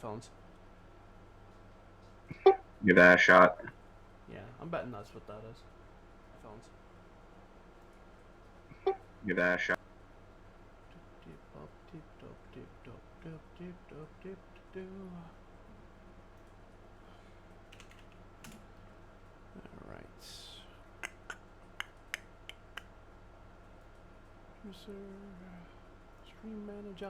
headphones. Give that a shot. Yeah, I'm betting that's what that is. Headphones. Give that a shot. Alright. User. Stream manager.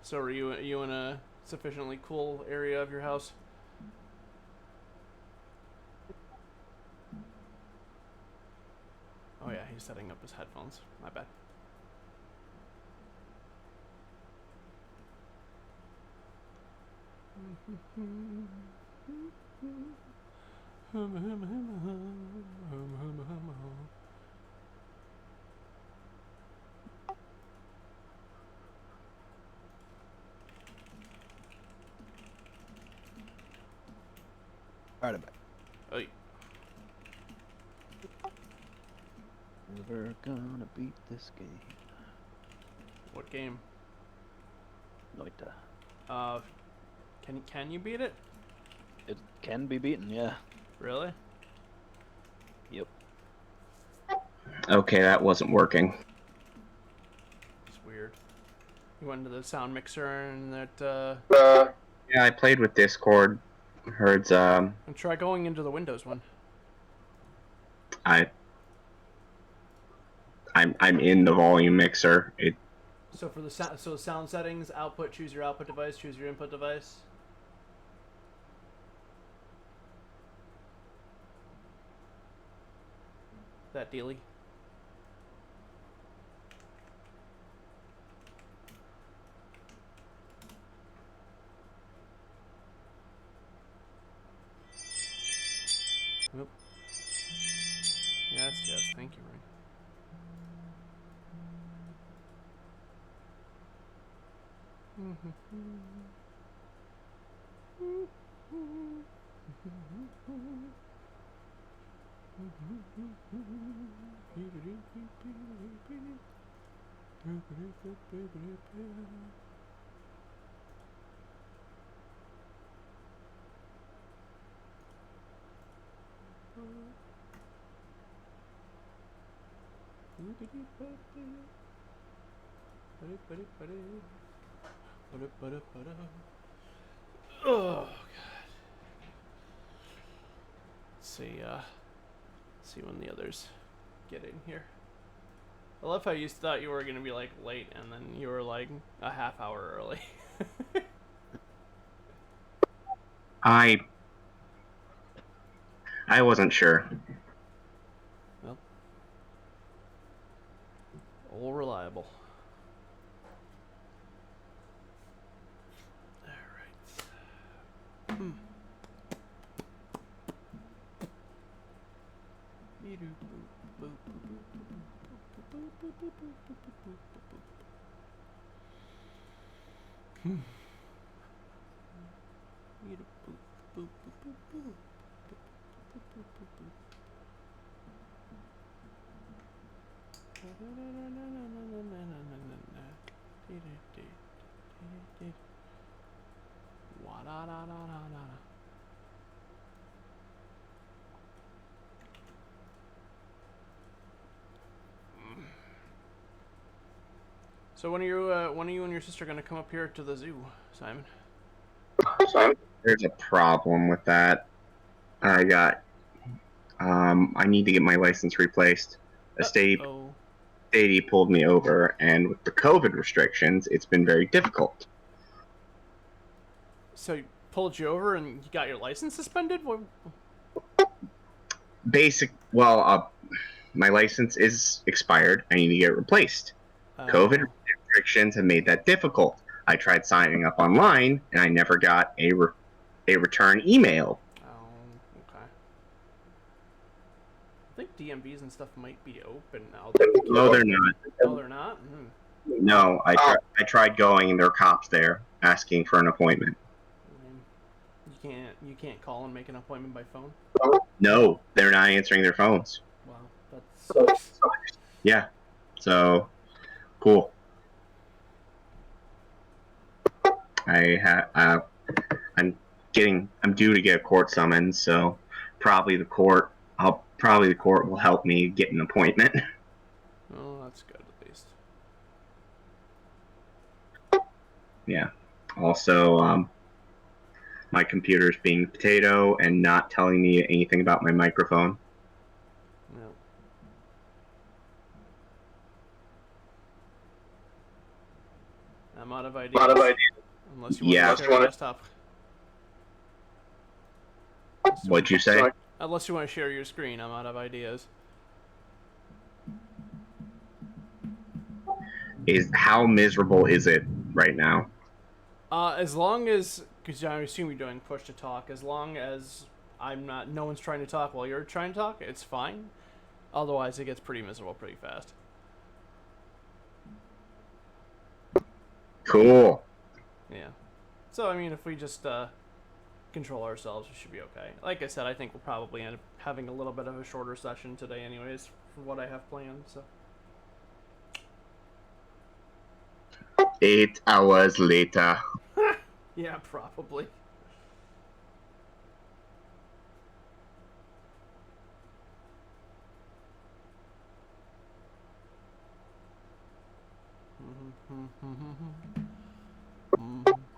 So are you in a sufficiently cool area of your house? Oh yeah, he's setting up his headphones. My bad. Alright, I'm back. Oh, Never gonna beat this game. what game? Noita. Can you beat it? It can be beaten, yeah. Really? Yep. Okay, that wasn't working. It's weird. You went into the sound mixer and that Yeah, I played with Discord. Heard and try going into the Windows one. I'm in the volume mixer. So for the sound settings, output, choose your output device, choose your input device. That dealy. Oop. Yes, thank you, Ring. Oh god. See when the others get in here. I love how you thought you were gonna be like late and then you were like a half hour early. I wasn't sure. Well, all reliable. Alright. So when are you and your sister gonna come up here to the zoo, Simon? There's a problem with that. I need to get my license replaced. A state pulled me over, and with the COVID restrictions, it's been very difficult. So he pulled you over and you got your license suspended? What? my license is expired. I need to get it replaced. COVID Oh, restrictions have made that difficult. I tried signing up online, and I never got a return email. okay. I think DMVs and stuff might be open now. No, they're not. Oh, they're not? No, I tried going, and there are cops there asking for an appointment. You can't call and make an appointment by phone? No, they're not answering their phones. Wow, that sucks. Yeah, so cool. I'm due to get a court summons, so probably the court will help me get an appointment. Oh, that's good at least. Yeah. Also, my computer's being a potato and not telling me anything about my microphone. No. I'm out of ideas. Unless you want to share your desktop. What'd you say? Unless you want to share your screen, I'm out of ideas. How miserable is it right now? As long as, because I assume you're doing push to talk, as long as no one's trying to talk while you're trying to talk, it's fine. Otherwise, it gets pretty miserable pretty fast. Cool. Yeah. So, I mean, if we just control ourselves, we should be okay. Like I said, I think we'll probably end up having a little bit of a shorter session today anyways, for what I have planned, so. 8 hours later. Yeah, probably.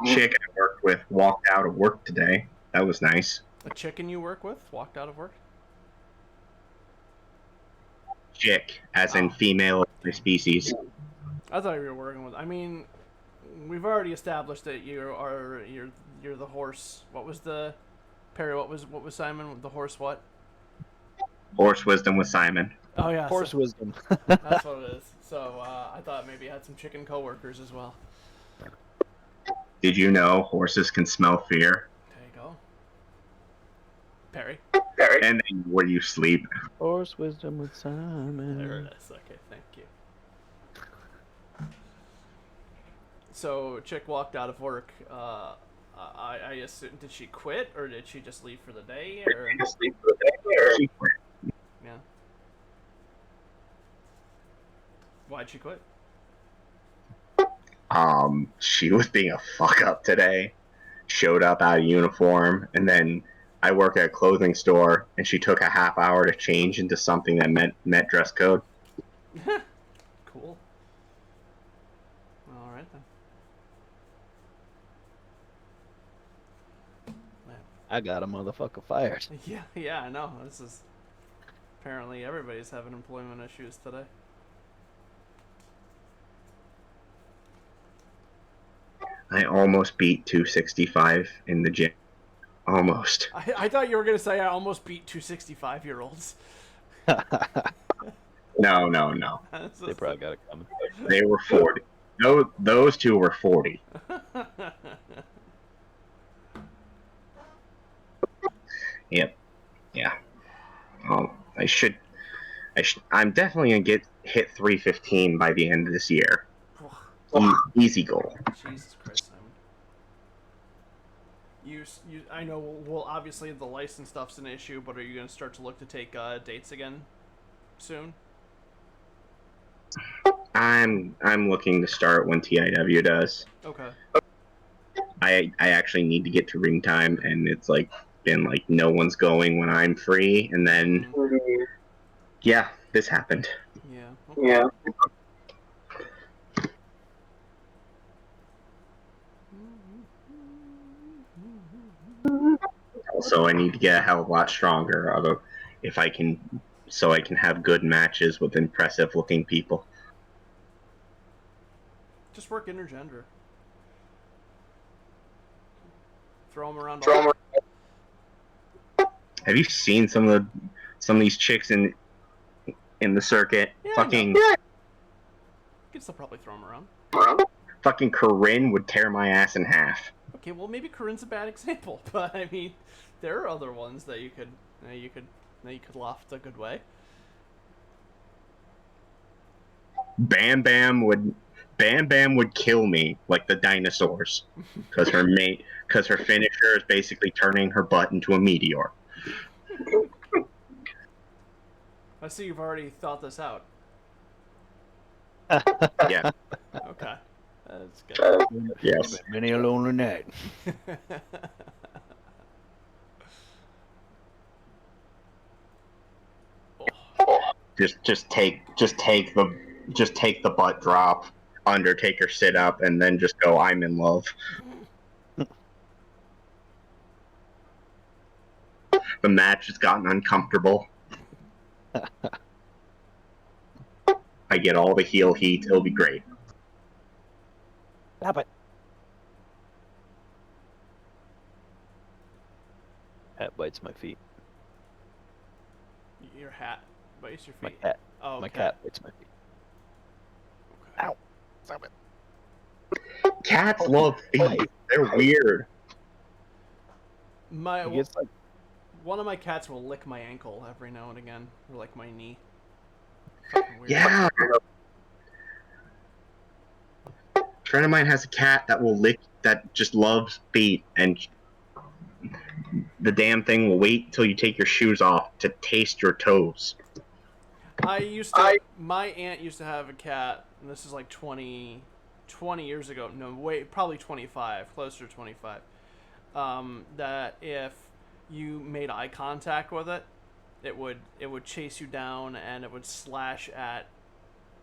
Chick I worked with walked out of work today. That was nice. A chicken you work with walked out of work? Chick, as in female of the species. I thought you were working with. I mean, we've already established that you're the horse. What was the Perry? What was Simon? The horse what? Horse wisdom with Simon. Oh yeah, Horse wisdom. That's what it is. So I thought maybe you had some chicken coworkers as well. Did you know horses can smell fear? There you go. Perry. And then where you sleep. Horse wisdom with Simon. There it is. Okay, thank you. So, chick walked out of work. I assume, did she quit or did she just leave for the day? Or? She quit. Yeah. Why'd she quit? She was being a fuck up today. Showed up out of uniform, and then I work at a clothing store, and she took a half hour to change into something that met dress code. Cool. All right then. I got a motherfucker fired. Yeah, I know. This is apparently everybody's having employment issues today. I almost beat 265 in the gym. Almost. I thought you were gonna say I almost beat 265-year-olds. No. They probably got it coming. They were 40. No, those two were 40. Yep. Yeah. I'm definitely gonna get hit 315 by the end of this year. Easy goal. Jesus Christ, Simon. I know. Well, obviously the license stuff's an issue, but are you gonna start to look to take dates again soon? I'm looking to start when TIW does. Okay. I actually need to get to ring time, and it's been no one's going when I'm free, and then yeah, this happened. Yeah. Okay. Yeah. Also, I need to get a hell of a lot stronger. Although, so I can have good matches with impressive-looking people. Just work intergender. Throw them around. Have you seen some of some of these chicks in the circuit, Yeah, fucking you can still probably throw them around. fucking Corinne would tear my ass in half. Okay, well maybe Corinne's a bad example, but I mean, there are other ones that you could loft a good way. Bam Bam would kill me like the dinosaurs, because her finisher is basically turning her butt into a meteor. I see you've already thought this out. Yeah. Okay, that's good. Yes. Many a lonely night. Just take the butt drop, Undertaker sit up, and then just go, I'm in love. The match has gotten uncomfortable. I get all the heel heat. It'll be great. Stop it. Hat bites my feet. Your hat bites your My feet. cat. Oh, My okay. cat bites my feet. Okay. Ow. Stop it. Cats love feet. They're weird. My He gets like one of my cats will lick my ankle every now and again, or like my knee. Fucking weird. Yeah. A friend of mine has a cat that just loves feet, and the damn thing will wait till you take your shoes off to taste your toes. My aunt used to have a cat, and this is like 20 years ago. No, wait, probably 25, closer to 25. That if you made eye contact with it, it would chase you down, and it would slash at,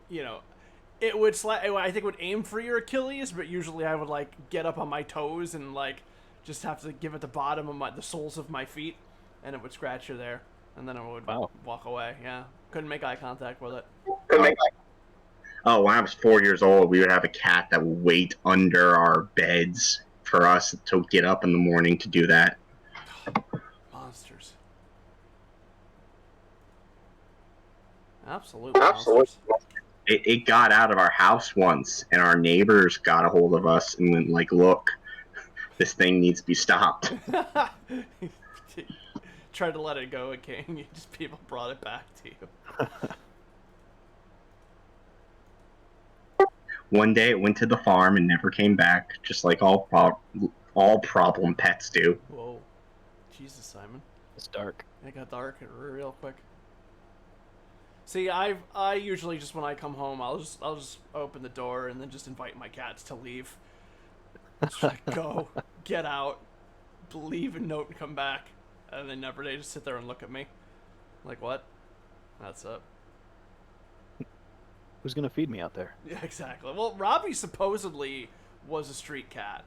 it would I think it would aim for your Achilles, but usually I would like get up on my toes and like just have to give it the bottom of the soles of my feet, and it would scratch you there, and then it would walk away. Yeah, couldn't make eye contact with it. Oh, when I was 4 years old, we would have a cat that would wait under our beds for us to get up in the morning to do that. Monsters. Absolutely. Monsters. It got out of our house once, and our neighbors got a hold of us and went like, look, this thing needs to be stopped. Tried to let it go again. You just people brought it back to you. One day it went to the farm and never came back, just like all problem pets do. Whoa. Jesus, Simon. it's dark. It got dark real quick. See, I usually just when I come home, I'll just open the door and then just invite my cats to leave. Just like, go, get out, leave a note and come back, and then they just sit there and look at me, like what? That's it. Who's gonna feed me out there? Yeah, exactly. Well, Robbie supposedly was a street cat,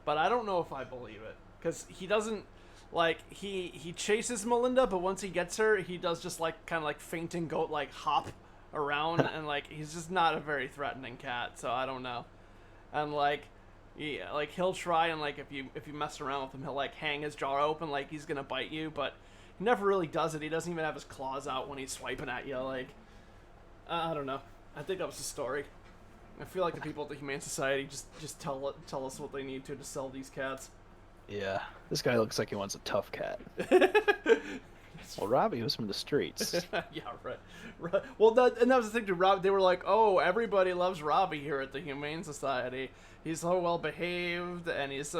but I don't know if I believe it because he doesn't. Like, he chases Melinda, but once he gets her, he does just, like, kind of, like, fainting goat, like, hop around, and, like, he's just not a very threatening cat, so I don't know. And, like, yeah, like, he'll try, and, like, if you mess around with him, he'll, like, hang his jaw open like he's gonna bite you, but he never really does it. He doesn't even have his claws out when he's swiping at you, like, I don't know. I think that was the story. I feel like the people at the Humane Society just tell us what they need to sell these cats. Yeah, this guy looks like he wants a tough cat. Well, Robbie was from the streets. Yeah, right. Well, that was the thing too. Rob, they were like, "Oh, everybody loves Robbie here at the Humane Society. He's so well behaved, and he's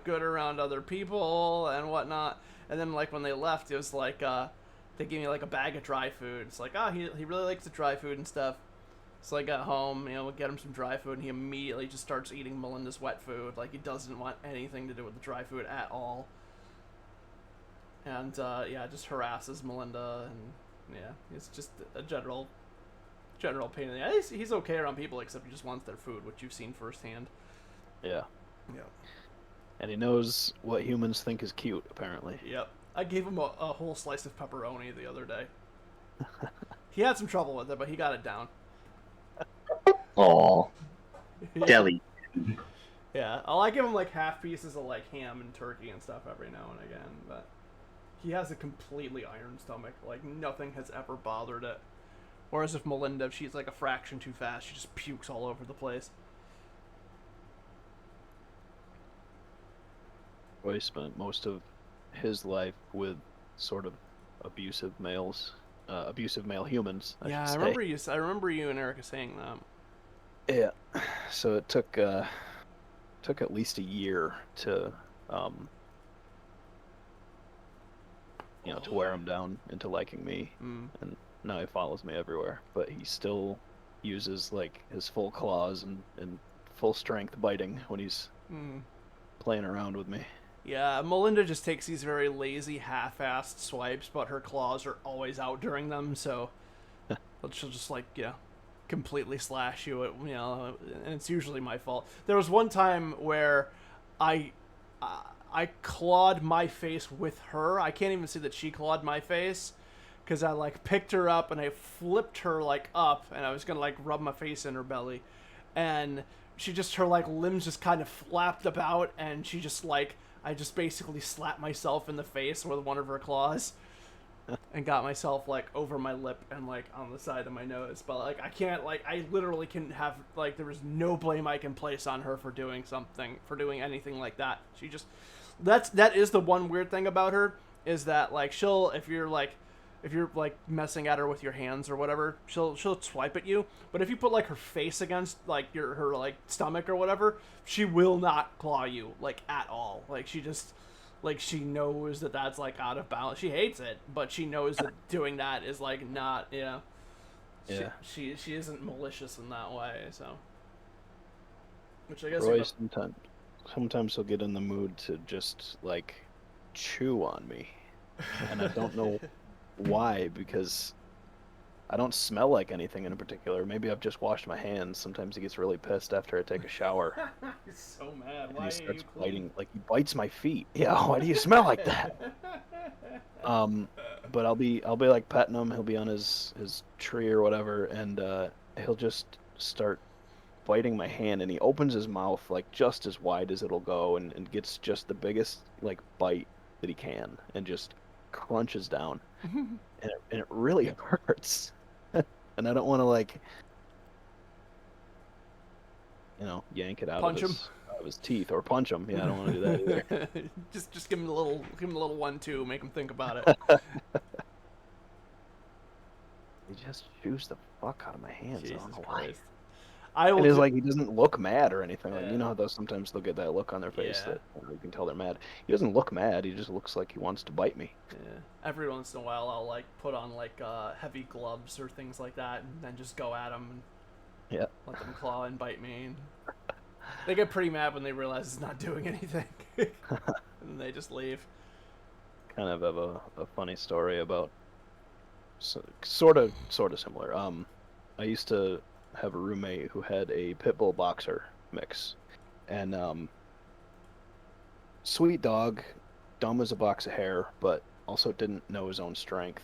good around other people and whatnot." And then like when they left, it was like they gave me like a bag of dry food. It's like, he really likes the dry food and stuff. So I got home, we get him some dry food, and he immediately just starts eating Melinda's wet food. Like, he doesn't want anything to do with the dry food at all. And, just harasses Melinda, and, yeah, he's just a general pain in the ass. He's okay around people, except he just wants their food, which you've seen firsthand. Yeah. Yeah. And he knows what humans think is cute, apparently. Yep. I gave him a whole slice of pepperoni the other day. He had some trouble with it, but he got it down. Aw. Deli. Yeah, I give him like half pieces of like ham and turkey and stuff every now and again, but he has a completely iron stomach. Like, nothing has ever bothered it. Whereas if Melinda, if she's like a fraction too fast, she just pukes all over the place. Roy spent most of his life with sort of abusive males, abusive male humans. I Yeah, should say. I remember you and Erica saying that. Yeah. So it took at least a year to to wear him down into liking me, and now he follows me everywhere. But he still uses like his full claws and full strength biting when he's playing around with me. Yeah, Melinda just takes these very lazy, half-assed swipes, but her claws are always out during them, so she'll just like, completely slash you, and it's usually my fault. There was one time where I clawed my face with her. I can't even see that she clawed my face, because I like picked her up and I flipped her like up, and I was gonna like rub my face in her belly, and her like limbs just kind of flapped about, and she just like, I just basically slapped myself in the face with one of her claws and got myself like over my lip and like on the side of my nose. But like, I can't, like, I literally can have, like, there was no blame I can place on her for doing anything like that. She just, that is the one weird thing about her, is that like if you're like messing at her with your hands or whatever, she'll swipe at you. But if you put like her face against like her like stomach or whatever, she will not claw you like at all. Like she just, like, she knows that that's like out of balance. She hates it, but she knows that doing that is like not, Yeah. She isn't malicious in that way. So, which I guess Roy sometimes he'll get in the mood to just like chew on me, and I don't know why, because I don't smell like anything in particular. Maybe I've just washed my hands. Sometimes he gets really pissed after I take a shower. He's so mad. And Why he are starts you biting, like he bites my feet. Yeah, why do you smell like that? But I'll be like petting him. He'll be on his tree or whatever, and he'll just start biting my hand, and he opens his mouth like just as wide as it'll go, and gets just the biggest like bite that he can, and just crunches down. And it really hurts. And I don't want to like, yank it out Punch him? of his teeth or punch him. Yeah, I don't want to do that either. just give him a little 1-2, make him think about it. He just chews the fuck out of my hands. Jesus I don't know Christ. why. And it's like he doesn't look mad or anything. Yeah. Like, you know how sometimes they'll get that look on their face Yeah. that you can tell they're mad. He doesn't look mad. He just looks like he wants to bite me. Yeah. Every once in a while, I'll like put on like heavy gloves or things like that, and then just go at them and let them claw and bite me. And they get pretty mad when they realize it's not doing anything, and then they just leave. Kind of have a funny story about sort of similar. I used to have a roommate who had a pit bull boxer mix, and sweet dog, dumb as a box of hair, but also didn't know his own strength.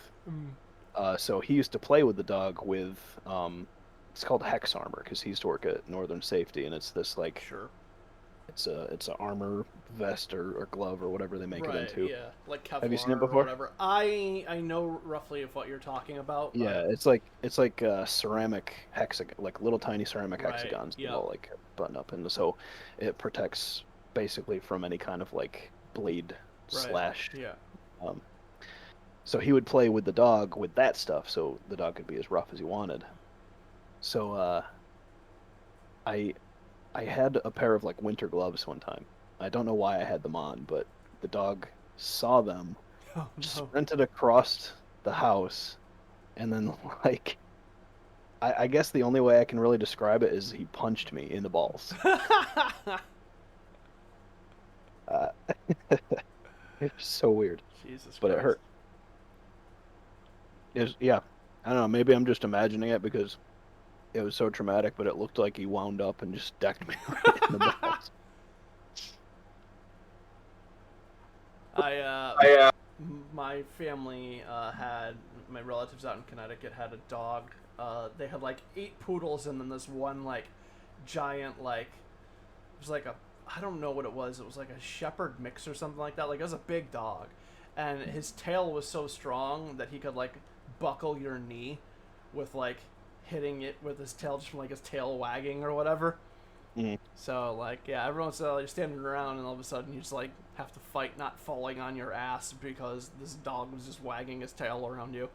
So he used to play with the dog with it's called hex armor, because he used to work at Northern Safety, and it's this like it's a armor vest or glove or whatever they make it into. Yeah, like Kevlar. Have you seen it before? Or whatever. I know roughly of what you're talking about. But... Yeah, it's like ceramic hexagon, like little tiny ceramic hexagons that all like button up, and so it protects basically from any kind of like blade slash. Yeah. So he would play with the dog with that stuff, so the dog could be as rough as he wanted. So I had a pair of like winter gloves one time. I don't know why I had them on, but the dog saw them, sprinted across the house, and then like I guess the only way I can really describe it is he punched me in the balls. It's so weird. Jesus but Christ. It hurt. I don't know, maybe I'm just imagining it because it was so traumatic, but it looked like he wound up and just decked me right in the balls. My family my relatives out in Connecticut had a dog. They had like 8 poodles, and then this one like giant, like, it was like I don't know what it was. It was like a shepherd mix or something like that. Like, it was a big dog. and his tail was so strong that he could like buckle your knee with like hitting it with his tail, just from like his tail wagging or whatever. Mhm. So like, yeah, every once in a while you're standing around and all of a sudden you just like have to fight not falling on your ass because this dog was just wagging his tail around you.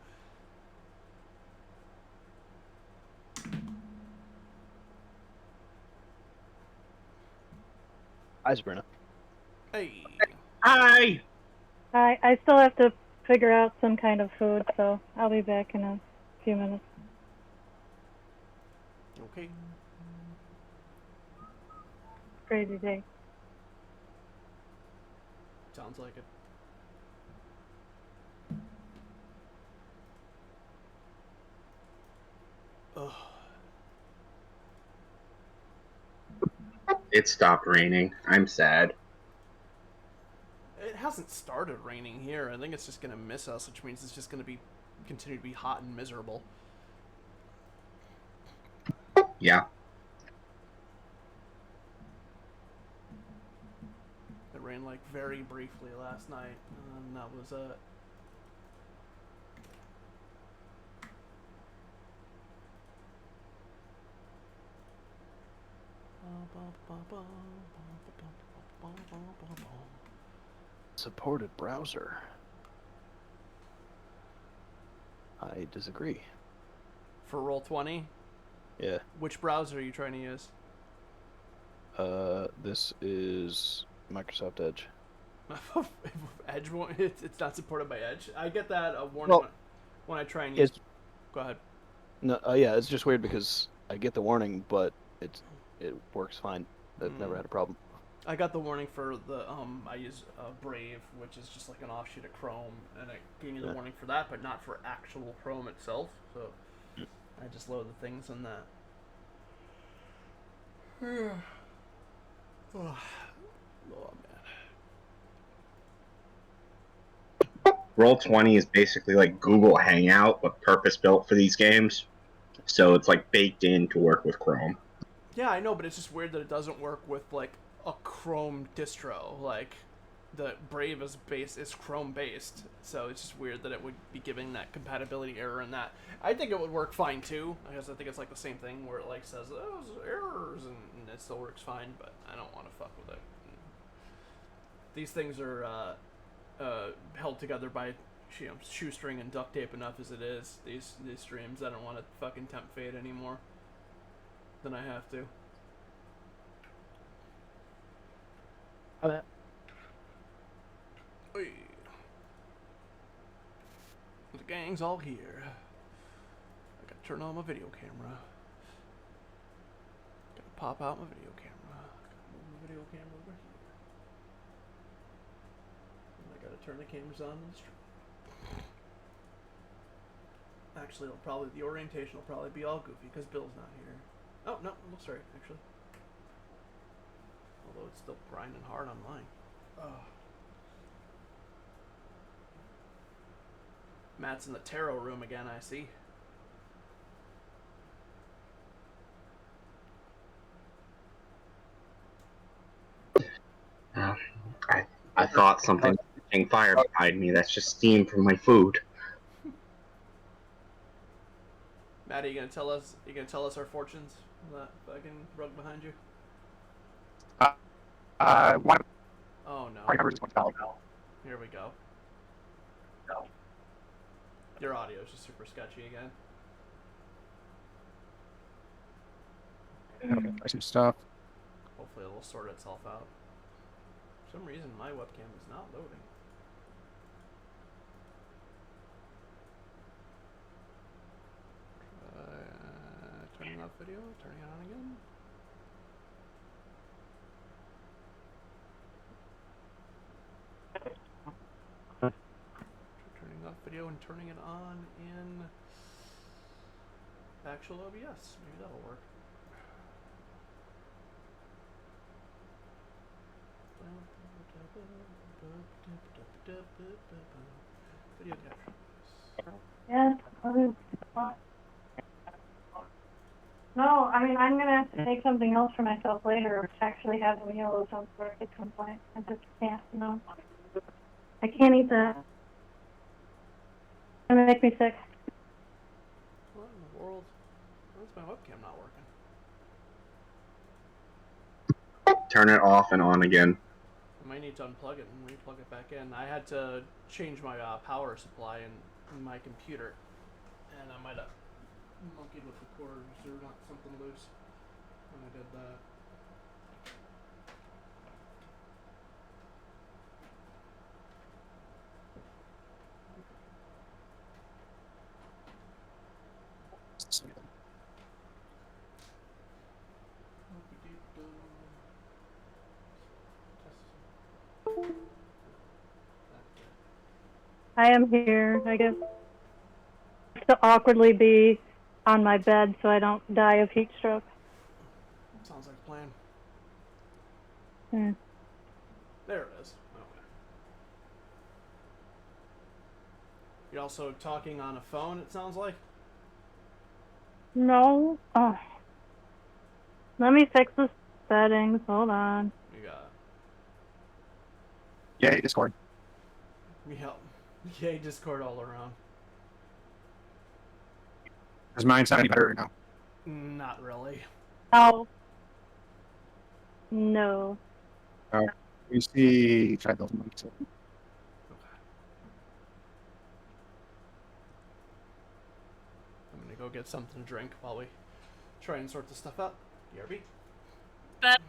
Hi, Sabrina. Hey. Hi. I still have to figure out some kind of food, so I'll be back in a few minutes. Okay. Crazy day. Sounds like it. Ugh. It stopped raining. I'm sad. It hasn't started raining here. I think it's just gonna miss us, which means it's just gonna be continue to be hot and miserable. Yeah. It rained like very briefly last night, and that was it. Supported browser. I disagree. For Roll20, Yeah. which browser are you trying to use? This is Microsoft Edge. Edge won't. It's not supported by Edge. I get that warning Well, when I try and use. It's Go ahead. no, yeah, it's just weird because I get the warning, but it works fine. I've never had a problem. I got the warning for the I use Brave, which is just like an offshoot of Chrome, and it gave me the Yeah. warning for that, but not for actual Chrome itself. So I just load the things in that. Oh man. Roll20 is basically like Google Hangout, but purpose built for these games. So it's like baked in to work with Chrome. Yeah, I know, but it's just weird that it doesn't work with like a Chrome distro. Like the Brave is Chrome based, so it's just weird that it would be giving that compatibility error in that. I think it would work fine too, because I think it's like the same thing where it like says oh there's errors and it still works fine, but I don't want to fuck with it. These things are held together by shoestring and duct tape enough as it is. These streams, I don't want to fucking tempt fate anymore than I have to. Oy. The gang's all here. I gotta turn on my video camera. Gotta pop out my video camera. Gotta move my video camera over here. And I gotta turn the cameras on in the stream. Actually, the orientation will probably be all goofy because Bill's not here. Oh no, it looks right actually. Although it's still grinding hard on mine. Oh. Matt's in the tarot room again, I see. I thought something was catching fire behind me. That's just steam from my food. Matt, are you gonna tell us? You gonna tell us our fortunes? That fucking rug behind you. One. Oh no. Here we go. No. Your audio is just super sketchy again. Okay, I see stuff. Hopefully it'll sort itself out. For some reason my webcam is not loading. Turning off video, turning it on again. Turning off video and turning it on in actual OBS. Maybe that'll work. Video capture. Yes. No, I mean, I'm gonna have to make something else for myself later, which actually has a meal of some sort at some point. I just can't, I I can't eat that. It's gonna make me sick. What in the world? Where's my webcam not working? Turn it off and on again. I might need to unplug it and re-plug it back in. I had to change my power supply in my computer, and I might have monkeyed with the cords or not something loose when I did that. I am here, I guess. To awkwardly be on my bed so I don't die of heat stroke. Sounds like a plan. Hmm. There it is. Okay. You're also talking on a phone, it sounds like? No. Oh. Let me fix the settings. Hold on. You got Yay, Discord. it. Yep. Yay, Discord all around. Does mine sound any better now? Not really. Oh. No. You see, try those mics. Okay. I'm gonna go get something to drink while we try and sort this stuff out. BRB. But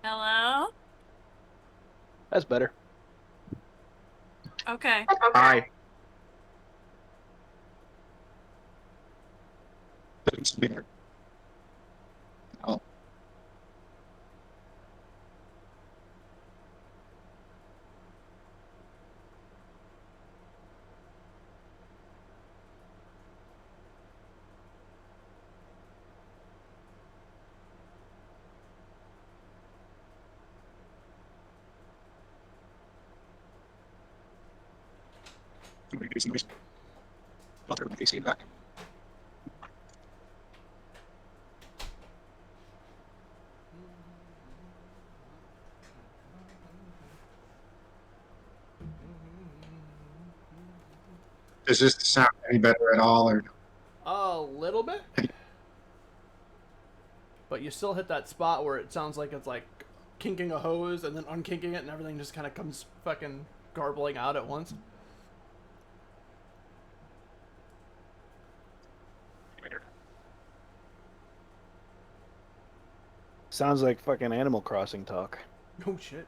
hello? That's better. Okay. Hi. It's better. Oh, somebody do some noise. I'll turn my AC back. Does this sound any better at all, or A little bit. But you still hit that spot where it sounds like it's like kinking a hose and then unkinking it and everything just kind of comes fucking garbling out at once. Sounds like fucking Animal Crossing talk. Oh shit.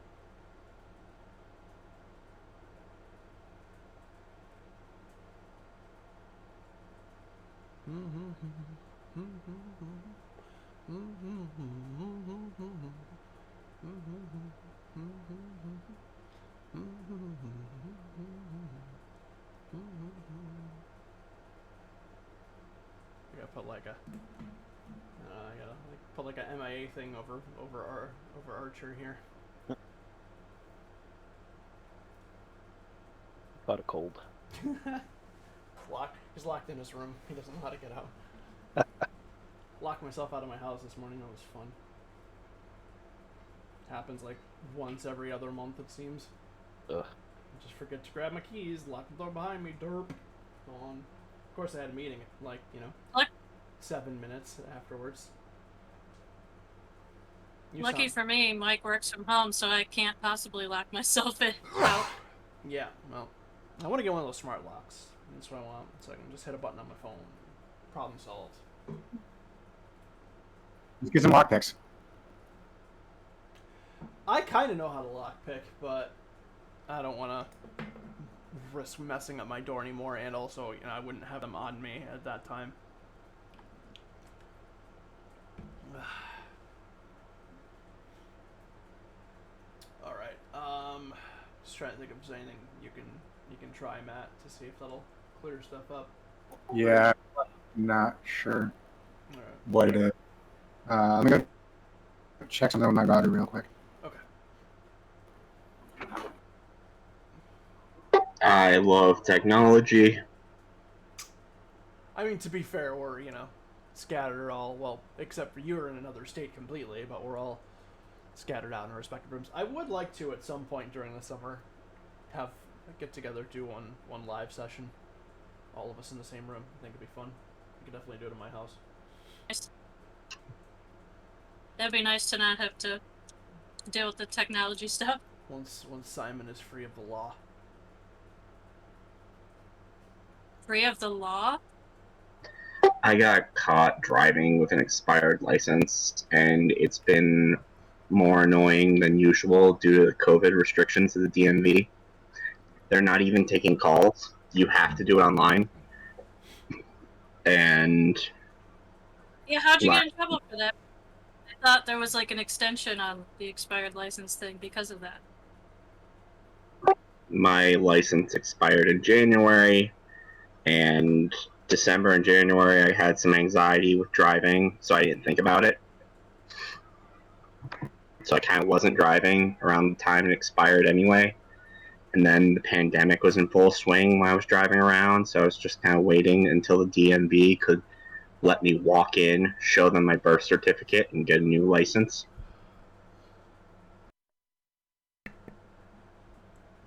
I gotta put like a I gotta like put like a MIA thing over Archer here. Caught a cold. He's locked in his room. He doesn't know how to get out. Locked myself out of my house this morning. That was fun. Happens like once every other month, it seems. Ugh. I just forget to grab my keys, lock the door behind me, derp. Go on. Of course, I had a meeting at like, Look. 7 minutes afterwards. Lucky for me, Mike works from home, so I can't possibly lock myself out. Yeah, well, I want to get one of those smart locks. That's what I want. So I can just hit a button on my phone. Problem solved. let's get some lockpicks. I kind of know how to lockpick, but I don't want to risk messing up my door anymore, and also, I wouldn't have them on me at that time. All right. Just trying to think if there's anything you can try, Matt, to see if that'll clear stuff up. Yeah, not sure All right. what it is. Let me go check something with my router real quick. Okay. I love technology. I mean, to be fair, we're, scattered all, well, except for you're in another state completely, but we're all scattered out in our respective rooms. I would like to, at some point during the summer, have a get-together, do one live session. All of us in the same room. I think it'd be fun. We could definitely do it at my house. That'd be nice to not have to deal with the technology stuff. Once Simon is free of the law. Free of the law? I got caught driving with an expired license, and it's been more annoying than usual due to the COVID restrictions of the DMV. They're not even taking calls. You have to do it online. And Yeah, how'd you get in trouble for that? I thought there was like an extension on the expired license thing because of that. my license expired in January, and December and January I had some anxiety with driving, so I didn't think about it. So I kind of wasn't driving around the time it expired anyway. And then the pandemic was in full swing when I was driving around, so I was just kind of waiting until the DMV could let me walk in, show them my birth certificate, and get a new license.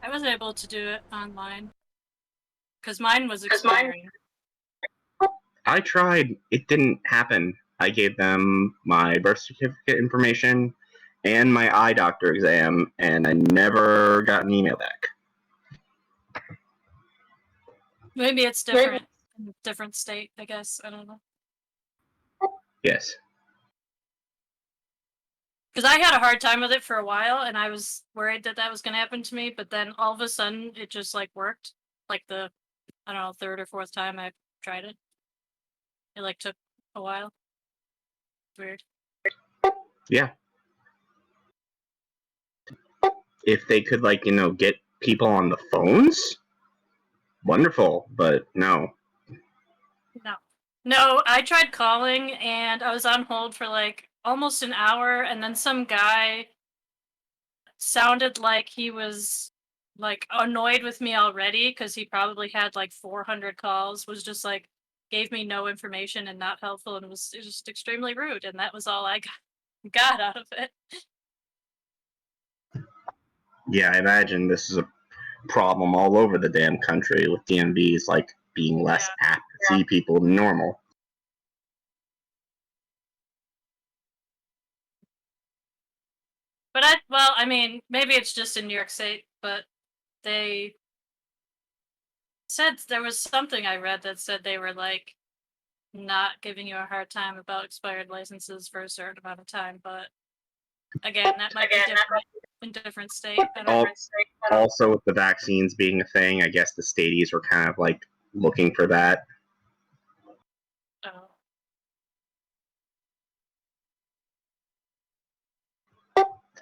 I was able to do it online because mine was expiring. I tried. It didn't happen. I gave them my birth certificate information and my eye doctor exam, and I never got an email back. Maybe it's different in a different state, I guess. I don't know. Yes. Because I had a hard time with it for a while, and I was worried that that was going to happen to me, but then all of a sudden it just like worked. Like the, I don't know, third or fourth time I tried it. It like took a while. Weird. Yeah. If they could, like, get people on the phones, wonderful, but no. No, I tried calling and I was on hold for like almost an hour, and then some guy sounded like he was like annoyed with me already because he probably had like 400 calls, was just like gave me no information and not helpful, and was just extremely rude, and that was all I got out of it. Yeah, I imagine this is a problem all over the damn country with DMVs, like, being less apt to see people than normal. But I mean, maybe it's just in New York State, but they said there was something I read that said they were like not giving you a hard time about expired licenses for a certain amount of time, but again, that might be different in different state. Also, with the vaccines being a thing, I guess the stadies were kind of like looking for that. Oh.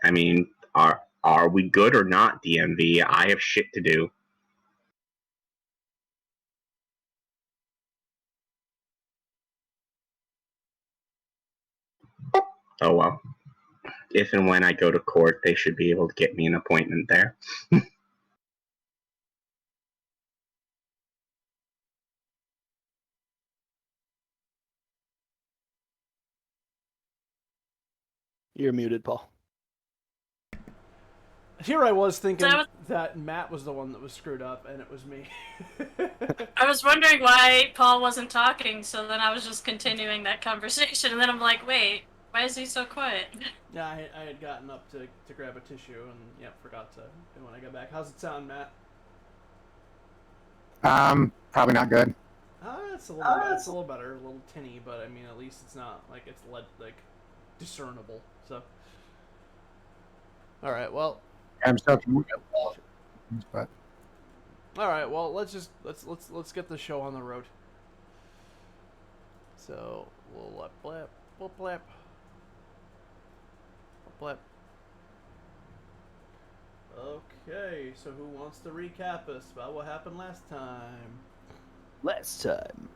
I mean, are we good or not, DMV? I have shit to do. Oh well. If and when I go to court, they should be able to get me an appointment there. You're muted, Paul. Here I was thinking So that Matt was the one that was screwed up, and it was me. I was wondering why Paul wasn't talking, so then I was just continuing that conversation, and then I'm like, wait, why is he so quiet? Yeah, I had gotten up to grab a tissue, and forgot to when I got back. How's it sound, Matt? Probably not good. It's a little better, a little tinny, but I mean, at least it's not like it's discernible. So, all right, well. I'm still but All right, well, let's get the show on the road. So we'll blap, blap, blap. Okay, so who wants to recap us about what happened last time? Last time,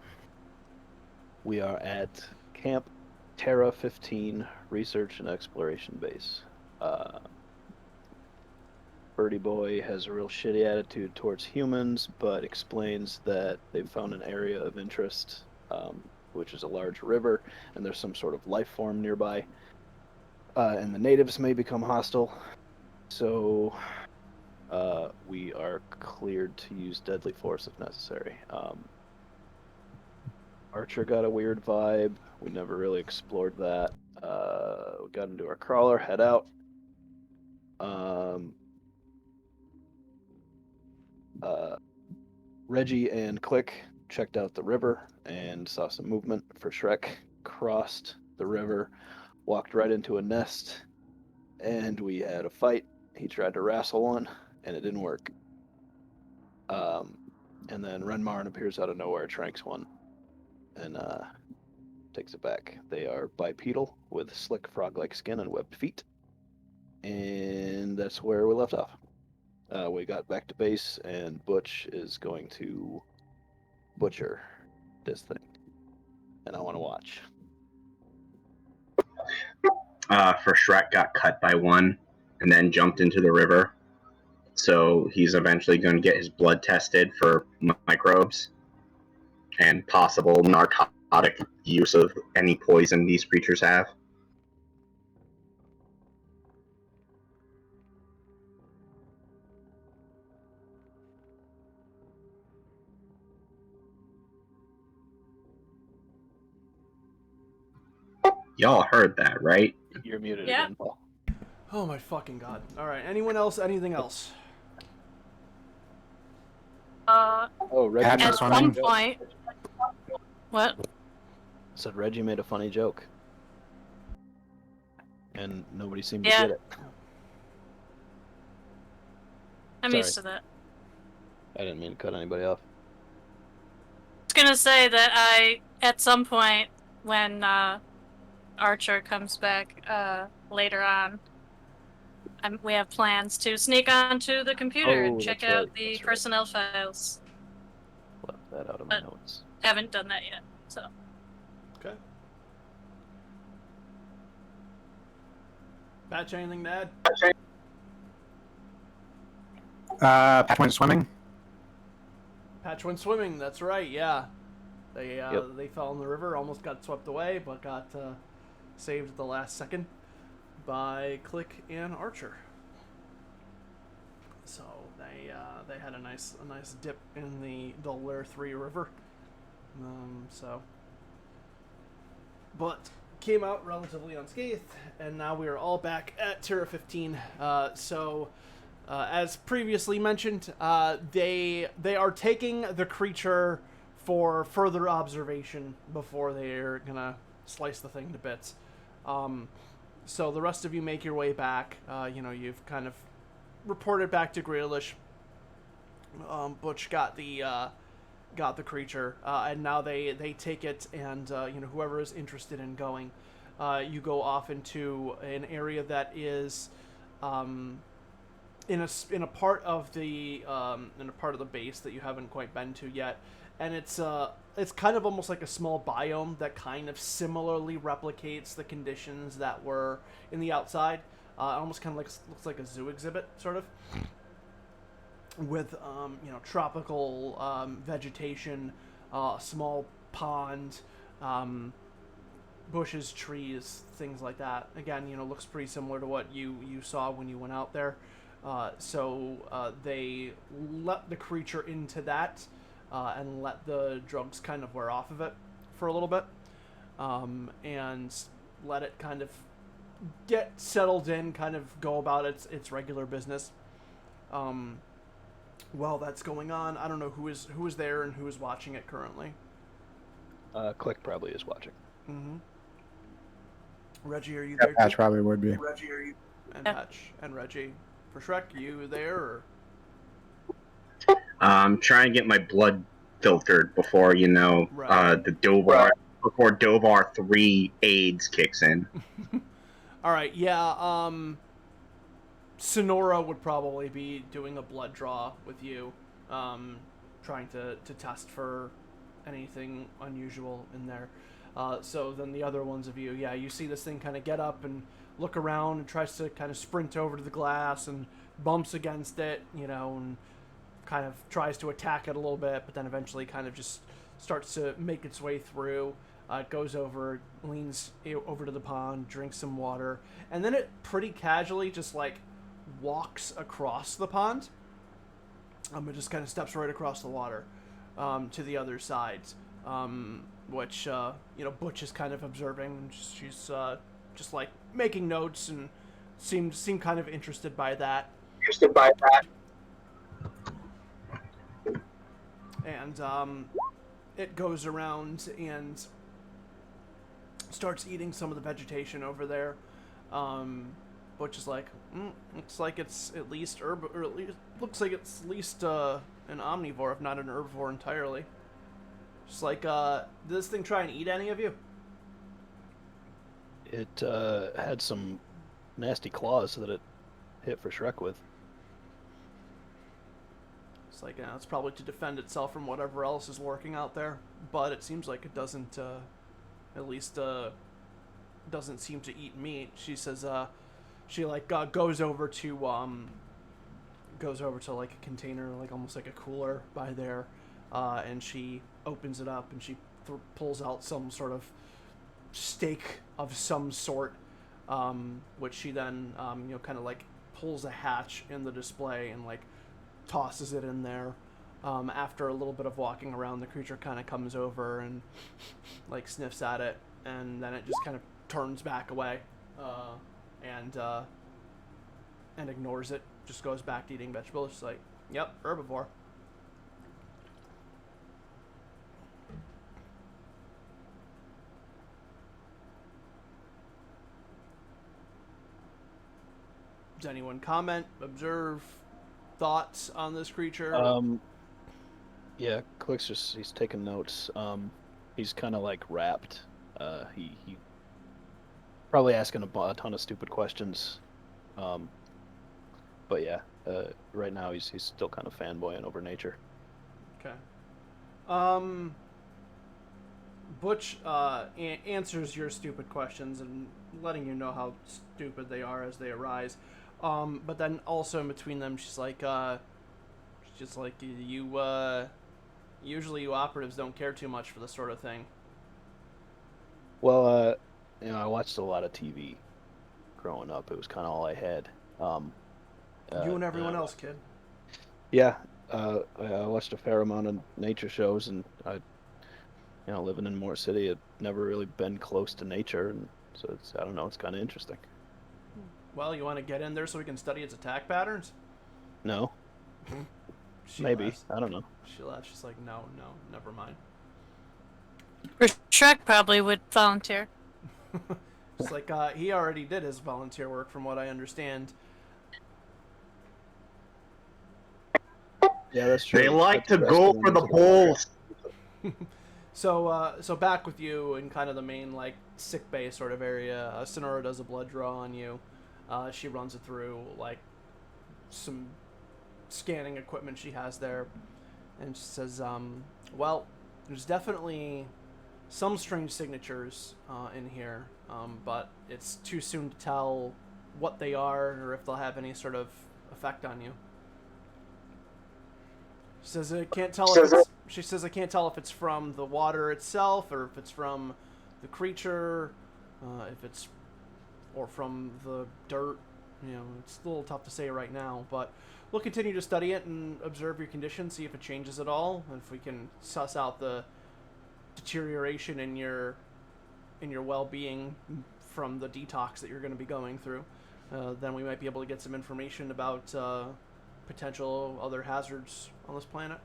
we are at Camp Terra 15 Research and Exploration Base. Birdie Boy has a real shitty attitude towards humans, but explains that they've found an area of interest, which is a large river, and there's some sort of life form nearby. And the natives may become hostile, so we are cleared to use deadly force if necessary. Archer got a weird vibe. We never really explored that. We got into our crawler, head out. Reggie and Click checked out the river and saw some movement for Shrek. Crossed the river, walked right into a nest, and we had a fight. He tried to wrestle one, and it didn't work. And then Renmarn appears out of nowhere, tranks one, and takes it back. They are bipedal with slick frog-like skin and webbed feet. And that's where we left off. We got back to base, and Butch is going to butcher this thing. And I want to watch. For Shrek got cut by one and then jumped into the river. So he's eventually going to get his blood tested for microbes and possible narcotic use of any poison these creatures have. Y'all heard that, right? You're muted Yeah. again, Paul. Oh my fucking god. Alright, anyone else? Anything else? Oh, Reggie At made a At funny some joke. point. What? Said Reggie made a funny joke. And nobody seemed to Yeah. get it. I'm Sorry. used to that. I didn't mean to cut anybody off. I was gonna say that at some point, when Archer comes back later on, we have plans to sneak onto the computer and Oh, check that's out right, the that's right. personnel files. Left that out of my But- notes. Haven't done that yet, so. Okay. Patch, anything to add? Patch went swimming. Patch went swimming, that's right, yeah. They Yep. they fell in the river, almost got swept away, but got saved at the last second by Click and Archer. So they had a nice dip in the Delaware 3 River. But came out relatively unscathed, and now we are all back at Terra 15. As previously mentioned, they are taking the creature for further observation before they're gonna slice the thing to bits. So the rest of you make your way back. You've kind of reported back to Grealish. Butch got the creature, and now they take it, and whoever is interested in going, you go off into an area that is in a part of the base that you haven't quite been to yet, and it's kind of almost like a small biome that kind of similarly replicates the conditions that were in the outside. Almost kind of looks like a zoo exhibit, sort of, with tropical vegetation, small pond, bushes, trees, things like that. Again, looks pretty similar to what you saw when you went out there. They let the creature into that, and let the drugs kind of wear off of it for a little bit, and let it kind of get settled in, kind of go about its regular business. While that's going on, I don't know who is there and who is watching it currently. Click probably is watching. Mm-hmm. Reggie, are you Yeah, there? Patch probably would be. Reggie, are you? And Yeah. Patch and Reggie. For Shrek, you there? Or? Try and get my blood filtered before Right. the Dovar before Dovar 3 AIDS kicks in. All right. Yeah. Sonora would probably be doing a blood draw with you, trying to test for anything unusual in there. So then the other ones of you, yeah, you see this thing kind of get up and look around and tries to kind of sprint over to the glass and bumps against it, and kind of tries to attack it a little bit, but then eventually kind of just starts to make its way through. It goes over, leans over to the pond, drinks some water, and then it pretty casually just like walks across the pond. It just kind of steps right across the water to the other side, which Butch is kind of observing. And she's just like making notes and seemed kind of interested by that. And it goes around and starts eating some of the vegetation over there. Butch is like, looks like it's at least or at least looks like it's at least an omnivore, if not an herbivore entirely. Just like, did this thing try and eat any of you? It had some nasty claws that it hit for Shrek with. It's like, it's probably to defend itself from whatever else is lurking out there, but it seems like it doesn't, at least, doesn't seem to eat meat. She says, she like goes over to like a container, like almost like a cooler by there, and she opens it up and she pulls out some sort of steak of some sort, which she then kind of like pulls a hatch in the display and like tosses it in there. After a little bit of walking around, the creature kind of comes over and like sniffs at it, and then it just kind of turns back away and ignores it. Just goes back to eating vegetables. Just like, yep, herbivore. Does anyone comment, observe, thoughts on this creature? Yeah, Click's he's taking notes. He's kind of like rapt. He probably asking a ton of stupid questions. But yeah, right now he's still kind of fanboying over nature. Okay. Butch answers your stupid questions and letting you know how stupid they are as they arise. But then also in between them, she's just like, usually you operatives don't care too much for this sort of thing. Well, I watched a lot of TV growing up. It was kind of all I had. You and everyone else, kid. Yeah, I watched a fair amount of nature shows, and living in Moore City, I'd never really been close to nature, and so I don't know, it's kind of interesting. Well, you want to get in there so we can study its attack patterns? No. She Maybe. laughs. I don't know. She laughs. She's like, no, never mind. Shrek probably would volunteer. It's like, he already did his volunteer work from what I understand. Yeah, that's true. They like to go for the bulls. So back with you in kind of the main, like, sick bay sort of area. Sonora does a blood draw on you. She runs it through, like, some scanning equipment she has there. And she says, well, there's definitely some strange signatures in here, but it's too soon to tell what they are or if they'll have any sort of effect on you. She says I can't tell if it's from the water itself or if it's from the creature, or from the dirt. It's a little tough to say right now, but we'll continue to study it and observe your condition, see if it changes at all, and if we can suss out the deterioration in your well-being from the detox that you're going to be going through. Then we might be able to get some information about potential other hazards on this planet.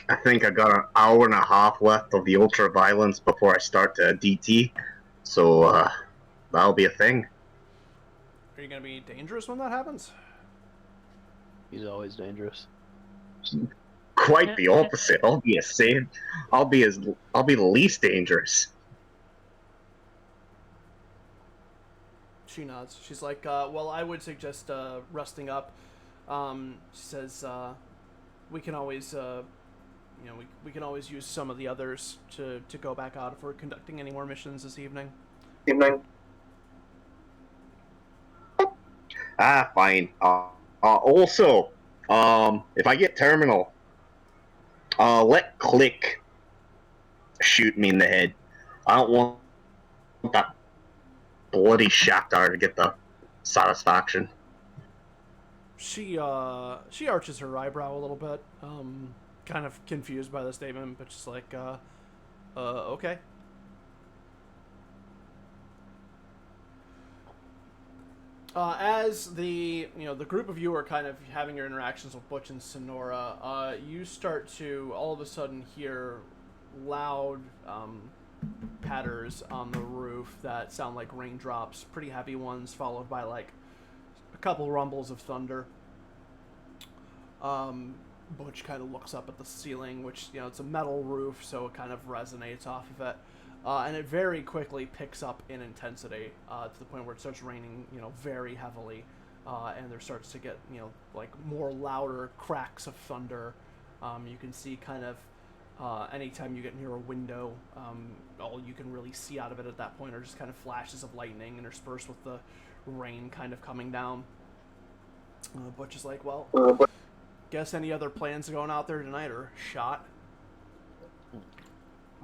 I think I got an hour and a half left of the ultra violence before I start DT, so that'll be a thing. Are you going to be dangerous when that happens? He's always dangerous. Quite the opposite. I'll be the least dangerous. She nods. She's like, well, I would suggest resting up. She says, we can always, we can always use some of the others to go back out if we're conducting any more missions this evening. Fine. Also, if I get terminal, let Click shoot me in the head. I don't want that bloody Shakhtar to get the satisfaction. She arches her eyebrow a little bit, kind of confused by the statement, but just like, okay. As the the group of you are kind of having your interactions with Butch and Sonora, you start to all of a sudden hear loud patters on the roof that sound like raindrops, pretty heavy ones, followed by like a couple rumbles of thunder. Butch kind of looks up at the ceiling, which it's a metal roof, so it kind of resonates off of it. And it very quickly picks up in intensity to the point where it starts raining, very heavily, and there starts to get, like more louder cracks of thunder. You can see kind of anytime you get near a window, all you can really see out of it at that point are just kind of flashes of lightning interspersed with the rain kind of coming down. Butch is like, well, guess any other plans going out there tonight are shot.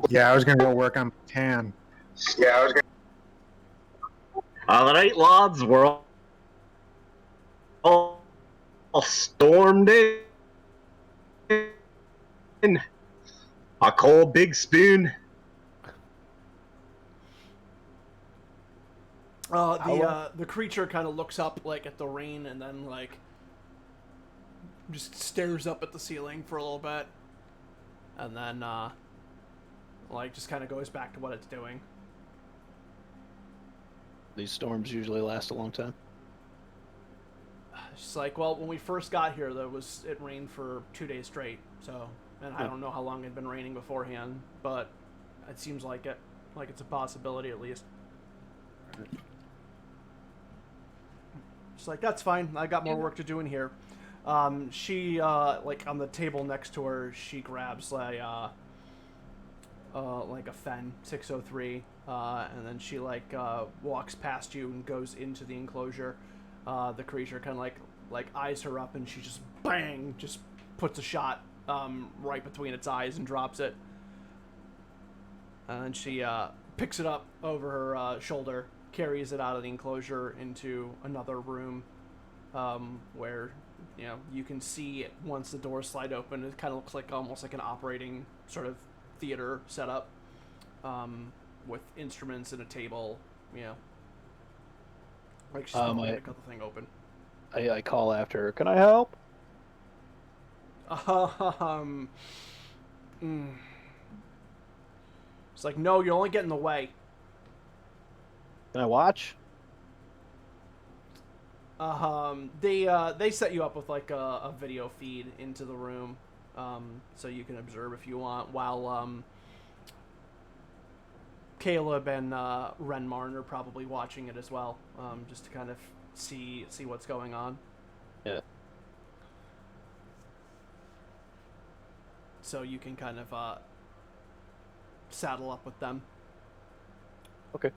Yeah, I was gonna go work on my tan. Yeah, I was gonna. All right, lads, we're all stormed in. I call Big Spoon. The creature kind of looks up like at the rain and then like just stares up at the ceiling for a little bit, and then like just kind of goes back to what it's doing. These storms usually last a long time. It's like, well, when we first got here, it rained for 2 days straight. So, and I don't know how long it had been raining beforehand, but it seems like it's a possibility at least. It's like, that's fine. I got more work to do in here. She like on the table next to her, she grabs like a Fen 603, and then she walks past you and goes into the enclosure. The creature kind of like eyes her up, and she just bang, just puts a shot right between its eyes and drops it. And she picks it up over her shoulder, carries it out of the enclosure into another room, where you can see once the doors slide open, it kind of looks like almost like an operating sort of theater setup, with instruments and a table. Like she's going to cut the thing open. I call after her. Can I help? It's like, no, you only get in the way. Can I watch? They set you up with like a video feed into the room, so you can observe if you want, while Caleb and Renmarn are probably watching it as well, just to kind of see what's going on. Yeah. So you can kind of saddle up with them. Okay.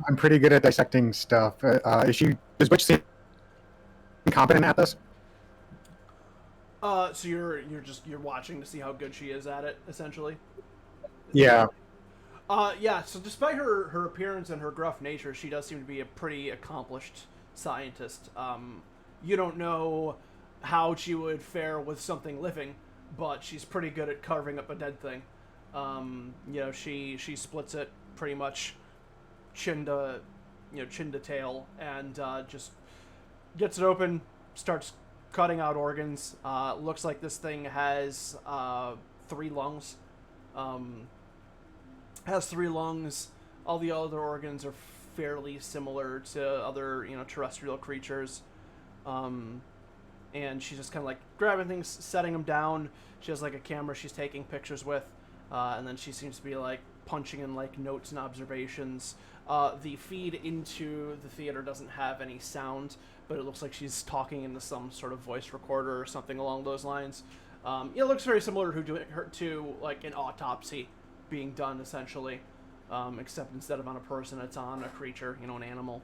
I'm pretty good at dissecting stuff. Is Butch seem competent at this? So you're watching to see how good she is at it, essentially. Yeah. Yeah, so despite her appearance and her gruff nature, she does seem to be a pretty accomplished scientist. You don't know how she would fare with something living, but she's pretty good at carving up a dead thing. She splits it pretty much chin to tail, and just gets it open, starts cutting out organs. Looks like this thing has 3 lungs. Has 3 lungs. All the other organs are fairly similar to other terrestrial creatures. And she's just kind of like grabbing things, setting them down. She has like a camera she's taking pictures with, and then she seems to be like punching in like notes and observations. The feed into the theater doesn't have any sound, but it looks like she's talking into some sort of voice recorder or something along those lines. It looks very similar to like an autopsy being done, essentially, except instead of on a person, it's on a creature, an animal.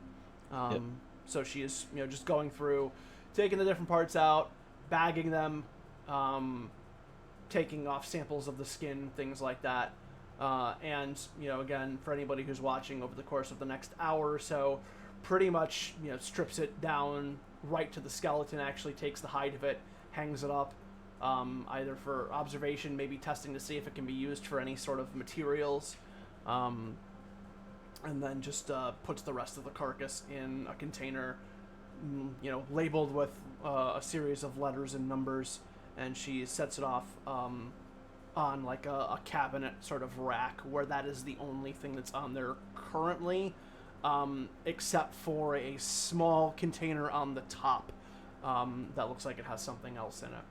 So she is, just going through, taking the different parts out, bagging them, taking off samples of the skin, things like that. And, again, for anybody who's watching over the course of the next hour or so, pretty much, strips it down right to the skeleton, actually takes the hide of it, hangs it up, either for observation, maybe testing to see if it can be used for any sort of materials, and then just puts the rest of the carcass in a container, labeled with a series of letters and numbers, and she sets it off on like a cabinet sort of rack where that is the only thing that's on there currently, except for a small container on the top that looks like it has something else in it.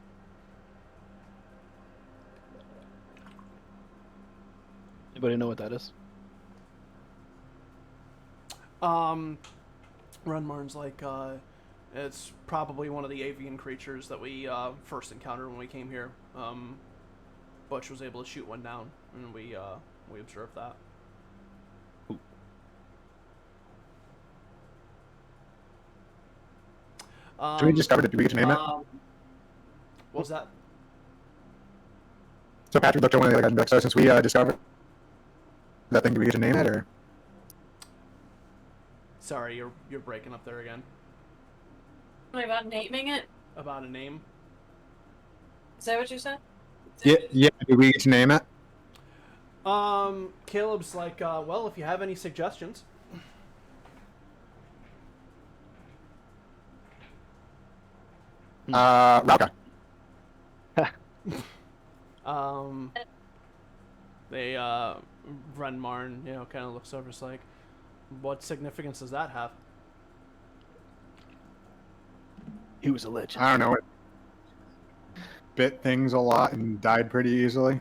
Anybody know what that is? Renmarn's like, it's probably one of the avian creatures that we first encountered when we came here. Butch was able to shoot one down, and we observed that. Ooh. So we discovered it. Do we get to name it? What was that? So Patrick looked at one of the other guys and be like, so since we discovered that thing, do we get to name it, or? Sorry, you're breaking up there again. What about naming it? About a name? Is that what you said? Yeah. Do we get to name it? Caleb's like, well, if you have any suggestions. Rauka. They Renmarn, kind of looks over, it's like, what significance does that have? He was a legend. I don't know. It bit things a lot and died pretty easily.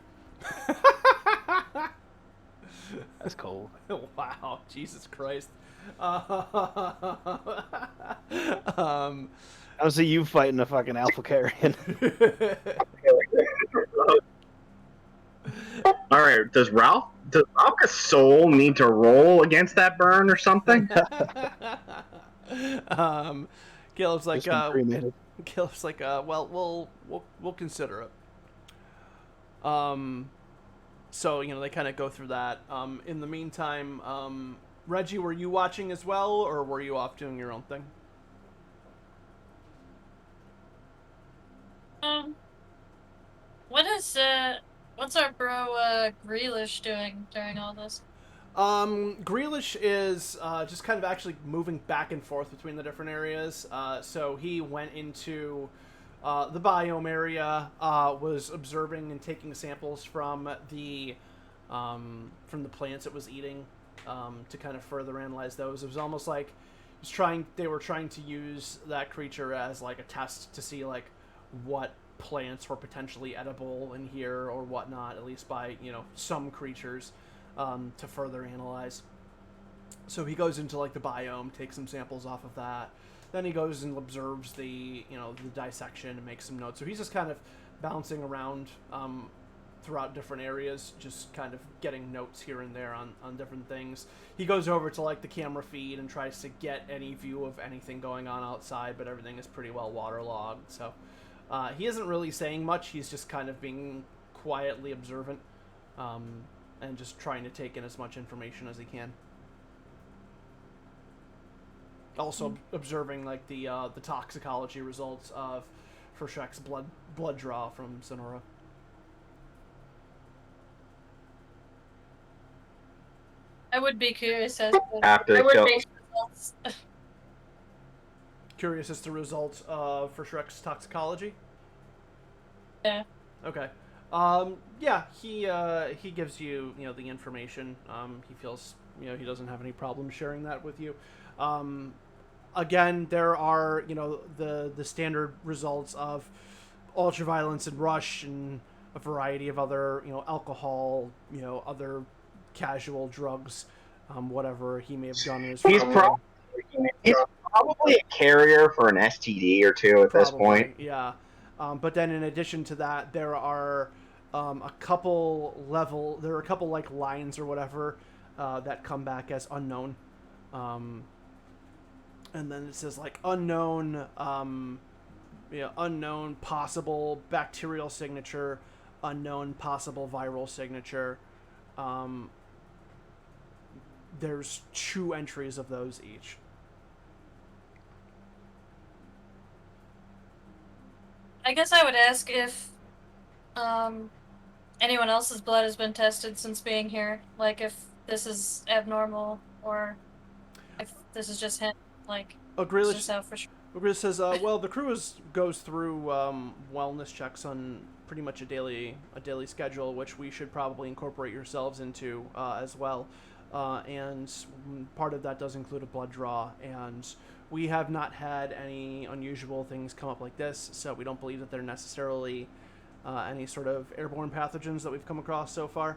That's cold. Wow, Jesus Christ. I don't see you fighting a fucking alpha carrion. All right, does Rauka's soul need to roll against that burn or something? Caleb's like, Just been cremated. Caleb's like, well, we'll consider it. So they kind of go through that. In the meantime, Reggie, were you watching as well, or were you off doing your own thing? What's our bro Grealish doing during all this? Grealish is just kind of actually moving back and forth between the different areas. So he went into the biome area, was observing and taking samples from the plants it was eating, to kind of further analyze those. It was almost like they were trying to use that creature as like a test to see like what plants were potentially edible in here or whatnot, at least by some creatures, to further analyze. So he goes into like the biome, takes some samples off of that, then he goes and observes the the dissection and makes some notes. So he's just kind of bouncing around throughout different areas, just kind of getting notes here and there on different things. He goes over to like the camera feed and tries to get any view of anything going on outside, but everything is pretty well waterlogged. So he isn't really saying much. He's just kind of being quietly observant, and just trying to take in as much information as he can. Also observing like the toxicology results for Shrek's blood draw from Sonora. I would be curious as to After the kill. results. Curious as to results for Shrek's toxicology. Yeah. Okay. Yeah, he gives you the information. He feels he doesn't have any problem sharing that with you. Again, there are the standard results of ultraviolence and rush and a variety of other alcohol, other casual drugs, whatever he may have done in his He's program. probably a carrier for an STD or two at this point. Yeah. But then in addition to that, there are a couple like lines or whatever that come back as unknown. and then it says like unknown, unknown possible bacterial signature, unknown possible viral signature. There's 2 entries of those each. I guess I would ask if anyone else's blood has been tested since being here. Like if this is abnormal or if this is just him. Like it's just out for sure. Ogrish says, well, the crew goes through wellness checks on pretty much a daily schedule, which we should probably incorporate yourselves into as well. And part of that does include a blood draw, and we have not had any unusual things come up like this, so we don't believe that they're necessarily any sort of airborne pathogens that we've come across so far.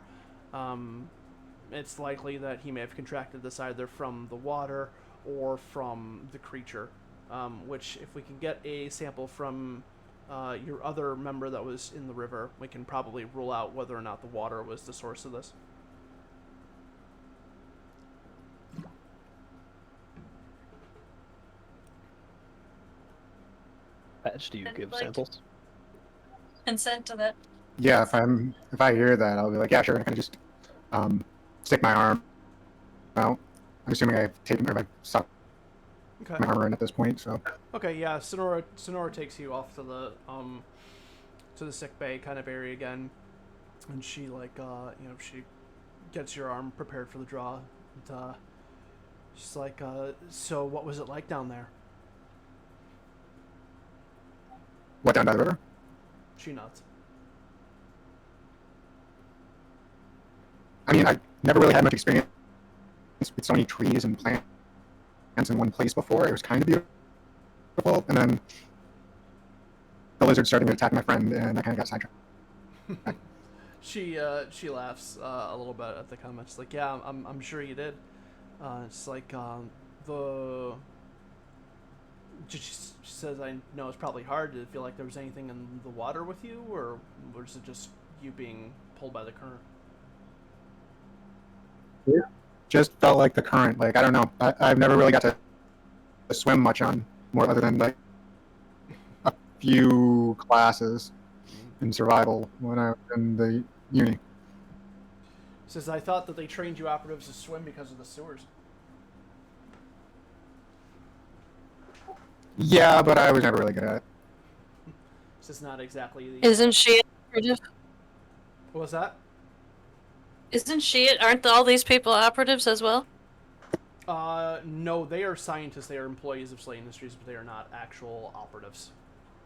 It's likely that he may have contracted this either from the water or from the creature, which if we can get a sample from your other member that was in the river, we can probably rule out whether or not the water was the source of this. Patch, do you give samples? Consent to that. Yeah, if I hear that, I'll be like, yeah, sure. I can just stick my arm out. I'm assuming I've taken or I've sucked my armor in at this point. So. Okay, yeah. Sonora takes you off to the sick bay kind of area again, and she she gets your arm prepared for the draw. And, she's like, so what was it like down there? What, down by the river? She nods. I mean, I never really had much experience with so many trees and plants in one place before. It was kind of beautiful, and then the lizard started attacking my friend, and I kind of got sidetracked. She laughs a little bit at the comments. She's like, yeah, I'm sure you did. It's like she says, I know it's probably hard. Did it feel like there was anything in the water with you, or was it just you being pulled by the current? Yeah. Just felt like the current. Like, I don't know. I've never really got to swim much on more other than like a few classes in survival when I was in the uni. Says, I thought that they trained you operatives to swim because of the sewers. Yeah, but I was never really good at it. This is not exactly the... Isn't she an operative? What was that? Isn't she? Aren't all these people operatives as well? No, they are scientists. They are employees of Slay Industries, but they are not actual operatives.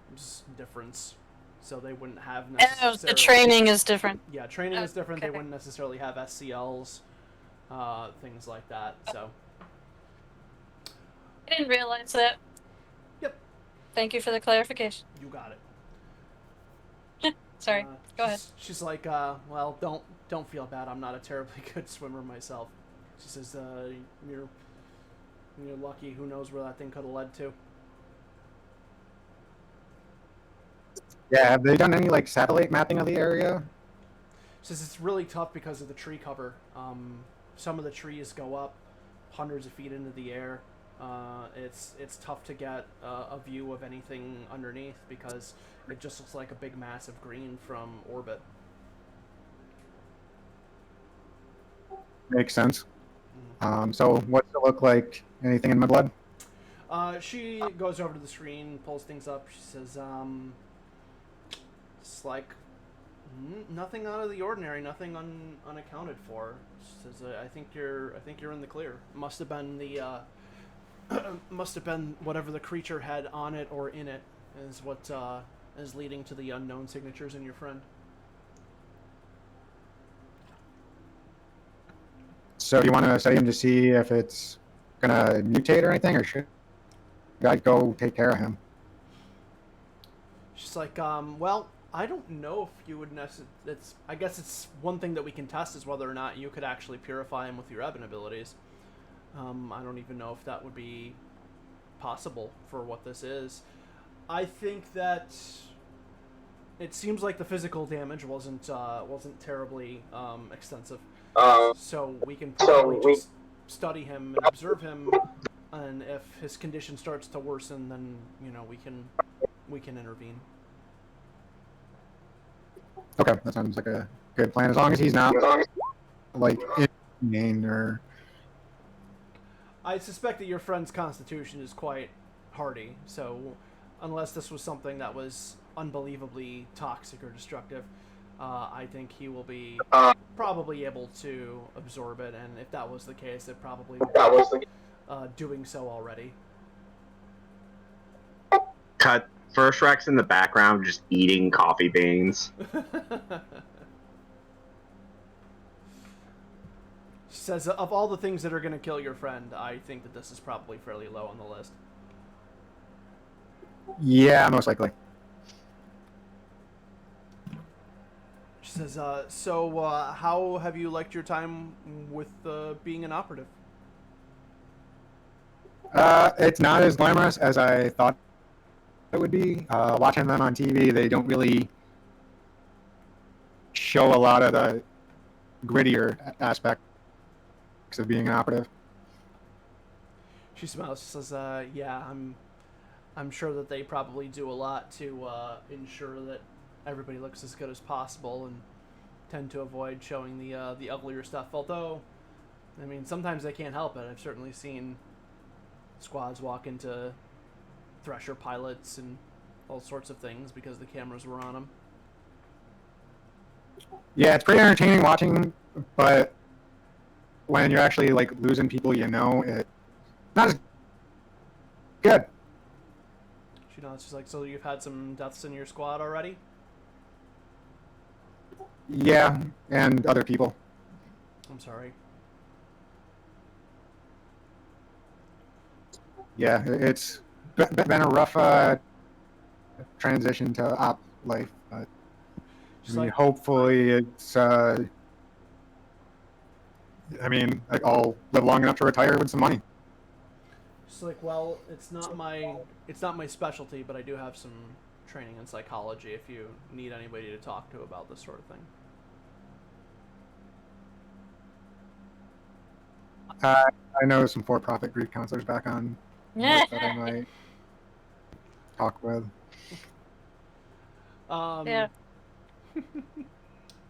There's a difference. So they wouldn't have necessarily... Oh, the training is different. Yeah, training is different. Okay. They wouldn't necessarily have SCLs, things like that, so... I didn't realize that. Yep. Thank you for the clarification. You got it. Sorry, go ahead. She's like, well, don't feel bad. I'm not a terribly good swimmer myself. She says, you're lucky. Who knows where that thing could have led to? Yeah, have they done any like satellite mapping of the area? She says it's really tough because of the tree cover. Some of the trees go up hundreds of feet into the air. It's tough to get a view of anything underneath because it just looks like a big mass of green from orbit. Makes sense. So what's it look like? Anything in my blood? She goes over to the screen, pulls things up. She says, it's like nothing out of the ordinary, nothing unaccounted for. She says, I think you're in the clear. Must have been the must have been whatever the creature had on it or in it is what is leading to the unknown signatures in your friend. So you want to study him to see if it's gonna mutate or anything, or should I go take care of him? She's like, well, I don't know if you would I guess it's one thing that we can test is whether or not you could actually purify him with your Ebon abilities. I don't even know if that would be possible for what this is. I think that it seems like the physical damage wasn't terribly extensive. So we can probably just study him and observe him and if his condition starts to worsen, then we can intervene. Okay, that sounds like a good plan. As long as he's not like inhumane or. I suspect that your friend's constitution is quite hardy, so unless this was something that was unbelievably toxic or destructive, I think he will be probably able to absorb it, and if that was the case, it probably would be doing so already. Cut. First Rex in the background just eating coffee beans. She says, of all the things that are going to kill your friend, I think that this is probably fairly low on the list. Yeah, most likely. She says, so how have you liked your time with being an operative? It's not as glamorous as I thought it would be. Watching them on TV, they don't really show a lot of the grittier aspects of being an operative. She smiles. She says, yeah, I'm sure that they probably do a lot to ensure that everybody looks as good as possible and tend to avoid showing the uglier stuff. Although, I mean, sometimes they can't help it. I've certainly seen squads walk into Thresher pilots and all sorts of things because the cameras were on them. Yeah, it's pretty entertaining watching, but when you're actually like losing people, it's not as good. She nods. She's like, so you've had some deaths in your squad already? Yeah, and other people. I'm sorry. Yeah, it's been a rough transition to op life, but She's I mean, like, hopefully it's. I'll live long enough to retire with some money. she's like, well, it's not my specialty, but I do have some training in psychology if you need anybody to talk to about this sort of thing. I know some for-profit grief counselors back on work that I might talk with. Yeah.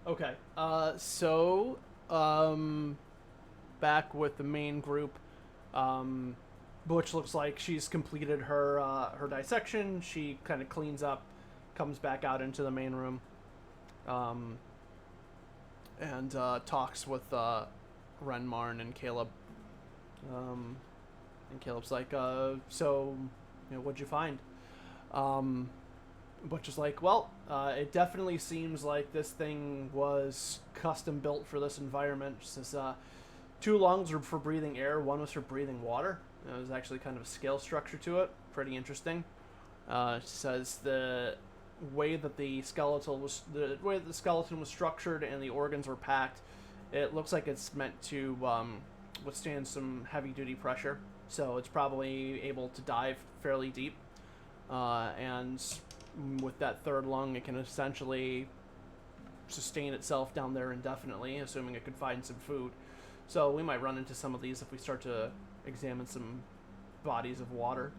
Okay. So, back with the main group, Butch looks like she's completed her dissection. She kind of cleans up, comes back out into the main room, and talks with Renmarn and Caleb. And Caleb's like, so, what'd you find? Butch is like, well, it definitely seems like this thing was custom built for this environment. She says, 2 lungs were for breathing air, 1 was for breathing water. It was actually kind of a scale structure to it, pretty interesting. She says the way that the skeleton was structured and the organs were packed, it looks like it's meant to withstand some heavy-duty pressure. So it's probably able to dive fairly deep, and with that 3rd lung, it can essentially sustain itself down there indefinitely, assuming it could find some food. So we might run into some of these if we start to examine some bodies of water.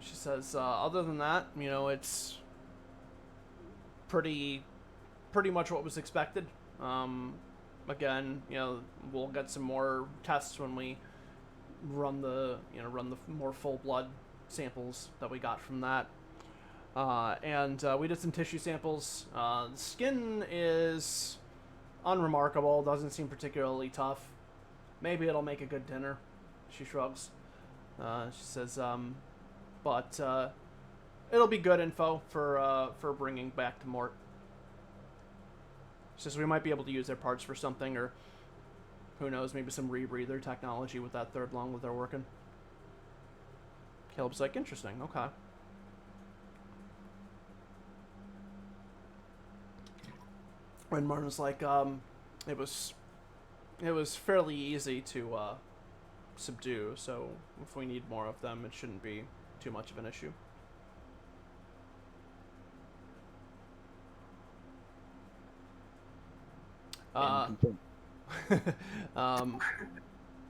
She says, other than that, it's pretty much what was expected. Again, we'll get some more tests when we run the more full blood samples that we got from that. And we did some tissue samples. The skin is unremarkable, doesn't seem particularly tough. Maybe it'll make a good dinner. She shrugs. She says, but it'll be good info for bringing back to Mort. She says we might be able to use their parts for something, or who knows, maybe some rebreather technology with that 3rd lung that they're working. Caleb's like, interesting, okay. And Martin's like, it was fairly easy to subdue, so if we need more of them, it shouldn't be too much of an issue.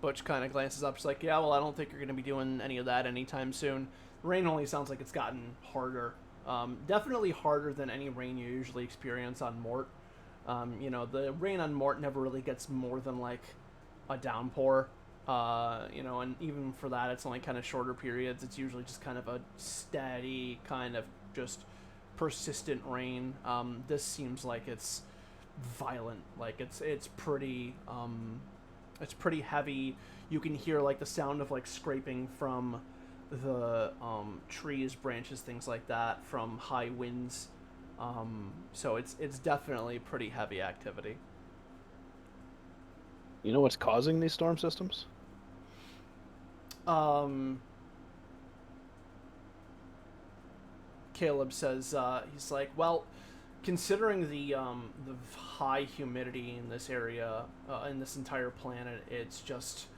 Butch kind of glances up. She's like, yeah, well, I don't think you're going to be doing any of that anytime soon. Rain only sounds like it's gotten harder. Definitely harder than any rain you usually experience on Mort. You know, the rain on Mort never really gets more than like a downpour. You know, and even for that, it's only kind of shorter periods. It's usually just kind of a steady, kind of just persistent rain. This seems like it's violent. Like it's pretty heavy. You can hear like the sound of like scraping from the trees, branches, things like that from high winds. So it's definitely pretty heavy activity. You know what's causing these storm systems? Caleb says he's like, well, considering the high humidity in this area, in this entire planet, it's just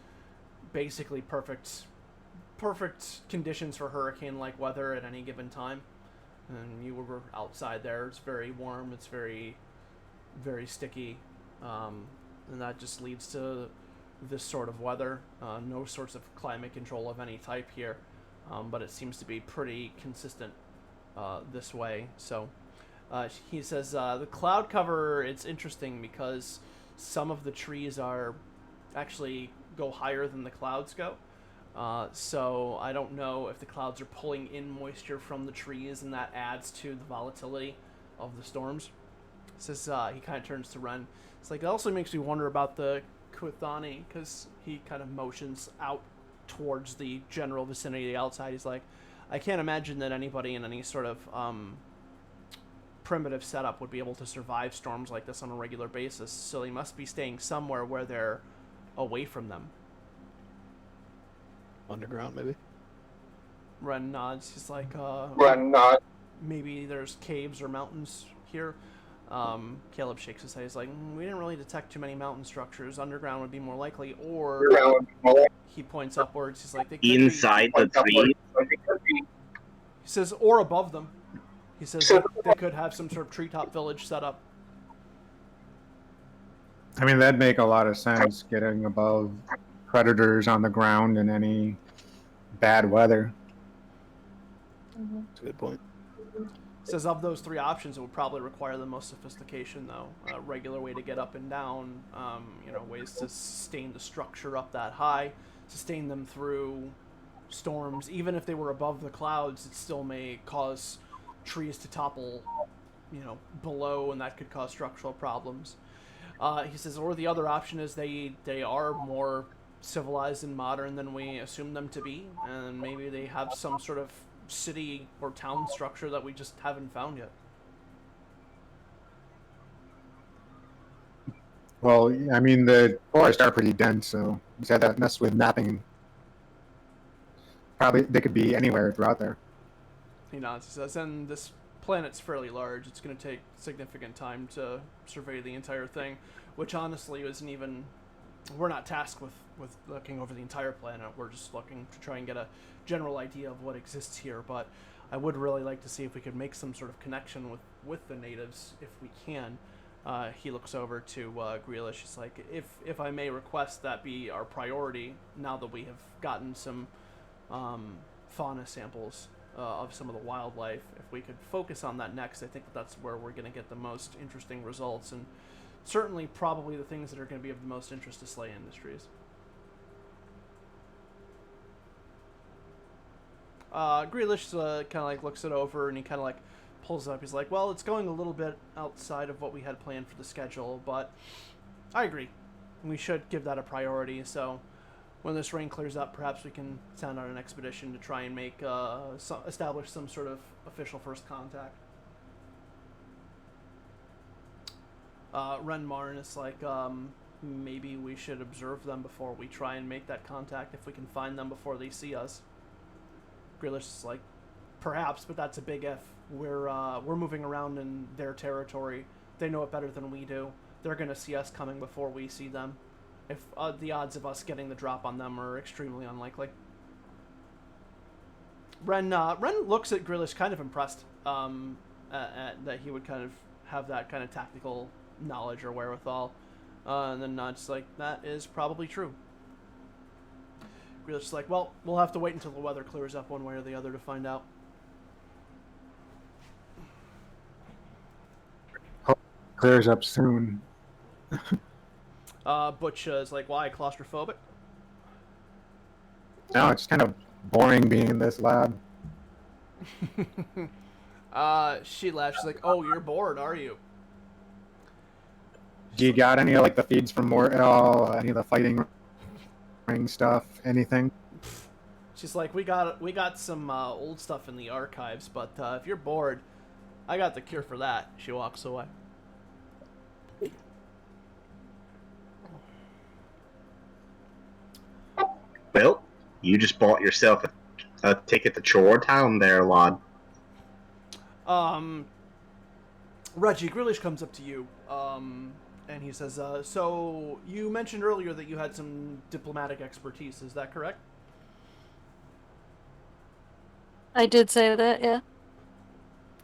basically perfect conditions for hurricane-like weather at any given time. And you were outside there. It's very warm. It's very, very sticky, and that just leads to this sort of weather. No sorts of climate control of any type here, but it seems to be pretty consistent this way. So he says the cloud cover, it's interesting because some of the trees are actually go higher than the clouds go. So I don't know if the clouds are pulling in moisture from the trees and that adds to the volatility of the storms. Says he kind of turns to Ren. It's like, it also makes me wonder about the Kuthani, because he kind of motions out towards the general vicinity of the outside. He's like, I can't imagine that anybody in any sort of primitive setup would be able to survive storms like this on a regular basis, so they must be staying somewhere where they're away from them. Underground, maybe? Ren nods. He's like, maybe there's caves or mountains here. Caleb shakes his head. He's like, we didn't really detect too many mountain structures. Underground would be more likely, or he points upwards. He's like, they could Inside be, the trees. he says, or above them. He says they could have some sort of treetop village set up. I mean, that'd make a lot of sense, getting above predators on the ground in any bad weather. That's a good point. Says of those three options, it would probably require the most sophistication, though. A regular way to get up and down, you know, ways to sustain the structure up that high, sustain them through storms. Even if they were above the clouds, it still may cause trees to topple, you know, below, and that could cause structural problems. He says, or the other option is they are more civilized and modern than we assume them to be, and maybe they have some sort of city or town structure that we just haven't found yet. Well, I mean, the forests are pretty dense, so you said that mess with mapping. Probably they could be anywhere throughout there. He nods. He says, and this planet's fairly large. It's going to take significant time to survey the entire thing, which honestly isn't even... We're not tasked with looking over the entire planet. We're just looking to try and get a general idea of what exists here, but I would really like to see if we could make some sort of connection with the natives, if we can. He looks over to Grealish. He's like, if I may request that be our priority, now that we have gotten some fauna samples of some of the wildlife, if we could focus on that next, I think that's where we're going to get the most interesting results, and certainly probably the things that are going to be of the most interest to Slay Industries. Grealish kind of like looks it over, and he kind of like pulls it up. He's like, well, it's going a little bit outside of what we had planned for the schedule, but I agree. We should give that a priority, so when this rain clears up, perhaps we can send out an expedition to try and make establish some sort of official first contact. Ren Marn is like, maybe we should observe them before we try and make that contact, if we can find them before they see us. Grealish is like, perhaps, but that's a big if. We're moving around in their territory. They know it better than we do. They're going to see us coming before we see them. If the odds of us getting the drop on them are extremely unlikely. Ren looks at Grealish kind of impressed that he would kind of have that kind of tactical knowledge or wherewithal, and then nods like, that is probably true. Grealish's just like, well, we'll have to wait until the weather clears up one way or the other to find out. Hope it clears up soon. Butch is like, why, claustrophobic? No, it's kind of boring being in this lab. She laughs. She's like, oh, you're bored, are you? Do you got any of like the feeds from more at all? Any of the fighting ring stuff? Anything? She's like, we got some old stuff in the archives, but if you're bored, I got the cure for that. She walks away. Well, you just bought yourself a ticket to Chore Town there, lad. Reggie Grealish comes up to you, and he says, so you mentioned earlier that you had some diplomatic expertise. Is that correct? I did say that, yeah.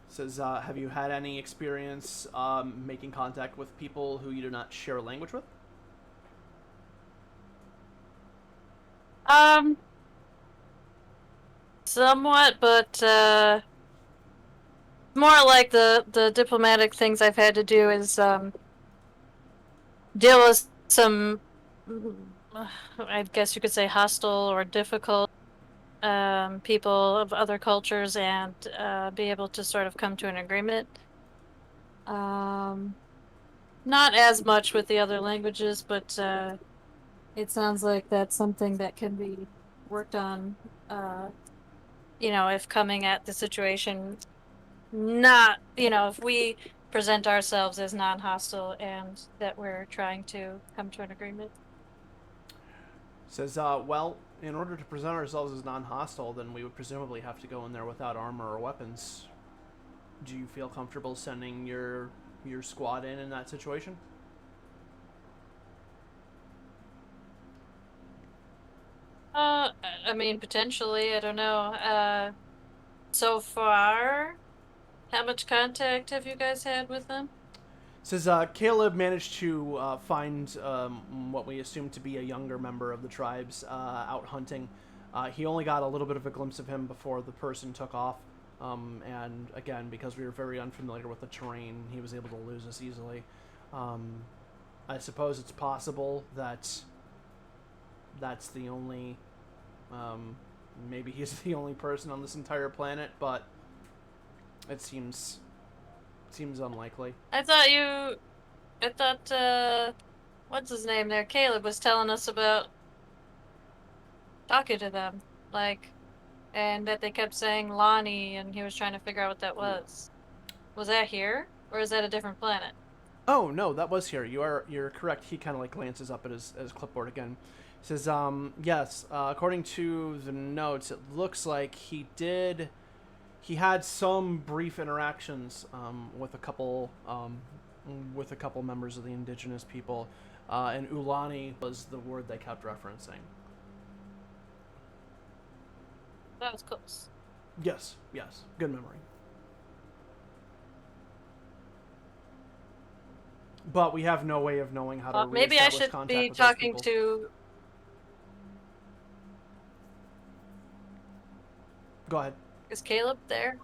Says, have you had any experience making contact with people who you do not share a language with? Somewhat, but more like the diplomatic things I've had to do is deal with some, I guess you could say, hostile or difficult people of other cultures, and be able to sort of come to an agreement. Not as much with the other languages, but it sounds like that's something that can be worked on. If coming at the situation not, if we present ourselves as non-hostile and that we're trying to come to an agreement. Says, well, in order to present ourselves as non-hostile, then we would presumably have to go in there without armor or weapons. Do you feel comfortable sending your squad in that situation? I mean, potentially, I don't know. So far, how much contact have you guys had with them? Says, Caleb managed to find what we assume to be a younger member of the tribes out hunting. He only got a little bit of a glimpse of him before the person took off. And again, because we were very unfamiliar with the terrain, he was able to lose us easily. I suppose it's possible that that's the only... maybe he's the only person on this entire planet, but it seems unlikely. I thought, what's his name there? Caleb was telling us about talking to them, and that they kept saying Lonnie, and he was trying to figure out what that was. Was that here, or is that a different planet? Oh no, that was here. You're correct. He kind of glances up at his clipboard again. He says, yes, according to the notes, it looks like he had some brief interactions with a couple members of the indigenous people, and Ulani was the word they kept referencing. That was close. Yes, good memory. But we have no way of knowing how to maybe I reestablish should contact be with those talking people. to. Go ahead. Is Caleb there?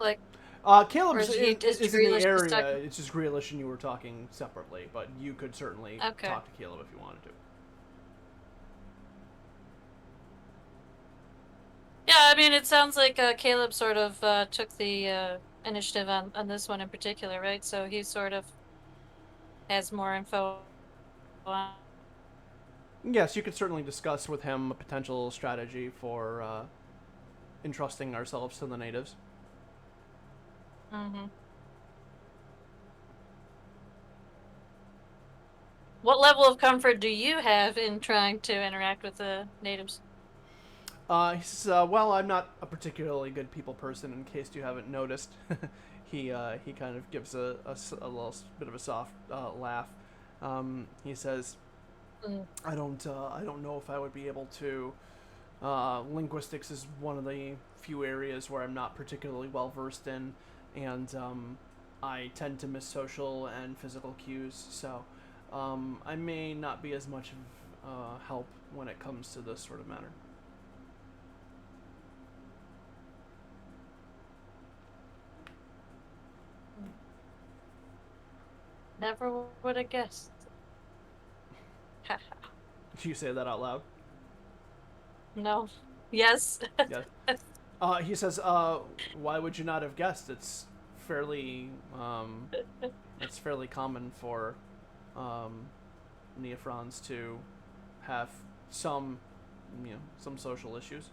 Caleb is in Grealish the area. talking? It's just Grealish and you were talking separately, but you could certainly Okay. talk to Caleb if you wanted to. Yeah, I mean, it sounds like Caleb sort of took the initiative on this one in particular, right? So he sort of has more info on. Yes, you could certainly discuss with him a potential strategy for entrusting ourselves to the natives. Mm-hmm. What level of comfort do you have in trying to interact with the natives? He says, well, I'm not a particularly good people person, in case you haven't noticed. He kind of gives a little bit of a soft laugh. He says, I don't know if I would be able to. Linguistics is one of the few areas where I'm not particularly well versed in, and I tend to miss social and physical cues, so I may not be as much of help when it comes to this sort of matter. Never would have guessed. Do you say that out loud? No. Yes. Yes. He says, why would you not have guessed? Fairly, it's fairly common for neophrons to have some social issues.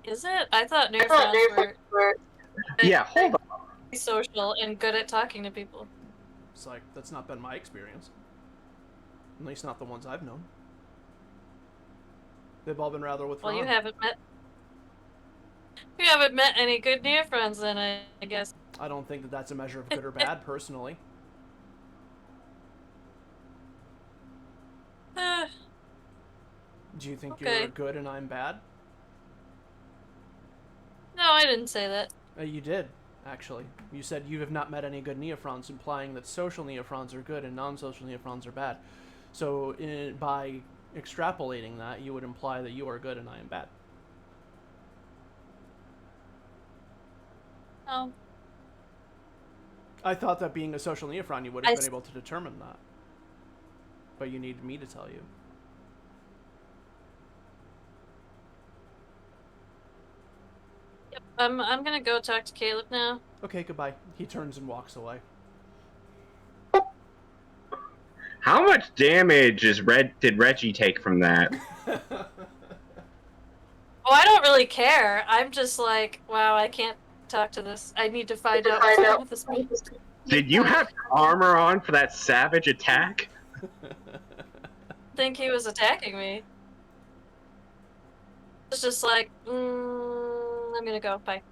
Is it? I thought neophrons were Yeah, hold on. social and good at talking to people. It's like, that's not been my experience. At least not the ones I've known. They've all been rather withdrawn. Well, you haven't met any good neophrons then, I guess. I don't think that that's a measure of good or bad, personally. Do you think Okay. you're good and I'm bad? No, I didn't say that. You did, actually. You said you have not met any good neophrons, implying that social neophrons are good and non-social neophrons are bad. So, by extrapolating that, you would imply that you are good and I am bad. Oh. I thought that being a social neophron, you would have been able to determine that. But you need me to tell you. Yep. I'm gonna go talk to Caleb now. Okay, goodbye. He turns and walks away. How much damage did Reggie take from that? Oh, I don't really care. I'm just like, wow, I can't talk to this. I need to find out what's wrong with this man. Did you have armor on for that savage attack? I think he was attacking me. It's just like, I'm gonna go. Bye.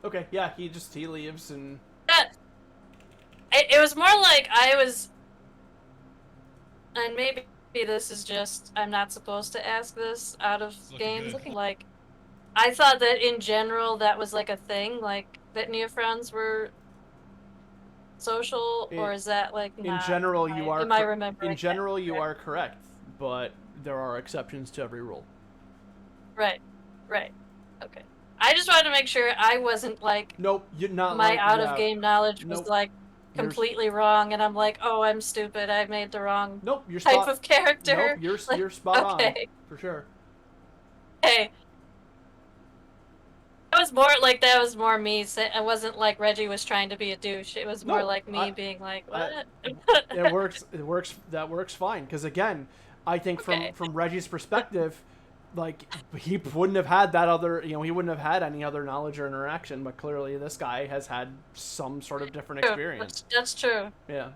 Okay, yeah, he leaves and... It was more like I was... And maybe this is just... I'm not supposed to ask this out of games. Like, I thought that in general that was like a thing, like, that neophrons were social, or is that like not? In general, you are... Am I remembering? In general, you are correct, but there are exceptions to every rule. Right. Okay. I just wanted to make sure I wasn't like... Nope, you're not my out-of-game knowledge was like completely wrong, and I'm like, oh, I'm stupid. I made the wrong type of character. Nope, like, you're spot on, for sure. Hey. That was more me. It wasn't like Reggie was trying to be a douche. It was more like me being like, what? It works. That works fine. Because again, I think from Reggie's perspective, like, he wouldn't have had that other, he wouldn't have had any other knowledge or interaction. But clearly, this guy has had some sort of different experience. That's true. Yeah.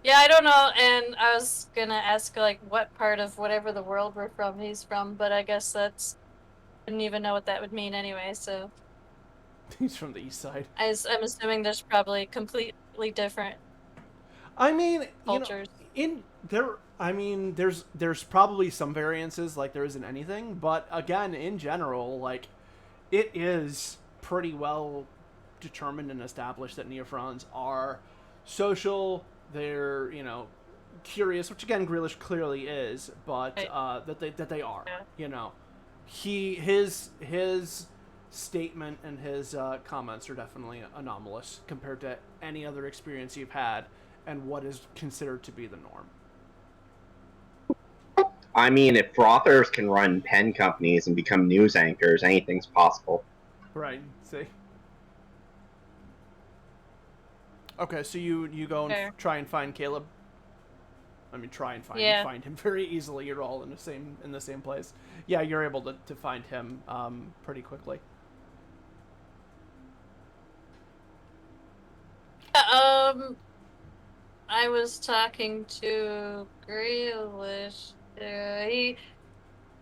Yeah, I don't know, and I was gonna ask, like, what part of whatever the world we're from he's from, but I guess I didn't even know what that would mean anyway, so... He's from the east side. I'm assuming there's probably completely different cultures. There's probably some variances, like there isn't anything, but again, in general, like, it is pretty well determined and established that neophrons are social. They're, curious, which again Grealish clearly is, but that they are, his statement and his comments are definitely anomalous compared to any other experience you've had and what is considered to be the norm. I mean, if frothers can run pen companies and become news anchors, anything's possible. Right. See. Okay, so you go and try and find Caleb. I mean, try and find him. Find him very easily. You're all in the same place. Yeah, you're able to find him pretty quickly. I was talking to Grealish. He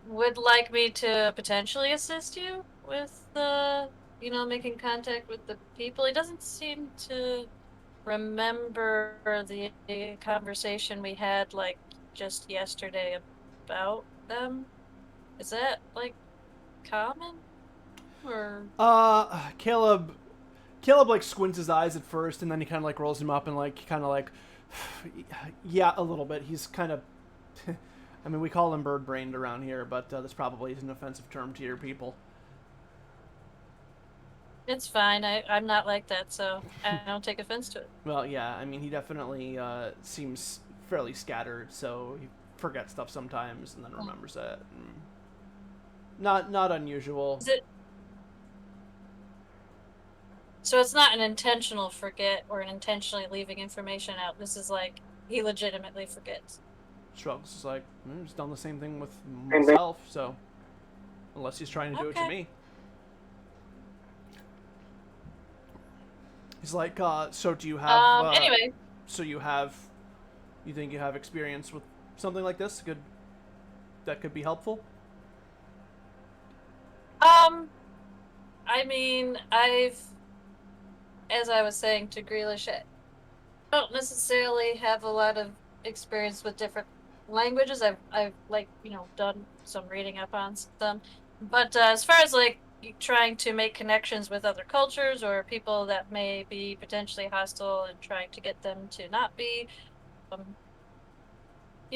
would like me to potentially assist you with the, making contact with the people. He doesn't seem to remember the conversation we had, like, just yesterday about them. Is that, like, common? Or... Caleb, like, squints his eyes at first, and then he kind of, like, rolls him up and, like, kind of, like, yeah, a little bit. He's kind of... I mean, we call them bird-brained around here, but this probably is an offensive term to your people. It's fine. I'm not like that, so I don't take offense to it. Well, yeah, I mean, he definitely seems fairly scattered, so he forgets stuff sometimes and then remembers it. Not unusual. Is it? So it's not an intentional forget or an intentionally leaving information out. This is like he legitimately forgets. Shrugs. It's like, he's done the same thing with myself, so unless he's trying to do it to Okay. me. He's like, so do you have? Anyway, So you think you have experience with something like this? That could be helpful. I mean, as I was saying to Grealish, I don't necessarily have a lot of experience with different languages. I've like, done some reading up on some, but as far as like trying to make connections with other cultures or people that may be potentially hostile and trying to get them to not be,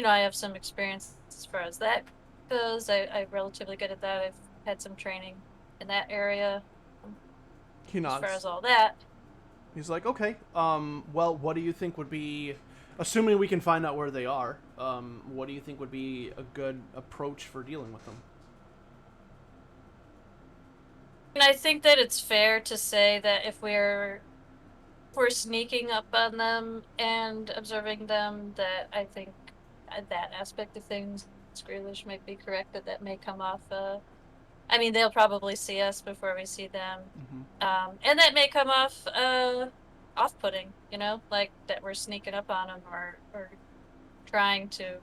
I have some experience as far as that goes. I'm relatively good at that. I've had some training in that area. He As far nods. as all that. He's like, okay. Well, what do you think would be, assuming we can find out where they are? What do you think would be a good approach for dealing with them? And I think that it's fair to say that if we're sneaking up on them and observing them, that I think that aspect of things, Grealish might be correct that may come off. I mean, they'll probably see us before we see them, and that may come off off-putting. Like that we're sneaking up on them or trying to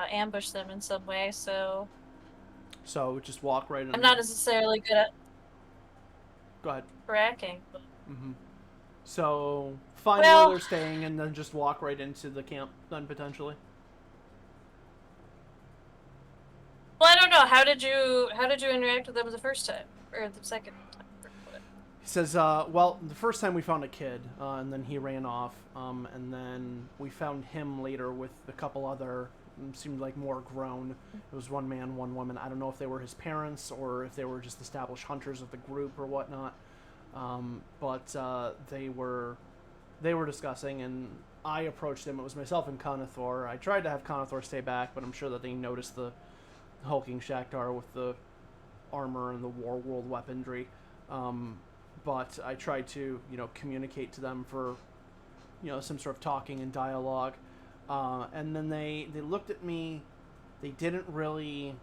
ambush them in some way. So just walk right in. I'm not necessarily good at. Go ahead. Tracking. So find where they're staying and then just walk right into the camp then potentially. Well, I don't know. How did you interact with them the first time or the second time? He says, well, the first time we found a kid, and then he ran off, and then we found him later with a couple other, seemed like more grown. It was one man, one woman. I don't know if they were his parents or if they were just established hunters of the group or whatnot. But they were discussing, and I approached him. It was myself and Conathor. I tried to have Conathor stay back, but I'm sure that they noticed the hulking Shakhtar with the armor and the war world weaponry. But I tried to, communicate to them for, some sort of talking and dialogue. And then they looked at me. They didn't really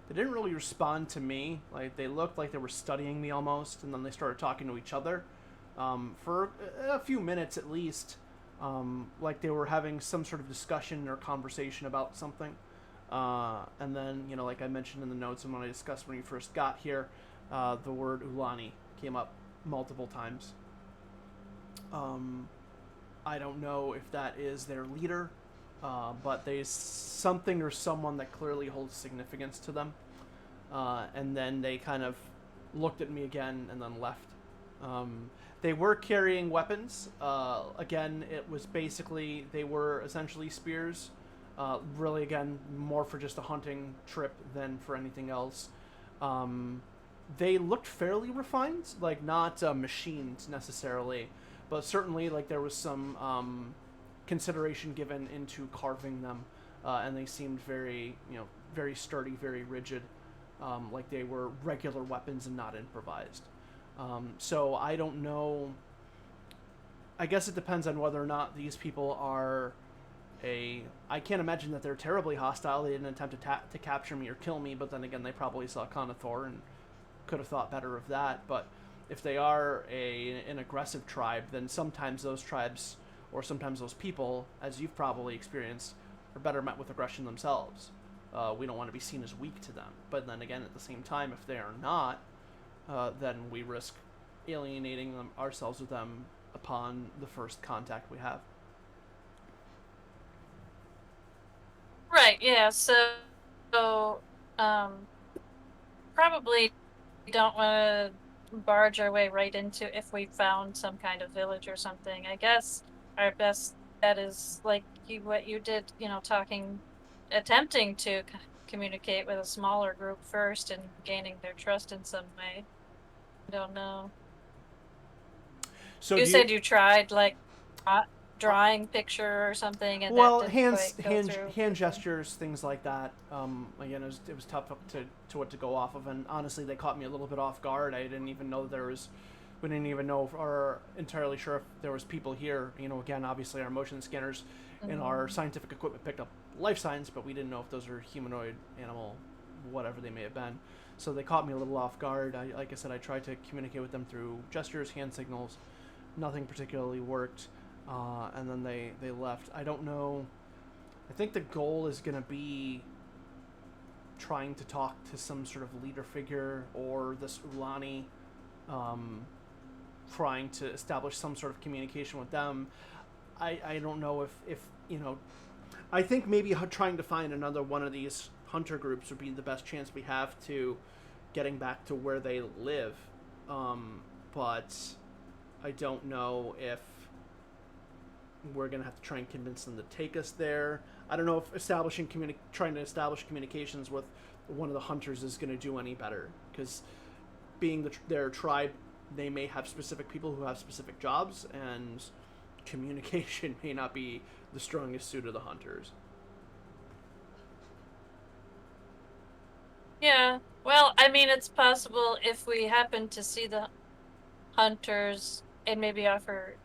respond to me. Like, they looked like they were studying me almost, and then they started talking to each other for a few minutes at least, like they were having some sort of discussion or conversation about something. And then, like I mentioned in the notes and when I discussed when you first got here, the word Ulani came up multiple times. I don't know if that is their leader, but there's something or someone that clearly holds significance to them. And then they kind of looked at me again and then left. They were carrying weapons. Again, it was basically, they were essentially spears. Really, again, more for just a hunting trip than for anything else. They looked fairly refined, like not machined necessarily, but certainly like there was some consideration given into carving them, and they seemed very, very sturdy, very rigid, like they were regular weapons and not improvised. So I don't know. I guess it depends on whether or not these people are I can't imagine that they're terribly hostile. They didn't attempt to capture me or kill me, but then again, they probably saw Conathor and could have thought better of that. But if they are an aggressive tribe, then sometimes those tribes, or sometimes those people, as you've probably experienced, are better met with aggression themselves. We don't want to be seen as weak to them. But then again, at the same time, if they are not, then we risk alienating ourselves with them upon the first contact we have. Right, yeah, so probably don't want to barge our way right into if we found some kind of village or something. I guess our best bet is like what you did, talking attempting to communicate with a smaller group first and gaining their trust in some way. I don't know. So You said you tried like drawing picture or something, and well, that didn't quite go through. hand gestures, things like that. Again, it was tough to what to go off of, and honestly, they caught me a little bit off guard. I didn't even know we didn't even know or entirely sure if there was people here. You know, again, obviously our motion scanners and our scientific equipment picked up life signs, but we didn't know if those are humanoid, animal, whatever they may have been. So they caught me a little off guard. Like I said, I tried to communicate with them through gestures, hand signals. Nothing particularly worked, and then they left. I don't know. I think the goal is going to be trying to talk to some sort of leader figure or this Ulani, trying to establish some sort of communication with them. I don't know if you know. I think maybe trying to find another one of these hunter groups would be the best chance we have to getting back to where they live, but I don't know if we're gonna have to try and convince them to take us there. I don't know if trying to establish communications with one of the hunters is gonna do any better, because being their tribe, they may have specific people who have specific jobs, and communication may not be the strongest suit of the hunters. Yeah. Well, I mean, it's possible if we happen to see the hunters and maybe offer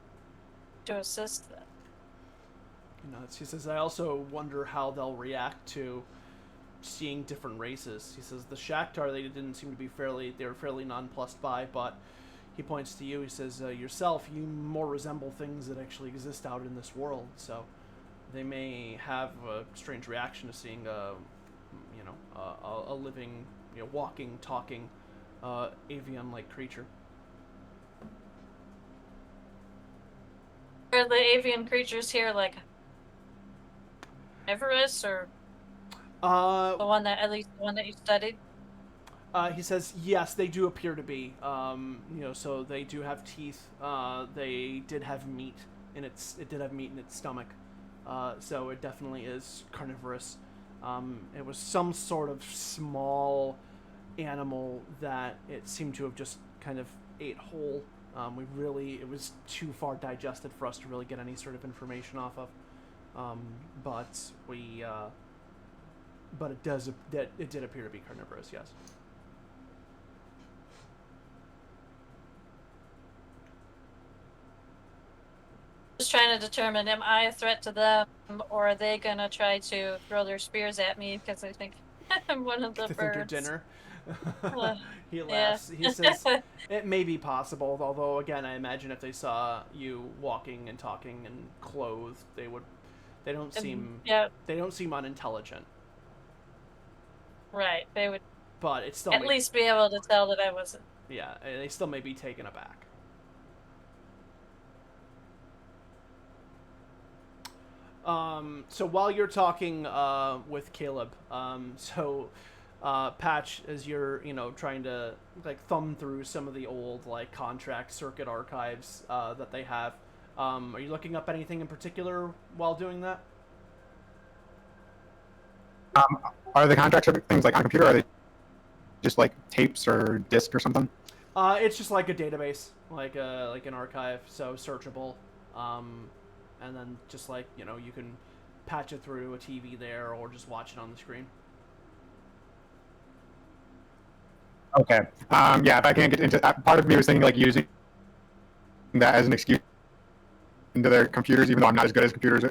to assist them. You know, he says, I also wonder how they'll react to seeing different races. He says the Shakhtar, they didn't seem to be they were fairly nonplussed by, but he points to you. He says, yourself, you more resemble things that actually exist out in this world, so they may have a strange reaction to seeing a living, walking, talking, avian-like creature. Are the avian creatures here like Everest, or the one that you studied? He says yes, they do appear to be. So they do have teeth. They did have meat in its stomach. So it definitely is carnivorous. It was some sort of small animal that it seemed to have just kind of ate whole. It was too far digested for us to really get any sort of information off of. But it did appear to be carnivorous, yes. Just trying to determine, am I a threat to them, or are they gonna try to throw their spears at me because I think I'm one of the To birds? think you're dinner. He Yeah. laughs. He says, it may be possible, although again, I imagine if they saw you walking and talking and clothed, they don't seem unintelligent. Right, they would But it's still at least be able to tell that I wasn't. Yeah, they still may be taken aback. So while you're talking with Caleb, Patch, as you're trying to thumb through some of the old contract circuit archives that they have, are you looking up anything in particular while doing that? Are the contracts things on computer? Or are they just tapes or disc or something? It's just like a database, like an archive, so searchable. And then just you can patch it through a TV there or just watch it on the screen. Okay. Yeah, if I can't get into part of me was thinking using that as an excuse into their computers, even though I'm not as good as computers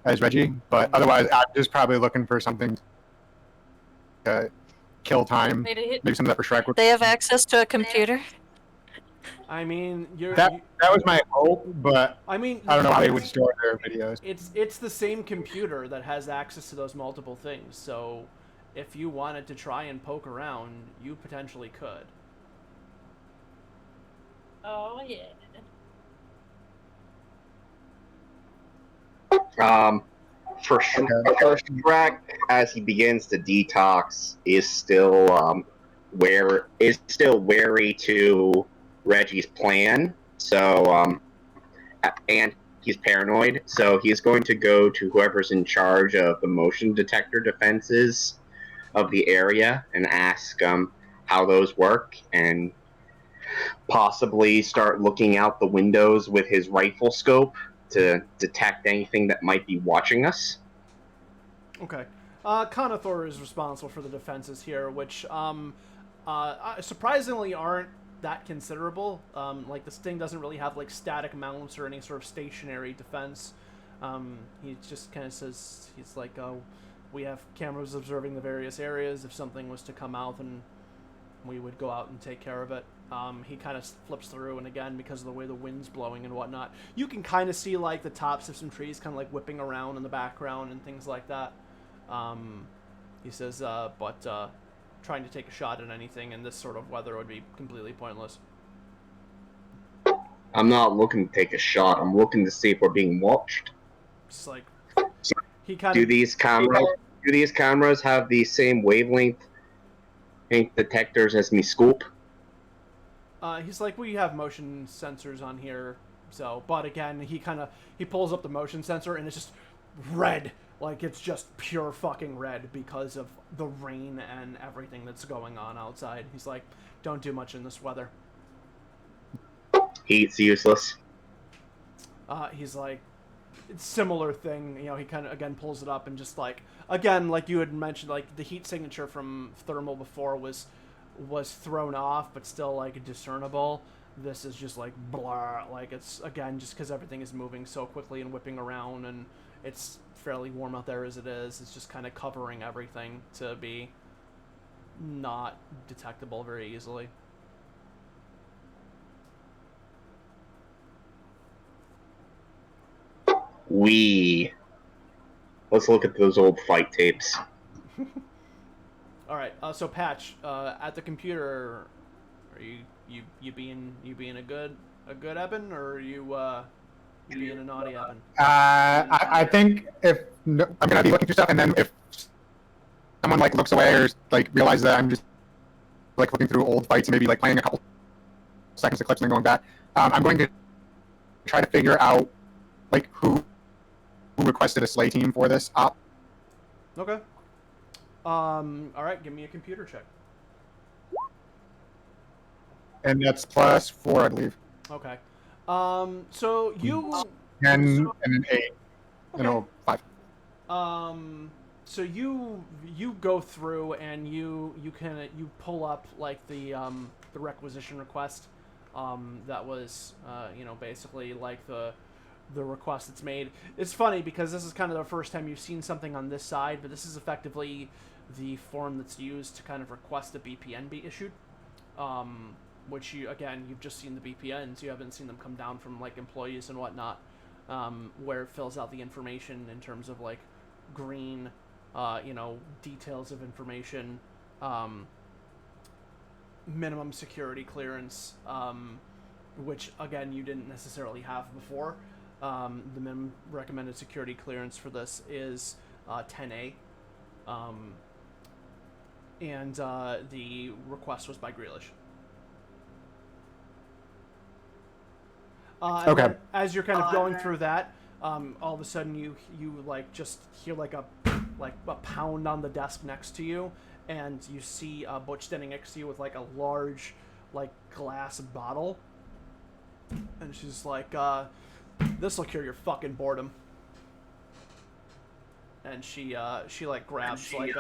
as Reggie. But otherwise, I'm just probably looking for something to kill time. Maybe something that for Shrek. They have access to a computer? I mean, that was my hope, but I mean, I don't know how they would store their videos. It's the same computer that has access to those multiple things. So, if you wanted to try and poke around, you potentially could. Oh yeah. For Shrek, as he begins to detox, is still wary to Reggie's plan. So, and he's paranoid, so he's going to go to whoever's in charge of the motion detector defenses of the area and ask how those work, and possibly start looking out the windows with his rifle scope to detect anything that might be watching us. Okay. Conathor is responsible for the defenses here, which surprisingly aren't that considerable. Like, this thing doesn't really have like static mounts or any sort of stationary defense. He just kind of says, he's like, oh, we have cameras observing the various areas. If something was to come out, then we would go out and take care of it. He kind of flips through, and again, because of the way the wind's blowing and whatnot, you can kind of see like the tops of some trees kind of like whipping around in the background and things like that. He says, but trying to take a shot at anything in this sort of weather would be completely pointless. I'm not looking to take a shot. I'm looking to see if we're being watched. Just like he kind Do of these cameras have the same wavelength detectors as me scope? he's like, we have motion sensors on here, so. But again, he pulls up the motion sensor, and it's just red. Like, it's just pure fucking red because of the rain and everything that's going on outside. He's like, don't do much in this weather. Heat's useless. He's like, it's similar thing. You know, he kind of, again, pulls it up and just like, again, like you had mentioned, like the heat signature from thermal before was thrown off, but still like discernible. This is just like blah. Like, it's, again, just because everything is moving so quickly and whipping around, and it's fairly warm out there as it is. It's just kind of covering everything to be not detectable very easily. Let's look at those old fight tapes. All right. So Patch, at the computer, are you being a good Eben, or are you being a naughty Eben? I think if I'm gonna be looking through stuff, and then if someone like looks away or like realizes that I'm just like looking through old fights and maybe like playing a couple seconds of clips and then going back, I'm going to try to figure out like who requested a SLA team for this op. Okay. All right. Give me a computer check. And that's +4, I believe. Okay. So you 10 and an 8. Okay. No, 5. So you go through and you pull up like the requisition request, that was basically like the request that's made. It's funny because this is kind of the first time you've seen something on this side, but this is effectively the form that's used to kind of request a BPN be issued. Which you've just seen the BPNs, you haven't seen them come down from like employees and whatnot, where it fills out the information in terms of like green, details of information, minimum security clearance, which again you didn't necessarily have before. The minimum recommended security clearance for this is 10A, and the request was by Grealish. Okay. As you're kind of going through that, all of a sudden you like just hear like a pound on the desk next to you, and you see Butch standing next to you with like a large like glass bottle, and she's like, "This'll cure your fucking boredom." And she like grabs like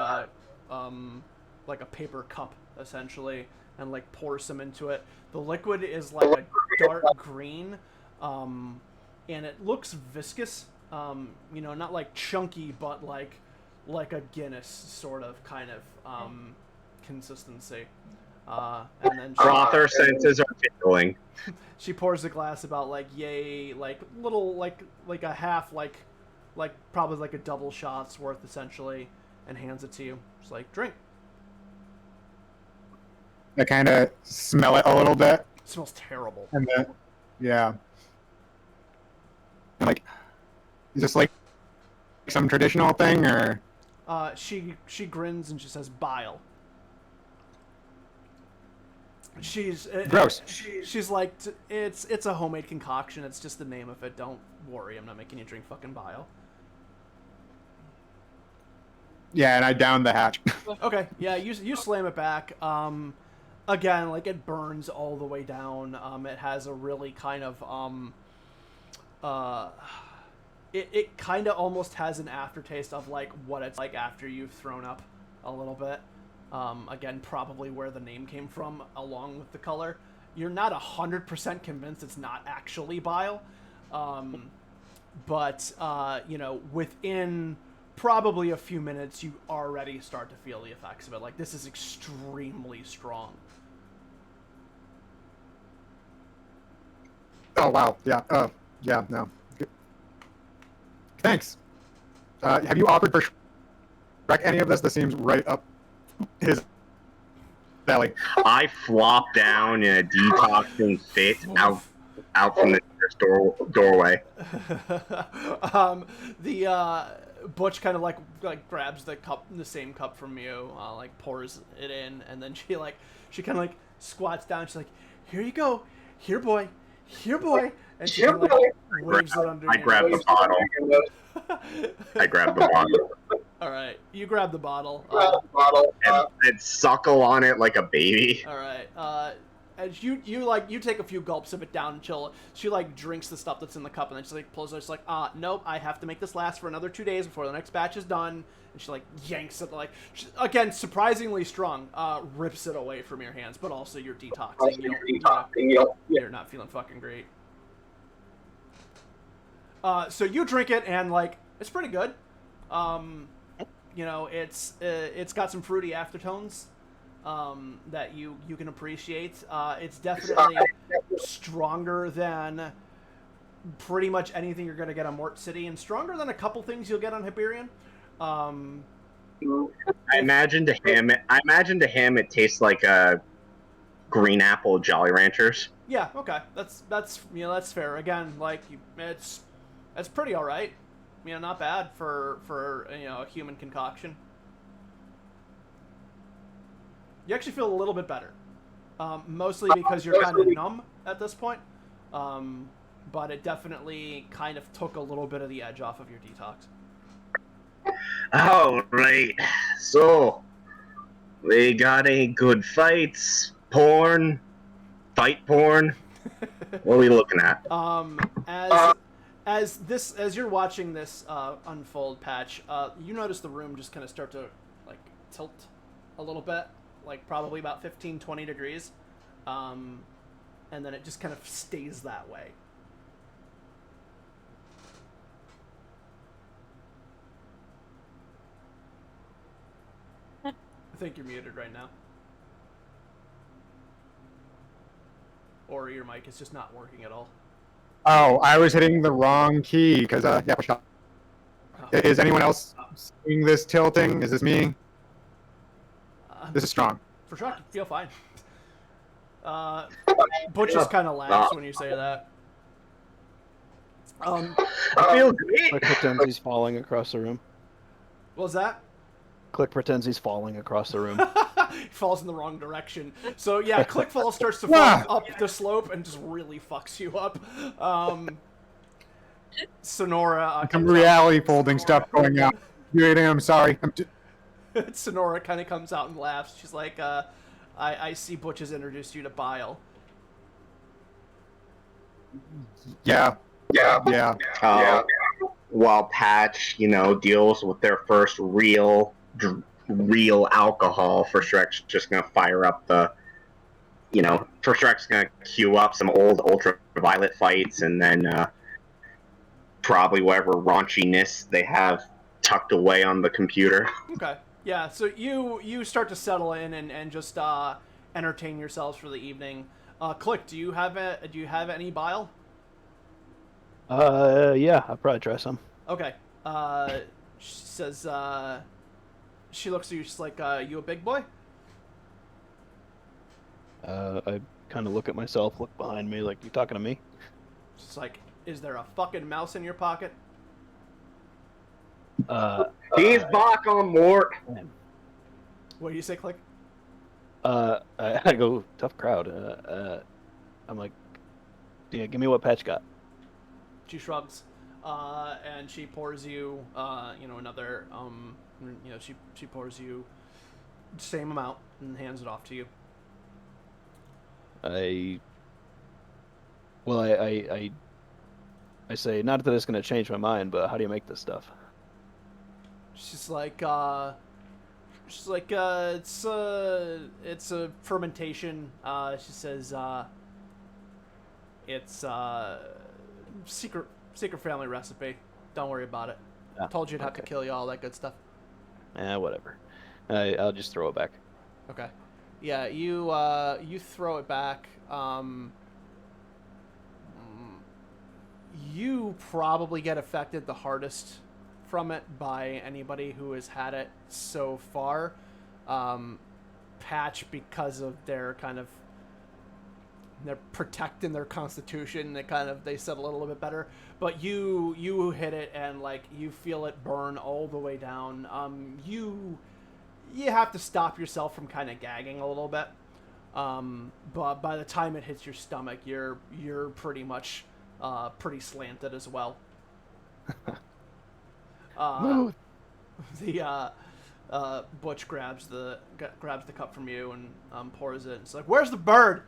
a paper cup essentially, and like pours some into it. The liquid is like a dark green, and it looks viscous. Not like chunky, but like a Guinness sort of kind of consistency. And then Frother senses are tingling. she pours the glass about like little like a half like probably like a double shot's worth essentially, and hands it to you. She's like, drink. I kind of smell it a little bit. It smells terrible. And then, yeah. And like, is this like some traditional thing, or? She grins and she says, bile. She's Gross. She's like, it's a homemade concoction. It's just the name of it. Don't worry, I'm not making you drink fucking bile. Yeah, and I downed the hatch. Okay, yeah, you slam it back. Again, like it burns all the way down. It has a really kind of it kind of almost has an aftertaste of like what it's like after you've thrown up a little bit. Again, probably where the name came from, along with the color. You're not 100% convinced it's not actually bile, but you know, within probably a few minutes, you already start to feel the effects of it. Like, this is extremely strong. Oh wow, yeah, yeah, no. Thanks. Have you offered for Shrek any of this? This seems right up his alley. I flop down in a detoxing fit out from the nearest doorway. The Butch kind of like grabs the cup, the same cup from you, like pours it in, and then she kind of like squats down. She's like, "Here you go, here boy, and she like waves it under. I grab the bottle. I grab the bottle. All right, you grab the bottle. And suckle on it like a baby. All right. As you take a few gulps of it down until she like drinks the stuff that's in the cup, and then she like pulls it. She's like, nope, I have to make this last for another 2 days before the next batch is done. And she like yanks it, like again, surprisingly strong. Rips it away from your hands, but also you're detoxing. You're not feeling fucking great. So you drink it, and like it's pretty good. You know, it's got some fruity aftertones. That you can appreciate. It's definitely stronger than pretty much anything you're going to get on Mort City, and stronger than a couple things you'll get on Hyperion. I imagine to him it tastes like a green apple Jolly Ranchers. Yeah, okay, that's you know, that's fair. Again, like it's pretty all right. You know, not bad for you know, a human concoction. You actually feel a little bit better, mostly because you're kind of numb at this point, but it definitely kind of took a little bit of the edge off of your detox. Oh, right. So, we got any good fights? Porn? Fight porn? What are we looking at? As you're watching this unfold, Patch, you notice the room just kind of start to like tilt a little bit. Like probably about 15-20 degrees, and then it just kind of stays that way. I think you're muted right now, or your mic is just not working at all. Oh, I was hitting the wrong key because yeah. Is anyone else seeing this tilting? Is this me? This is strong. For sure, you feel fine. Butch just kind of laughs when you say that. I feel great. Click pretends he's falling across the room. What was that? Click pretends he's falling across the room. He falls in the wrong direction. So yeah, Clickfall starts to fall up the slope and just really fucks you up. Sonora. Some reality folding stuff going on. I'm sorry. Sonora kind of comes out and laughs. She's like, I see Butch has introduced you to Bile. Yeah. While Patch, you know, deals with their first real alcohol, for Shrek's just gonna fire up the, you know, for Shrek's gonna queue up some old ultraviolet fights, and then probably whatever raunchiness they have tucked away on the computer. Okay. Yeah, so you start to settle in and just entertain yourselves for the evening. Click, do you have any bile? Yeah, I'll probably try some. Okay. She says, she looks at you, she's like, you a big boy? I kind of look at myself, look behind me, like, you talking to me? She's like, is there a fucking mouse in your pocket? He's back on Mort. What do you say, Click? I go, tough crowd. I'm like, yeah, give me what Patch got. She shrugs, and she pours you, another, she pours you the same amount and hands it off to you. Well, I say, not that it's gonna change my mind, but how do you make this stuff? She's like, it's a fermentation. She says, it's secret family recipe. Don't worry about it. Ah, Told you you'd have to okay. kill you, all that good stuff. Whatever. I'll just throw it back. Okay. Yeah, you throw it back. You probably get affected the hardest from it by anybody who has had it so far. Patch, because of their kind of they're protecting their constitution, they settle a little bit better. But you hit it and like you feel it burn all the way down. You have to stop yourself from kind of gagging a little bit. But by the time it hits your stomach, you're pretty much pretty slanted as well. Move. The Butch grabs the cup from you and pours it. It's like, "Where's the bird?"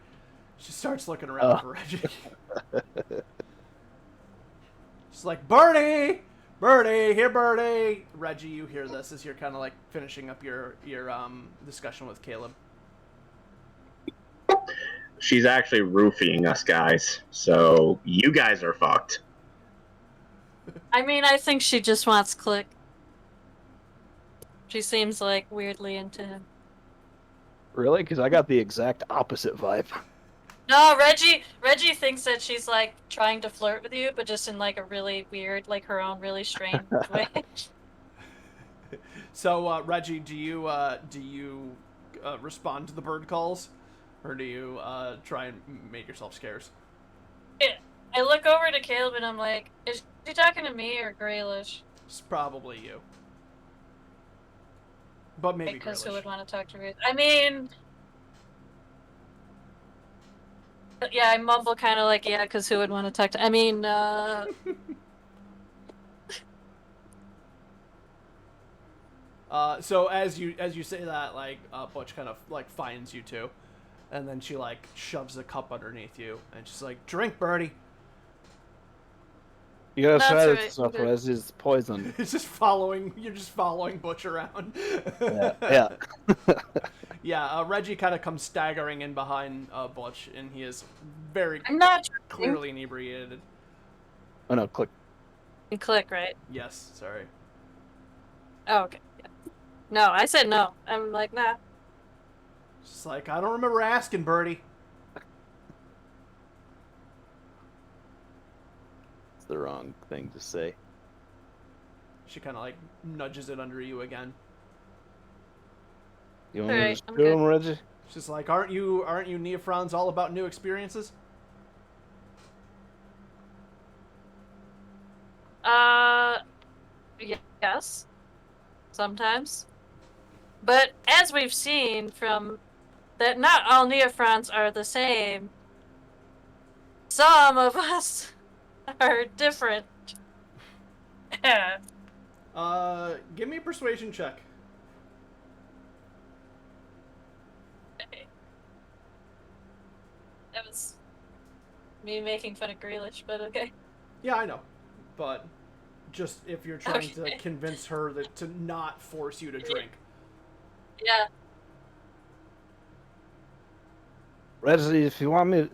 She starts looking around for Reggie. She's like, "Birdie, Birdie, here, Birdie." Reggie, you hear this as you're kind of like finishing up your discussion with Caleb. She's actually roofing us guys, so you guys are fucked. I mean, I think she just wants Click. She seems like weirdly into him. Really? Because I got the exact opposite vibe. No, Reggie thinks that she's like trying to flirt with you, but just in like a really weird, like her own really strange way. So, Reggie, do you respond to the bird calls, or do you try and make yourself scarce? I look over to Caleb and I'm like, is she talking to me or Graylish? It's probably you, but maybe Because Graylish. who would want to talk to me? I mean, yeah, I mumble kind of like, yeah, because who would want to talk to? I mean, So as you say that, like Butch kind of like finds you too, and then she like shoves a cup underneath you, and she's like, "Drink, Birdie." You gotta That's try right, this stuff, okay. Rez is poison. It's just following. You're just following Butch around. Yeah. Yeah. Reggie kind of comes staggering in behind Butch, and he is very I'm not clearly inebriated. Oh no, Click. Click, right? Yes. Sorry. Oh, okay. Yeah. No, I said no. I'm like, nah. She's like, "I don't remember asking, Birdie." It's the wrong thing to say. She kind of like nudges it under you again. You want me to Alright, just I'm do good. him, Reggie? She's like, "Aren't you Neophrons all about new experiences?" Yes. Sometimes. But as we've seen from that not all Neophrons are the same. Some of us are different. Give me a persuasion check. That was me making fun of Grealish, but okay. Yeah, I know, but just if you're trying to Okay. convince her that to not force you to drink. Yeah. Reggie, if you want me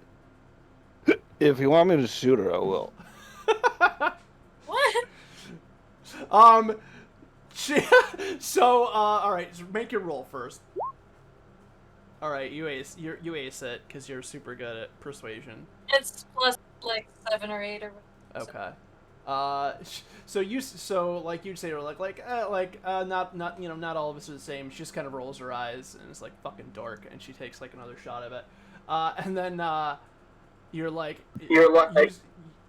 to shoot her, I will. What? So all right, so make your roll first. All right, you ace it because you're super good at persuasion. It's plus like 7 or 8 or whatever. Okay. So like you'd say, not all of us are the same. She just kind of rolls her eyes and is like, "Fucking dork," and she takes like another shot of it. And then you're like,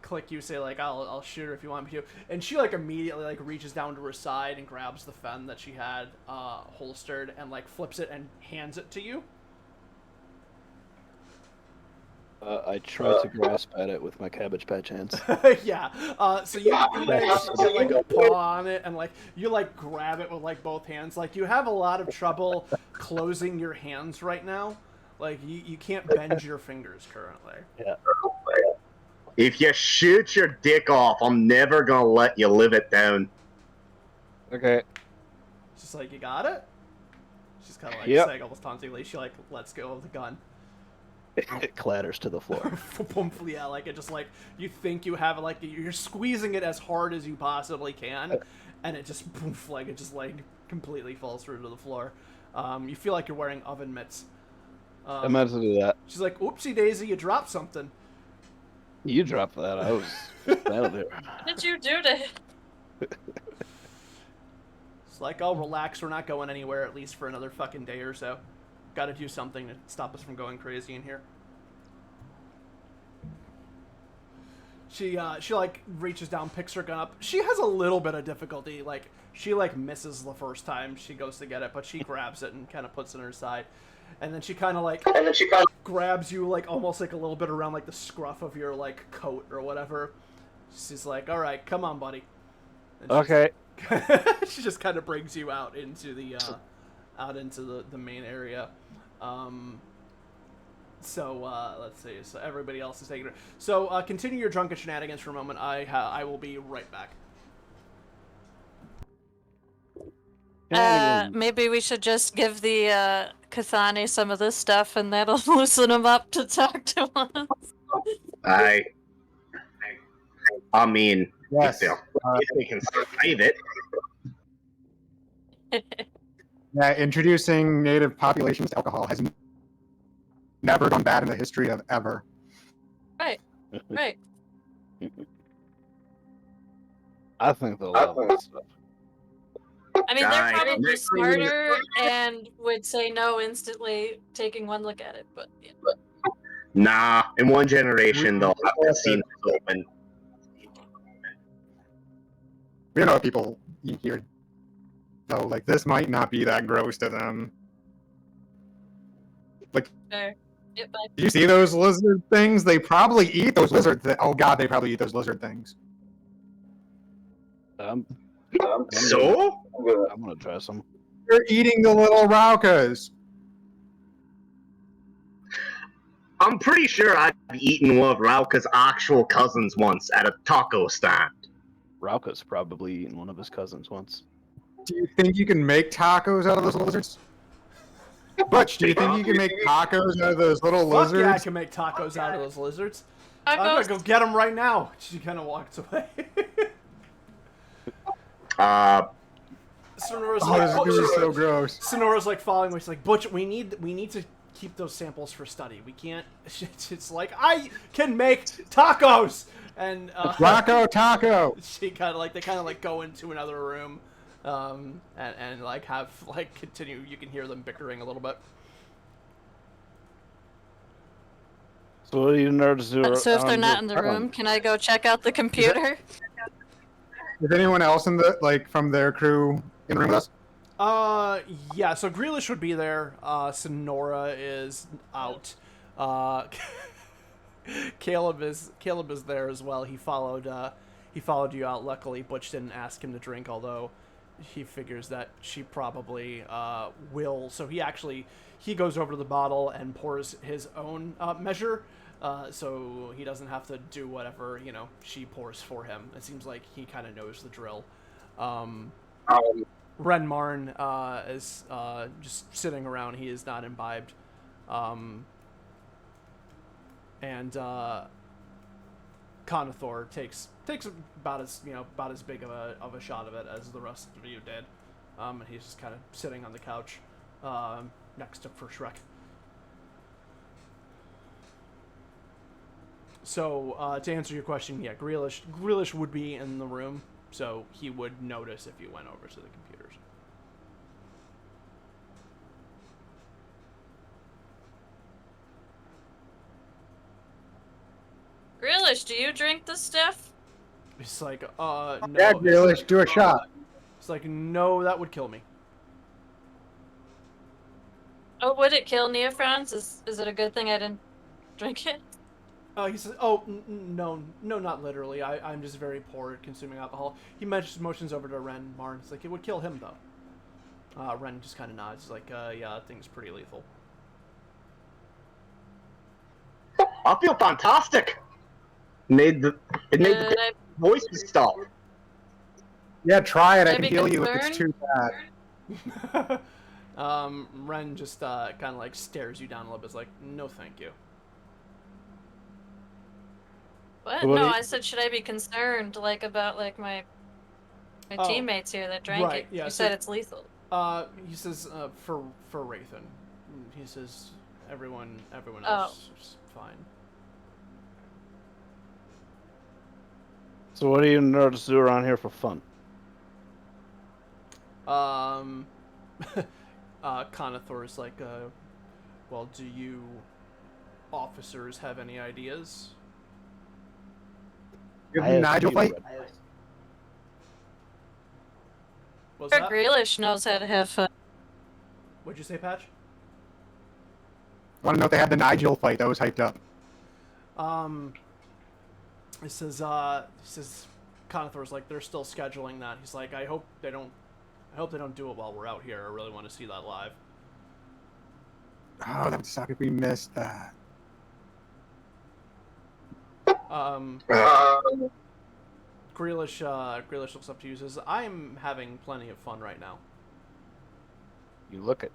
Click. You say like, "I'll shoot her if you want me to," and she like immediately like reaches down to her side and grabs the fen that she had holstered and like flips it and hands it to you. I tried to grasp at it with my Cabbage Patch hands. Yeah. So you manage to get like a paw on it, and like you like grab it with like both hands. Like you have a lot of trouble closing your hands right now. Like you can't bend your fingers currently. Yeah. If you shoot your dick off, I'm never gonna let you live it down. Okay. She's like, you got it? She's kind of like Yep. saying almost tauntingly. She like lets go of the gun. It clatters to the floor. Yeah, like it just like you think you have it, like you're squeezing it as hard as you possibly can, and it just poof, like it just like completely falls through to the floor. You feel like you're wearing oven mitts. I meant to do that. She's like, "Oopsie daisy, you dropped something." You dropped that. I was out of there. What did you do to him? It's like, "Oh, relax, we're not going anywhere at least for another fucking day or so. Got to do something to stop us from going crazy in here." She like reaches down, picks her gun up. She has a little bit of difficulty. Like she like misses the first time she goes to get it, but she grabs it and kind of puts it in her side. And then she kind of like grabs you like almost like a little bit around like the scruff of your like coat or whatever. She's like, "All right, come on, buddy." And Okay. she just kind of brings you out into the main area. Let's see. So everybody else is taking it. So continue your drunken shenanigans for a moment. I will be right back. Maybe we should just give the Kathani some of this stuff, and that'll loosen him up to talk to us. I mean, Yes. if they can survive it. Yeah, introducing native populations to alcohol has never gone bad in the history of ever. Right. Right. I think they'll love this stuff. I mean, they're Guys, probably next smarter and would say no instantly, taking one look at it. But yeah. Nah, in one generation they'll have to see this open. We don't know what people eat here, though. Like, this might not be that gross to them. Like, Fair. Yep, bye. do you see those lizard things? They probably eat those lizard things. Oh god, they probably eat those lizard things. So? I'm gonna try some. They're eating the little raucas. I'm pretty sure I've eaten one of Rauka's actual cousins once at a taco stand. Rauka's probably eaten one of his cousins once. Do you think you can make tacos out of those lizards? Butch, do you think you can make tacos out of those little Fuck lizards? yeah, I can make tacos out of those lizards. I'm Tacos. gonna go get them right now. She kind of walks away. Sonora's Oh, like, this Butch, dude is so gross. Sonora's like following me. She's like, "Butch, we need to keep those samples for study. We can't." It's like, I can make tacos, and Rocco Taco. she kind of like they kind of like go into another room, and like have like continue. You can hear them bickering a little bit. So what do you nerds do? So if they're on not in the farm? room, can I go check out the computer? Is anyone else in the from their crew in the room with us? Yeah. So Grealish would be there. Sonora is out. Caleb is there as well. He followed you out. Luckily, Butch didn't ask him to drink, although he figures that she probably will. So he goes over to the bottle and pours his own measure. So he doesn't have to do whatever, she pours for him. It seems like he kind of knows the drill. Ren Marn is just sitting around. He is not imbibed. And Conathor takes about as big of a shot of it as the rest of you did. And he's just kind of sitting on the couch next to for Shrek. So, to answer your question, yeah, Grealish would be in the room, so he would notice if you went over to the computers. Grealish, do you drink this stuff? He's like, no. Yeah, Grealish, do a shot. It's like, no, that would kill me. Oh, would it kill Neophrons? Is it a good thing I didn't drink it? He says, "Oh, no, not literally. I'm just very poor at consuming alcohol." He motions over to Ren Marn. It's like, it would kill him, though. Ren just kind of nods. He's like, yeah, that thing's pretty lethal. I feel fantastic. It made the voices stop. Yeah, try it. I Should I can be heal you if it's concerned? too bad. Ren just kind of like stares you down a little bit. It's like, no, thank you. What? What do No, you- I said, should I be concerned, like, about, like, my teammates here that drank right, it? yeah, You so- said it's lethal. He says, for Rathan. He says, everyone Oh. else is fine. So what do you nerds do around here for fun? Conathor's like, well, do you officers have any ideas? Give I me have Nigel to fight. be red. What's Sure, that? Grealish knows how to have fun. What'd you say, Patch? Want to know if they had the Nigel fight? That was hyped up. It says, Conathor's like, they're still scheduling that. He's like, I hope they don't do it while we're out here. I really want to see that live. Oh, that would suck if we missed that. Grealish looks up to you and says, I'm having plenty of fun right now. You look it.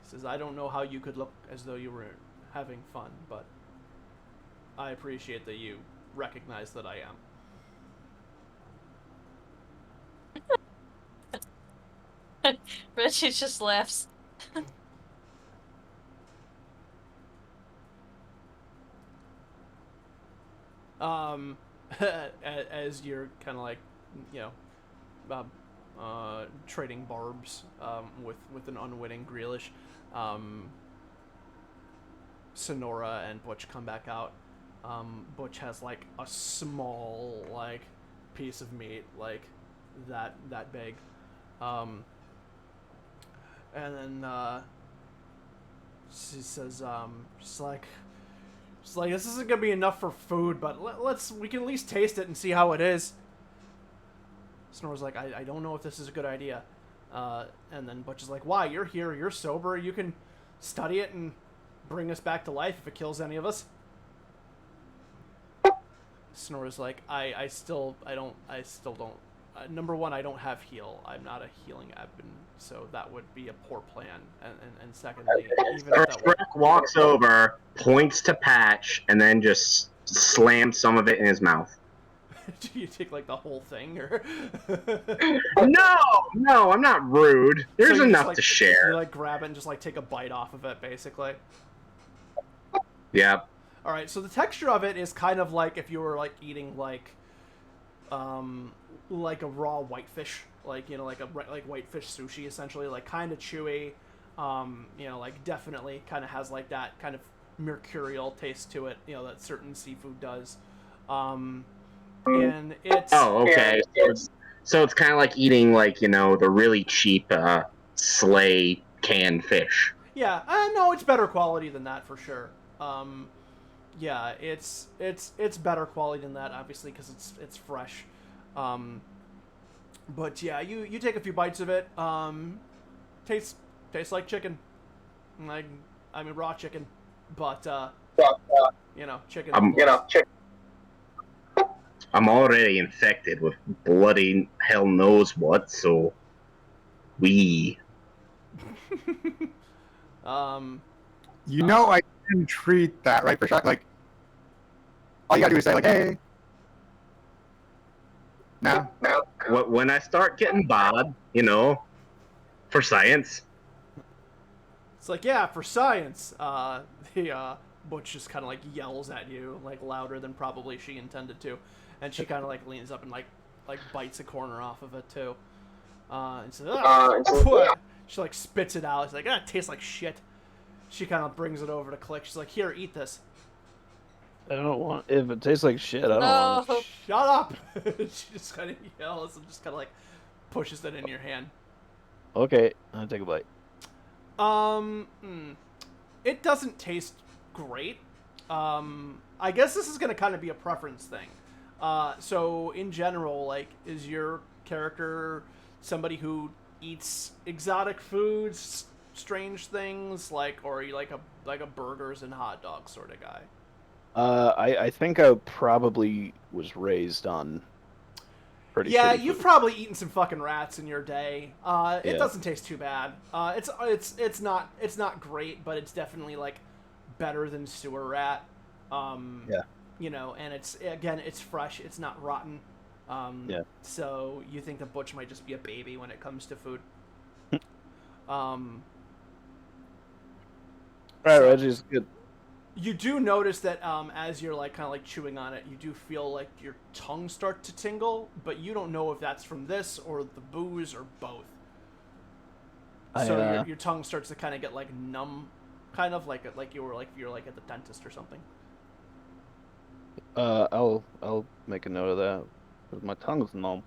He says, I don't know how you could look as though you were having fun, but I appreciate that you recognize that I am. Reggie just laughs. As you're kind of like, you know, trading barbs with an unwitting Grealish, Sonora and Butch come back out. Butch has like a small like piece of meat, like that big, and then she says, she's like, this isn't gonna be enough for food, but we can at least taste it and see how it is. Sonora's like, I don't know if this is a good idea. And then Butch is like, why? You're here, you're sober, you can study it and bring us back to life if it kills any of us. Sonora's like, I still don't. Number one, I don't have heal. I'm not a healing admin, so that would be a poor plan. And secondly, even if that Shrek walks over, points to Patch, and then just slams some of it in his mouth. do you take like the whole thing, or? No, I'm not rude. There's So you just, enough like, to share. You like grab it and just like take a bite off of it, basically. Yeah. All right, so the texture of it is kind of like if you were like eating like a raw whitefish, like, you know, like whitefish sushi, essentially, like kind of chewy, you know, like definitely kind of has like that kind of mercurial taste to it, you know, that certain seafood does, and it's okay. So it's kind of like eating, like, you know, the really cheap Slay canned fish. yeah, no, it's better quality than that for sure. Yeah, it's better quality than that, obviously, because it's fresh. But yeah, you take a few bites of it. Tastes like chicken, like, I mean, raw chicken, but you know, chicken. I'm already infected with bloody hell knows what, so we. You know, I can treat that, right? For sure. Like, all you gotta do is say, like, hey. No. When I start getting bad, you know, for science. It's like, yeah, for science. The Butch just kind of like yells at you, like louder than probably she intended to, and she kind of like leans up and like bites a corner off of it too. And says, she like spits it out. It's like, it tastes like shit. She kind of brings it over to Click. She's like, here, eat this. I don't want. If it tastes like shit, I don't want No. it. Shut up! She just kind of yells and just kind of like pushes it in your hand. Okay, I'll take a bite. It doesn't taste great. I guess this is going to kind of be a preference thing. So in general, like, is your character somebody who eats exotic foods, strange things, like, or are you like a burgers and hot dogs sort of guy? I think I probably was raised on pretty Yeah, shitty you've food. probably eaten some fucking rats in your day. It Yeah. doesn't taste too bad. It's not great, but it's definitely like better than sewer rat. Yeah. You know, and it's fresh. It's not rotten. Yeah. So you think the butch might just be a baby when it comes to food. Um, Right, so- Reggie's good. You do notice that as you're like kind of like chewing on it, you do feel like your tongue start to tingle, but you don't know if that's from this or the booze or both. So your tongue starts to kind of get like numb, kind of like you're like at the dentist or something. I'll make a note of that. 'Cause my tongue's numb.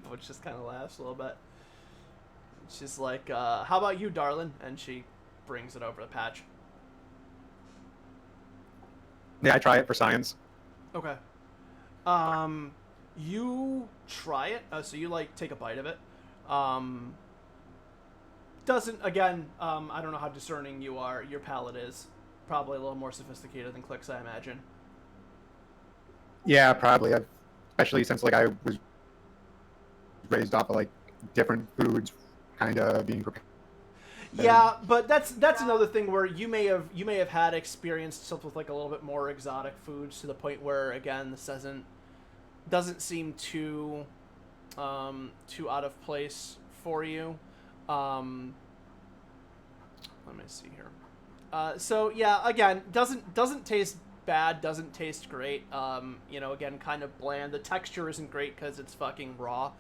Which just kind of laughs a little bit. She's like, "How about you, darling?" And she brings it over the patch. Yeah, I try it for science. Okay. You try it. So you like take a bite of it. Doesn't again. I don't know how discerning you are. Your palate is probably a little more sophisticated than Click's, I imagine. Yeah, probably. Especially since like I was raised off of like different foods, kind of being prepared. Yeah, but that's another thing where you may have had experienced stuff with like a little bit more exotic foods to the point where again this doesn't seem too out of place for you. Let me see here. So yeah, again, doesn't taste bad, doesn't taste great. You know, again, kind of bland. The texture isn't great because it's fucking raw.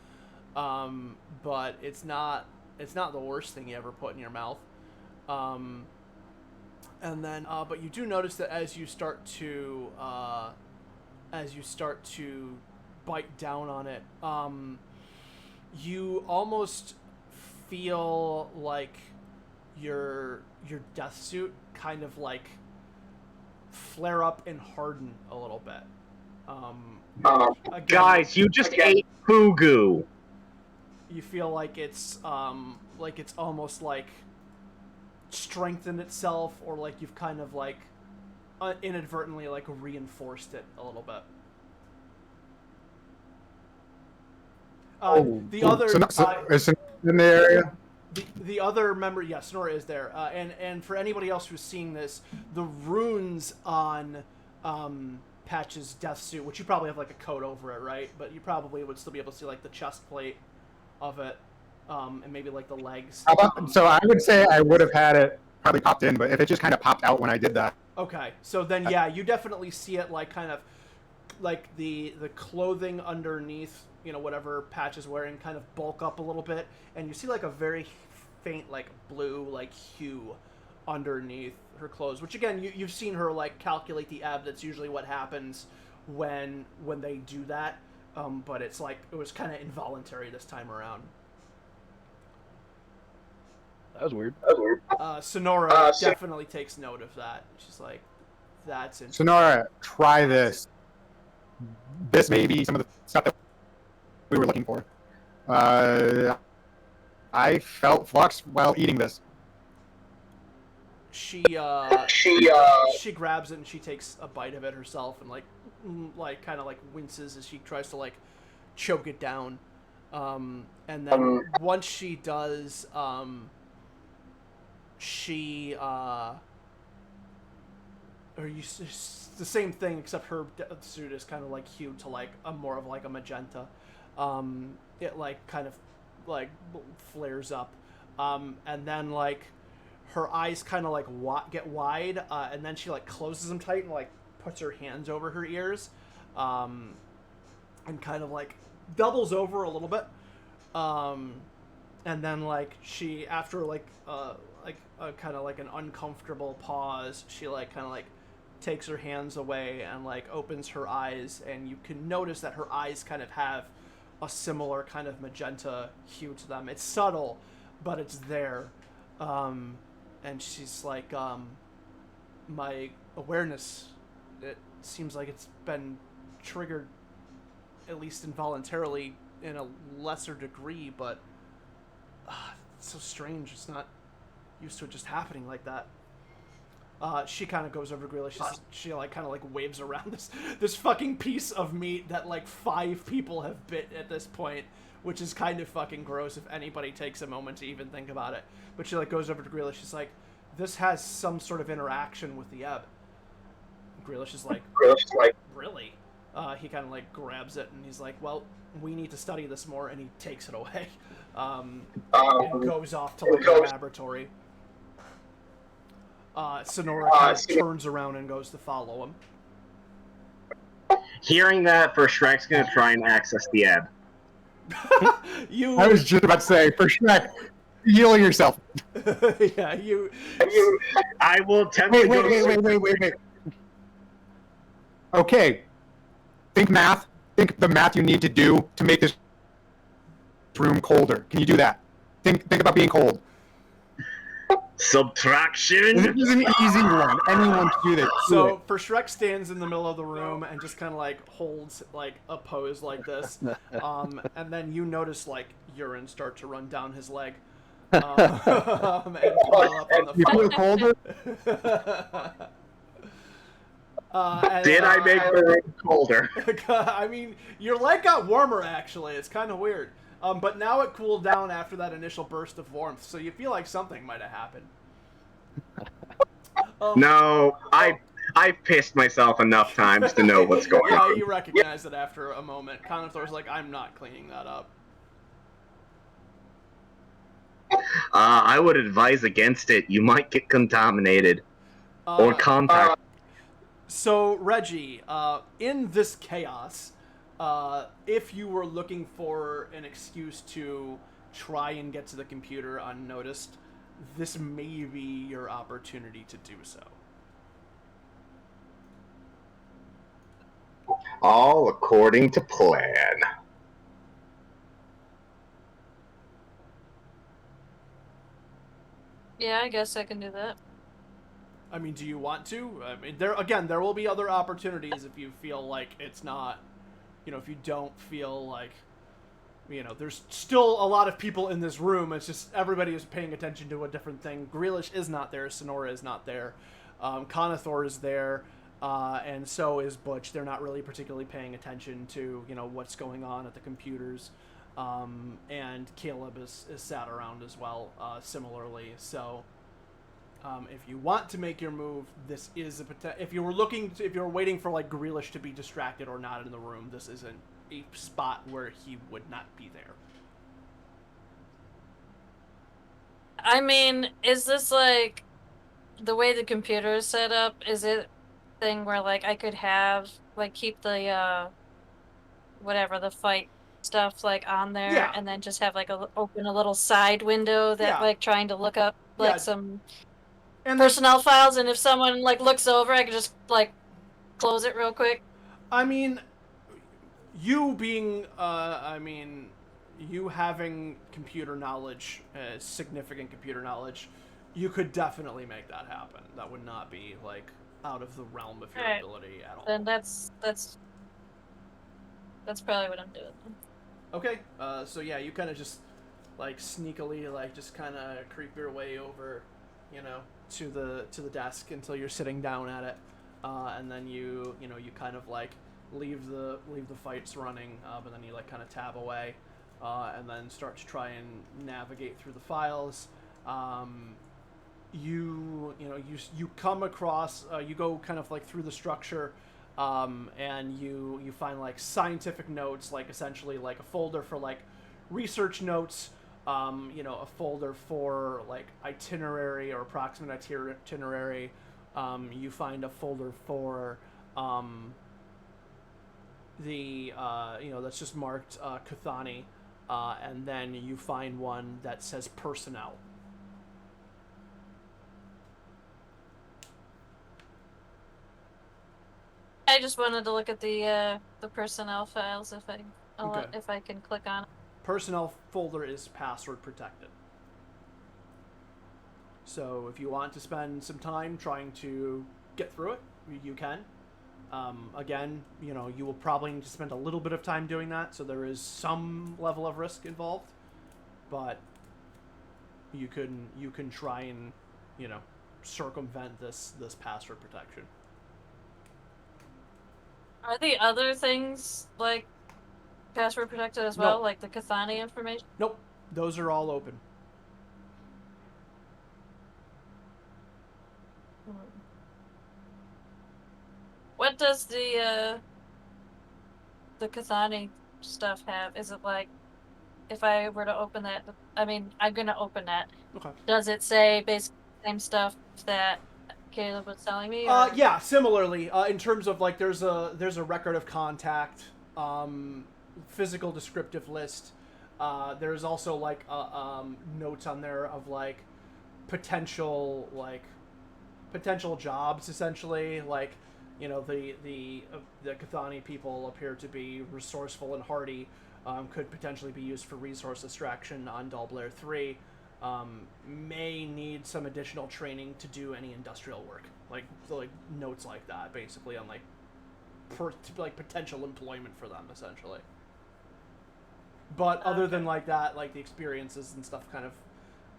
But it's not the worst thing you ever put in your mouth. And then, but you do notice that as you start to bite down on it, you almost feel like your death suit kind of like flare up and harden a little bit. Again, Guys, you just ate fugu. you feel like it's almost like strengthened itself, or like you've kind of like inadvertently like reinforced it a little bit. The other is Sonora in the area? the other member, yeah, Sonora is there, and for anybody else who's seeing this, the runes on Patch's death suit, which you probably have like a coat over it, right? But you probably would still be able to see like the chest plate of it, and maybe like the legs. So I would say I would have had it probably popped in, but if it just kind of popped out when I did that. Okay, so then yeah, you definitely see it like kind of like the clothing underneath, you know, whatever Patch is wearing kind of bulk up a little bit, and you see like a very faint like blue like hue underneath her clothes, which again you've seen her like calculate the ebb. That's usually what happens when they do that, but it's like it was kind of involuntary this time around. That was weird. Sonora definitely takes note of that. She's like, that's interesting. Sonora, try this. This may be some of the stuff that we were looking for. I felt flux while eating this. She She grabs it and she takes a bite of it herself and like kind of like winces as she tries to like choke it down. And then once she does, she it's the same thing except her suit is kind of like hued to like a more of like a magenta. It like kind of like flares up, and then like her eyes kind of like get wide, and then she like closes them tight and like puts her hands over her ears, and kind of like doubles over a little bit, and then like she after like kind of like an uncomfortable pause, she like kind of like takes her hands away and like opens her eyes, and you can notice that her eyes kind of have a similar kind of magenta hue to them. It's subtle, but it's there. And she's like, my awareness, it seems like it's been triggered, at least involuntarily, in a lesser degree, but it's so strange. It's not used to it just happening like that. She kind of goes over to Grealish. She like kind of like waves around this fucking piece of meat that like 5 people have bit at this point, which is kind of fucking gross if anybody takes a moment to even think about it. But she like goes over to Grealish. She's like, "This has some sort of interaction with the ebb." Grealish is like, "Really?" He kind of like grabs it and he's like, "Well, we need to study this more," and he takes it away and goes off to like the laboratory. Sonora kind of turns around and goes to follow him. Hearing that, for Shrek's gonna try and access the ebb. I was just about to say, for Shrek, heal yourself. Yeah, you. I will attempt to go. Wait. Okay. Think math. Think the math you need to do to make this room colder. Can you do that? Think about being cold. Subtraction. This is an easy one. Anyone can do this. So for Shrek stands in the middle of the room and just kind of like holds like a pose like this, and then you notice like urine start to run down his leg, and pile up on the You feel colder? Did I make the room colder? I mean, your leg got warmer actually. It's kind of weird. But now it cooled down after that initial burst of warmth, so you feel like something might have happened. No, I've pissed myself enough times to know what's going on. Yeah, you recognize it after a moment. Conothor's like, "I'm not cleaning that up." I would advise against it. You might get contaminated or contact. So, Reggie, in this chaos, if you were looking for an excuse to try and get to the computer unnoticed, this may be your opportunity to do so. All according to plan. Yeah, I guess I can do that. I mean, do you want to? I mean, there will be other opportunities if you feel like it's not, if you don't feel like, there's still a lot of people in this room. It's just everybody is paying attention to a different thing. Grealish is not there. Sonora is not there. Conothor is there, and so is Butch. They're not really particularly paying attention to, what's going on at the computers. And Caleb is sat around as well, similarly. So, if you want to make your move, this is if you were waiting for like Grealish to be distracted or not in the room, this isn't a spot where he would not be there. I mean, is this like the way the computer is set up? Is it a thing where like I could have like keep the the fight stuff like on there, Yeah. and then just have like open a little side window that like trying to look up like some and personnel files, and if someone like looks over, I can just like close it real quick. I mean, you being, you having computer knowledge, significant computer knowledge, you could definitely make that happen. That would not be like out of the realm of your ability at all. Then that's probably what I'm doing. Okay, so yeah, you kind of just like sneakily like just kind of creep your way over, to the desk until you're sitting down at it, and then you kind of like leave the fights running, but then you like kind of tab away, and then start to try and navigate through the files. You come across, you go kind of like through the structure, and you find like scientific notes, like essentially like a folder for like research notes, a folder for like itinerary or approximate itinerary. You find a folder for that's just marked Kuthani, and then you find one that says personnel. I just wanted to look at the personnel files if I can click on it. Personnel folder is password protected. So if you want to spend some time trying to get through it, you can. Again, you know, you will probably need to spend a little bit of time doing that, so there is some level of risk involved, but you can try and, you know, circumvent this password protection. Are the other things like password protected as well, No. like the Cathani information? Nope, those are all open. What does the Cathani stuff have? Is it like, if I were to open that, I mean, I'm gonna open that. Okay. Does it say basically the same stuff that Caleb was telling me? Or? Yeah, similarly, in terms of like there's a record of contact, physical descriptive list. There's also like notes on there of like potential jobs, essentially. Like, you know, the Cathani people appear to be resourceful and hardy. Could potentially be used for resource extraction on Dull Blair 3. May need some additional training to do any industrial work, like notes like that, basically on like potential employment for them, essentially. But other than like that, like the experiences and stuff, kind of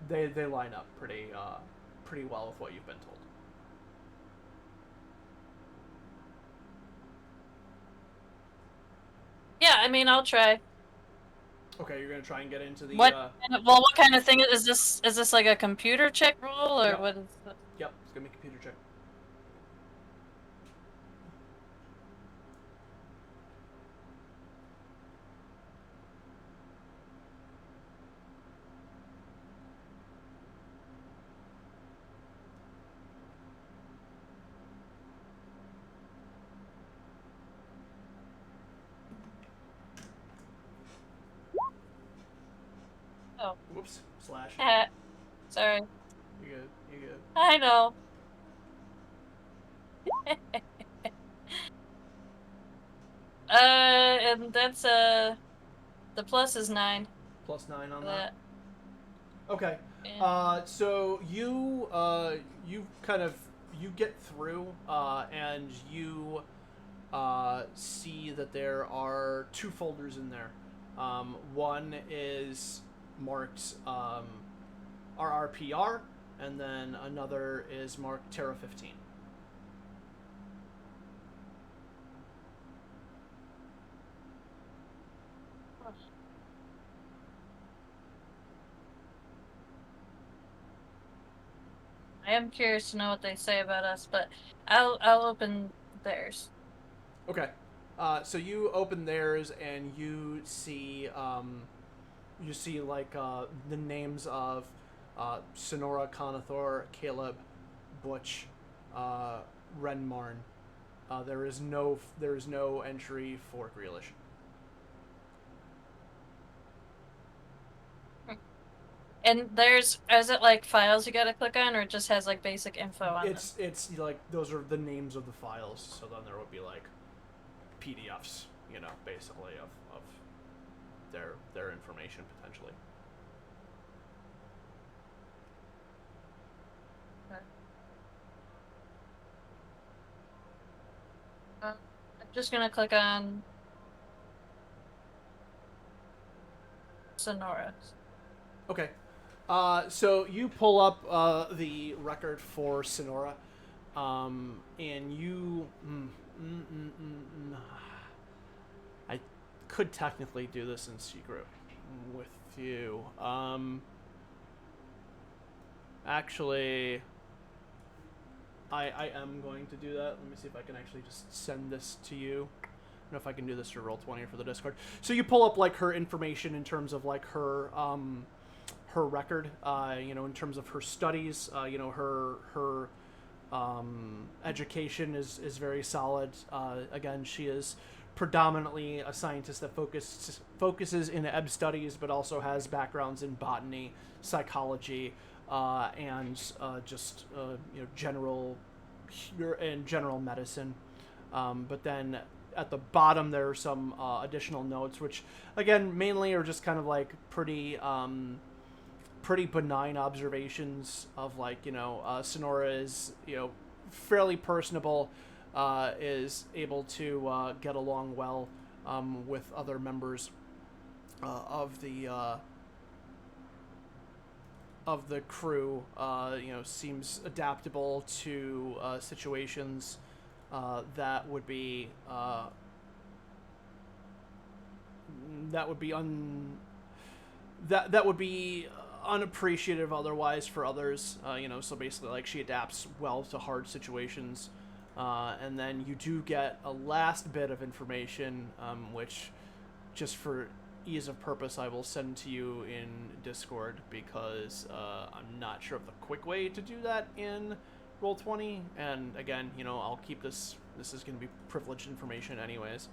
they line up pretty well with what you've been told. Yeah, I mean, I'll try. Okay, you're gonna try and get into the. What kind of thing is this? Is this like a computer check roll, or Yep. what is it? Yep, it's gonna be a computer check. Oh. Whoops. Slash. Sorry. You good? You good? I know. And that's the plus is 9. +9 on for that. Okay. Yeah. So you get through, and you see that there are 2 folders in there. One is marked RRPR, and then another is marked Terra 15. I am curious to know what they say about us, but I'll open theirs. Okay. So you open theirs and you see like the names of Sonora, Conathor, Caleb, Butch, Renmarn. There is no entry for Grealish. And is it like files you gotta click on, or it just has like basic info on them? It's like those are the names of the files. So then there would be like PDFs, you know, basically of their information potentially. Okay. I'm just gonna click on Sonora. Okay. So you pull up the record for Sonora, and you. I could technically do this in secret with you. Actually, I am going to do that. Let me see if I can actually just send this to you. I don't know if I can do this through Roll20 or for the Discord. So you pull up like her information in terms of like her record, you know, in terms of her studies, you know, her education is very solid. Again, she is predominantly a scientist that focuses in ebb studies, but also has backgrounds in botany, psychology, and just you know, general medicine. But then at the bottom there are some additional notes, which again mainly are just kind of like pretty benign observations of, like, you know, Sonora is, you know, fairly personable, is able to get along well with other members of the crew. Seems adaptable to situations that would be that would be unappreciative otherwise for others. So basically, like, she adapts well to hard situations. And then you do get a last bit of information, which, just for ease of purpose, I will send to you in Discord, because I'm not sure of the quick way to do that in Roll20. And again, I'll keep this. This is going to be privileged information anyways.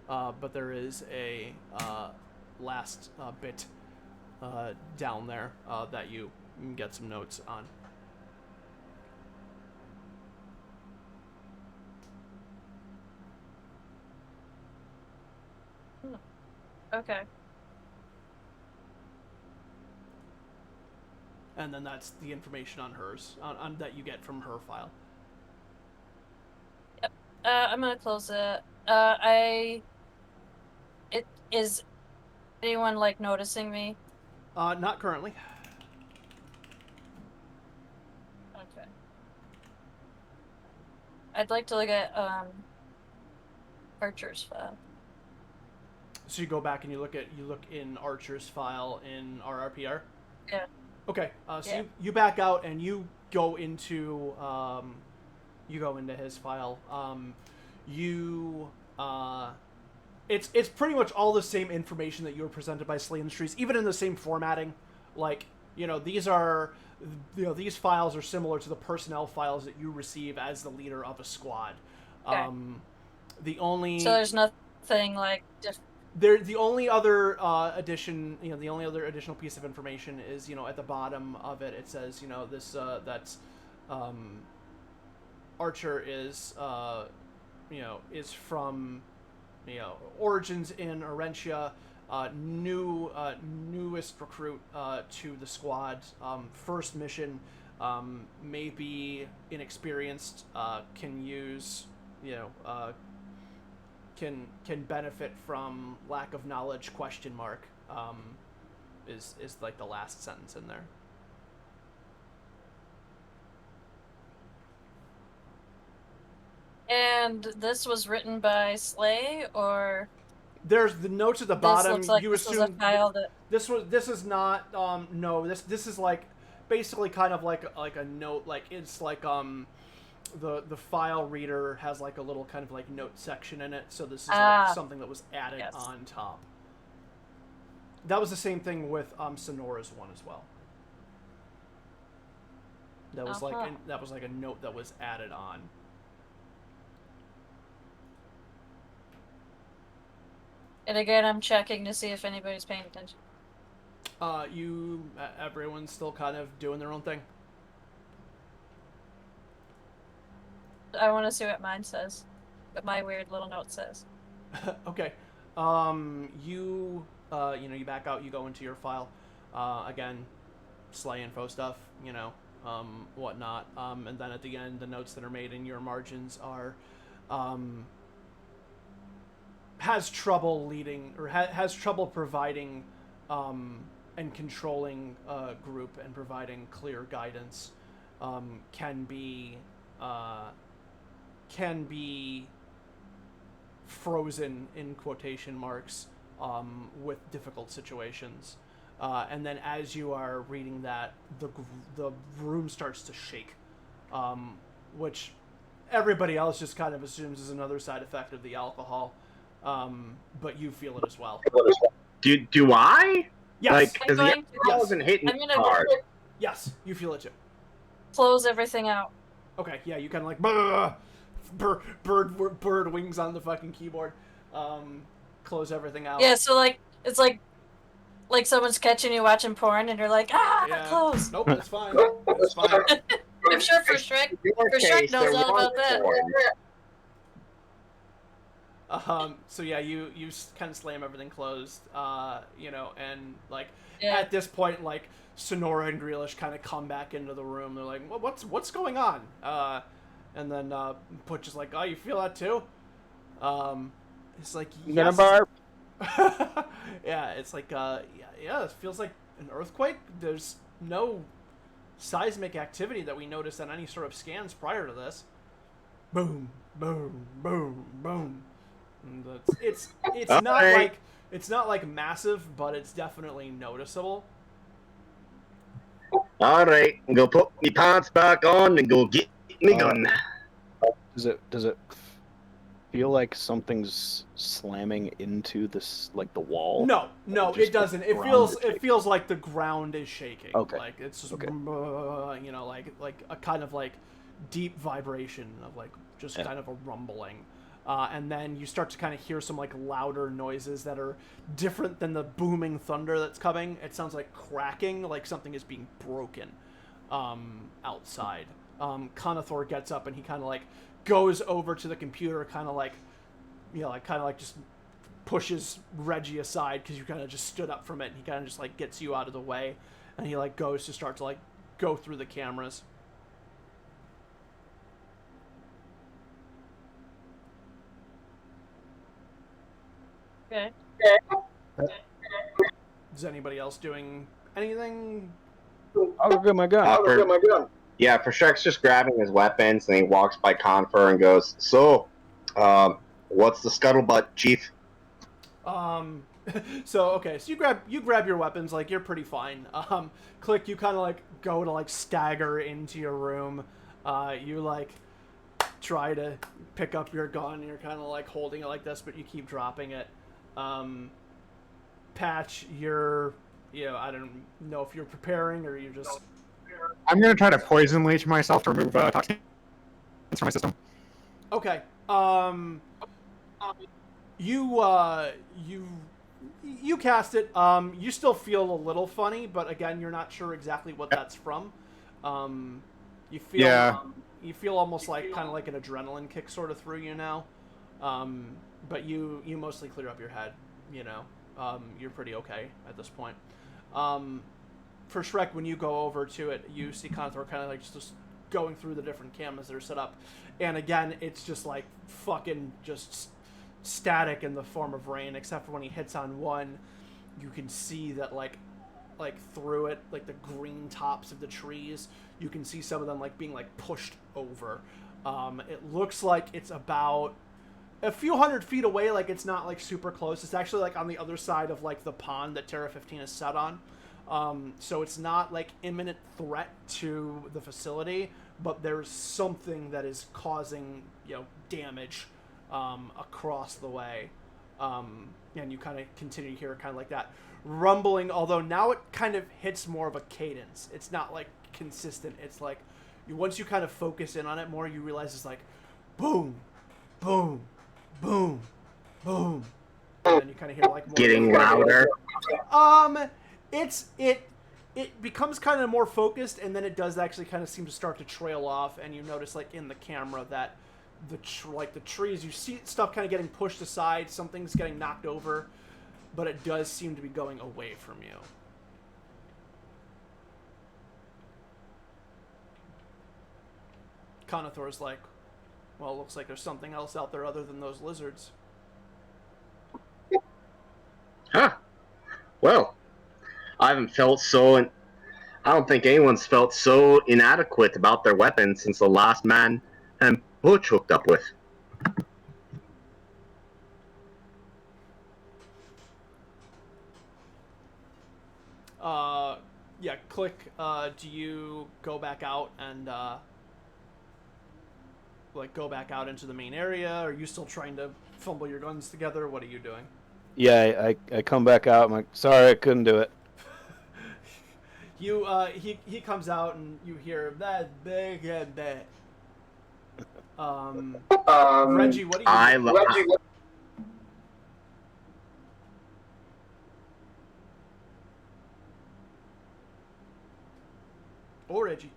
But there is a last bit down there that you can get some notes on. Okay. And then that's the information on hers, on that you get from her file. Yep. I'm gonna close it. Is anyone like noticing me? Not currently. Okay. I'd like to look at Archer's file. So you go back and you look in Archer's file in RRPR. Yeah. Okay. So Yeah. you back out and you go into his file. It's pretty much all the same information that you were presented by Slay Industries, even in the same formatting. Like, these files are similar to the personnel files that you receive as the leader of a squad. Okay. So there's nothing like the only other addition, the only other additional piece of information is, at the bottom of it, it says, that's Archer is from, origins in Orentia, newest recruit to the squad, first mission, may be inexperienced, can use, can benefit from lack of knowledge, ? Is like the last sentence in there. And this was written by Slay, or there's the notes at the bottom. This looks like You this assume was a file that this is not no, this is like basically kind of like a note, like it's like the file reader has like a little kind of like note section in it, so this is like something that was added on top. That was the same thing with Sonora's one as well. That was like a note that was added on. And again, I'm checking to see if anybody's paying attention. Everyone's still kind of doing their own thing. I want to see what mine says. What my weird little note says. Okay. You back out, you go into your file. Again, Slay info stuff, whatnot. And then at the end, the notes that are made in your margins are, has trouble leading, or has trouble providing and controlling a group and providing clear guidance. Can be frozen in quotation marks with difficult situations. And then as you are reading that, the room starts to shake, which everybody else just kind of assumes is another side effect of the alcohol. But you feel it as well. Do I? Yes. Like, because the alcohol wasn't hitting hard. Yes, you feel it too. Close everything out. Okay, yeah, you kind of like bird wings on the fucking keyboard. Close everything out. Yeah, so like it's like someone's catching you watching porn and you're like, close. Nope, it's fine. It's fine. I'm sure for Shrek knows all about that. So yeah, you kind of slam everything closed, and like at this point, like Sonora and Grealish kind of come back into the room. They're like, what's going on? And then Butch is like, "Oh, you feel that too?" It's like, I'm gonna yes. barf. Yeah, it's like, yeah, it feels like an earthquake. There's no seismic activity that we noticed on any sort of scans prior to this. Boom, boom, boom, boom. And it's All not right. like it's not like massive, but it's definitely noticeable. All right, go put me pants back on and go get me gun. Does it feel like something's slamming into this, like the wall? No, Just it doesn't. the It ground feels is it shaking? feels like the ground is shaking. Okay. Like it's just Okay. you know, like a kind of like deep vibration of like just Yeah. kind of a rumbling. And then you start to kind of hear some like louder noises that are different than the booming thunder that's coming. It sounds like cracking, like something is being broken outside. Conathor gets up and he kind of like goes over to the computer, kind of like, you know, like kind of like just pushes Reggie aside because you kind of just stood up from it, and he kind of just like gets you out of the way, and he like goes to start to like go through the cameras. Okay. Is anybody else doing anything? I'll go get my gun. Yeah, for Shrek's just grabbing his weapons, and he walks by Confer and goes, "So, what's the scuttlebutt, Chief?" So okay, so you grab your weapons, like you're pretty fine. Click, you kind of like go to like stagger into your room. You like try to pick up your gun. You're kind of like holding it like this, but you keep dropping it. Patch, I don't know if you're preparing or you're just. I'm gonna try to poison leech myself to remove toxins from my system. Okay. You cast it. You still feel a little funny, but again, you're not sure exactly what that's from. You feel Yeah. you feel almost like kind of like an adrenaline kick sort of through you now. But you mostly clear up your head. You know, you're pretty okay at this point. For Shrek, when you go over to it, you see Conthor kind of like just going through the different cameras that are set up, and again, it's just like fucking just static in the form of rain, except for when he hits on one, you can see that like through it, like the green tops of the trees, you can see some of them like being like pushed over. It looks like it's about a few hundred feet away, like it's not like super close. It's actually like on the other side of like the pond that Terra 15 is set on. So it's not like imminent threat to the facility, but there's something that is causing, you know, damage across the way. And you kind of continue to hear kind of like that rumbling, although now it kind of hits more of a cadence. It's not like consistent. It's like once you kind of focus in on it more, you realize it's like boom, boom, boom, boom. And then you kind of hear like more Getting louder. It becomes kind of more focused, and then it does actually kind of seem to start to trail off, and you notice like in the camera that the trees, you see stuff kind of getting pushed aside, something's getting knocked over, but it does seem to be going away from you. Conathor's like, well, it looks like there's something else out there other than those lizards. Huh. Well, I haven't felt so. I don't think anyone's felt so inadequate about their weapons since the last man and Butch hooked up with. Yeah, Click, do you go back out and, like, go back out into the main area? Are you still trying to fumble your guns together? What are you doing? Yeah, I come back out. I'm like, sorry, I couldn't do it. He comes out and you hear that big and that. Reggie, what are you doing? Or Reggie.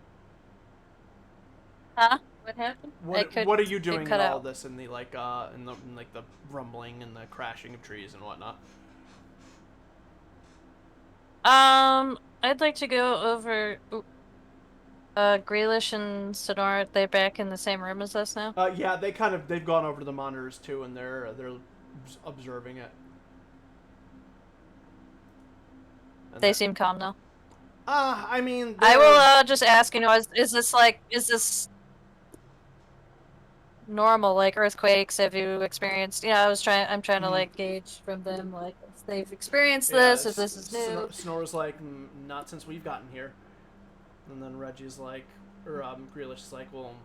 Huh? What happened? What are you doing in cut all out. this in the like in the rumbling and the crashing of trees and whatnot? I'd like to go over. Grealish and Sonora, they're back in the same room as us now? Yeah, they've gone over to the monitors too, and they're observing it. And They seem calm now. I mean, I will just ask, is this normal, like earthquakes? Have you experienced? I'm trying to like gauge from them, like if they've experienced this, if this is new. Snora's like, not since we've gotten here. And then Reggie's like, or Grealish is like, well,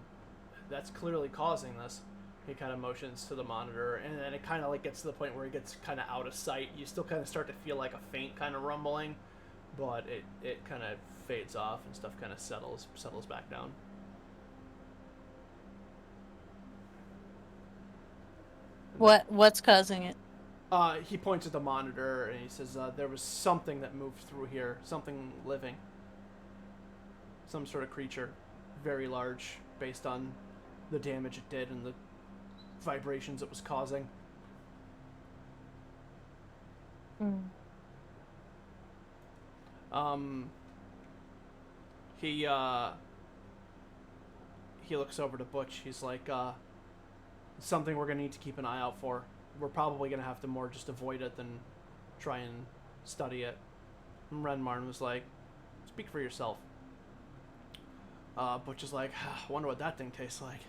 that's clearly causing this. He kind of motions to the monitor, and then it kind of like gets to the point where it gets kind of out of sight. You still kind of start to feel like a faint kind of rumbling, but it kind of fades off and stuff kind of settles back down. What's causing it? He points at the monitor and he says, there was something that moved through here, something living. Some sort of creature, very large, based on the damage it did and the vibrations it was causing. He looks over to Butch. He's like, something we're gonna need to keep an eye out for. We're probably gonna have to more just avoid it than try and study it. And Ren Martin was like, speak for yourself. Butch is like, I wonder what that thing tastes like.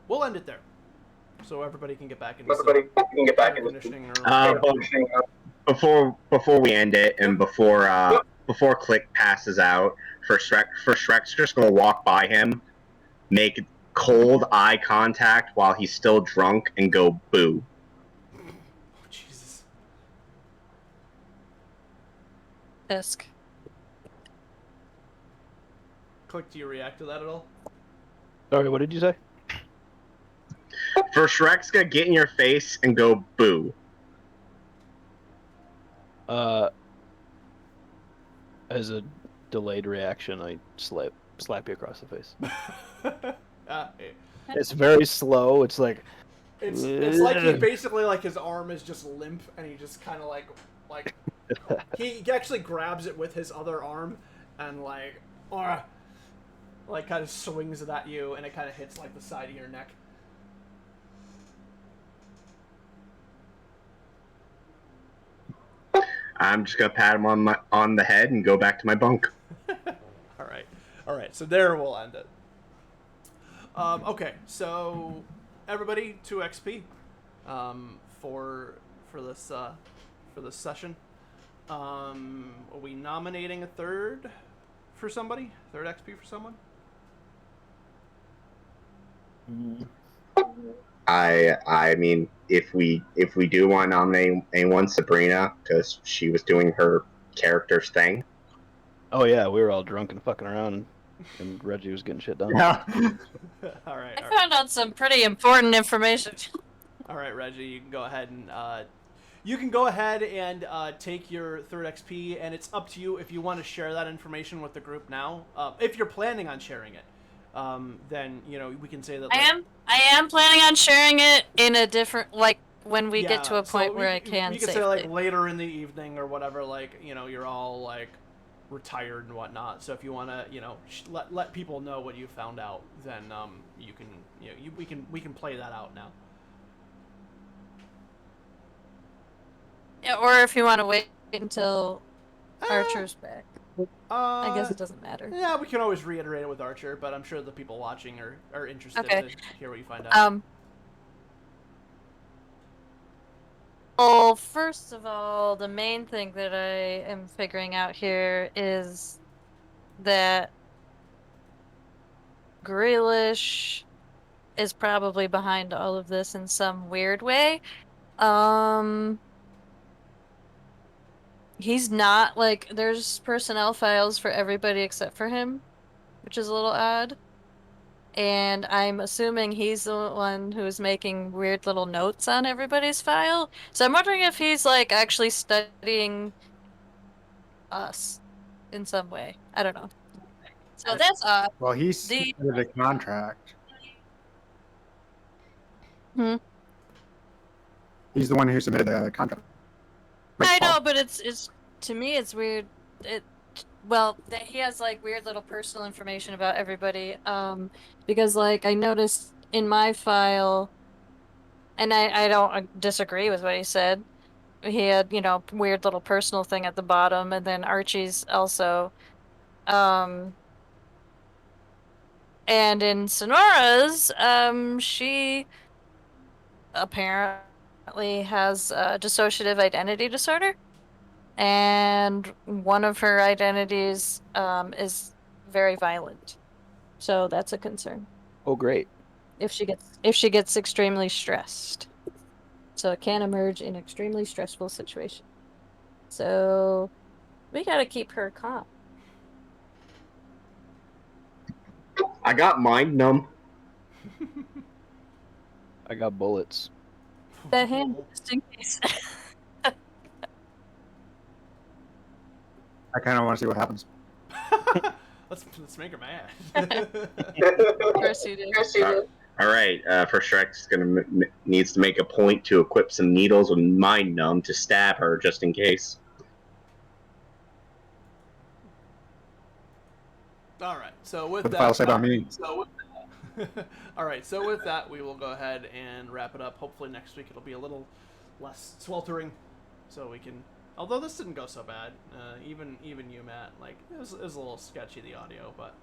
We'll end it there, so everybody can get back into conditioning. Before we end it, and before Click passes out, Shrek's just gonna walk by him, make cold eye contact while he's still drunk, and go boo. Oh, Jesus. Fisk. Click, do you react to that at all? Sorry, what did you say? Shrek's gonna get in your face and go boo. As a delayed reaction, I slap you across the face. It's very slow. It's like it's like he basically like his arm is just limp and he just kind of like he actually grabs it with his other arm and like kind of swings it at you and it kind of hits like the side of your neck. I'm just gonna pat him on the head and go back to my bunk. All right. So there we'll end it. Okay, so everybody 2 XP for this session. Are we nominating a third for somebody? Third XP for someone? I mean, if we do want to nominate anyone, Sabrina, because she was doing her character's thing. Oh yeah, we were all drunk and fucking around, and Reggie was getting shit done. Yeah. All right. I found out some pretty important information. All right, Reggie, you can go ahead and take your third XP, and it's up to you if you want to share that information with the group now. If you're planning on sharing it, then we can say that. I am planning on sharing it in a different, like when we get to a point where I can. We can say like later in the evening or whatever, like you're all like retired and whatnot. So if you want to, let people know what you found out, then you can, we can play that out now. Yeah, or if you want to wait until Archer's back. I guess it doesn't matter. Yeah, we can always reiterate it with Archer, but I'm sure the people watching are interested to hear what you find out. Well, first of all, the main thing that I am figuring out here is that Grealish is probably behind all of this in some weird way. He's not, like, there's personnel files for everybody except for him, which is a little odd. And I'm assuming he's the one who's making weird little notes on everybody's file. So I'm wondering if he's, like, actually studying us in some way. I don't know. So that's odd. Well, he's submitted a contract. He's the one who submitted the contract. I know, but it's to me it's weird he has like weird little personal information about everybody. Because like I noticed in my file, and I don't disagree with what he said. He had, weird little personal thing at the bottom, and then Archie's also. Um, and in Sonora's, she apparently has dissociative identity disorder, and one of her identities is very violent. So that's a concern Oh, great. if she gets extremely stressed. So it can emerge in extremely stressful situations. So we gotta keep her calm. I got mind numb. I got bullets. That hand just in case. I kind of want to see what happens. let's make her mad. First you do. All right, First Strike's needs to make a point to equip some needles with mind numb to stab her just in case. All right. So with What the that, file say about me? all right. So with that, we will go ahead and wrap it up. Hopefully next week it'll be a little less sweltering, so we can. Although this didn't go so bad, even you, Matt, like it was a little sketchy, the audio, but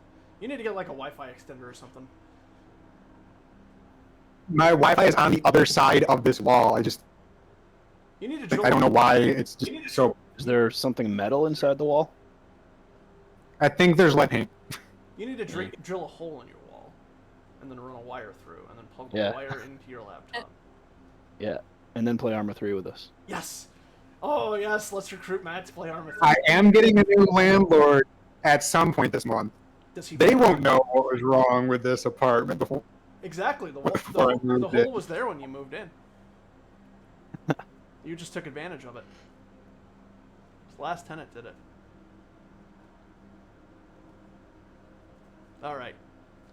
you need to get like a Wi-Fi extender or something. My Wi-Fi is on the other side of this wall. You need to drill. I don't know why it's just so. Is there something metal inside the wall? I think there's lead paint. You need to drill a hole in your wall, and then run a wire through, and then plug the Yeah. wire into your laptop. Yeah, and then play Arma 3 with us. Yes. Oh yes, let's recruit Matt to play Arma 3. I am getting a new landlord at some point this month. Does he? They won't know what was wrong with this apartment before. Exactly. The Before I moved hole in. was there when you moved in. You just took advantage of it. The last tenant did it. All right.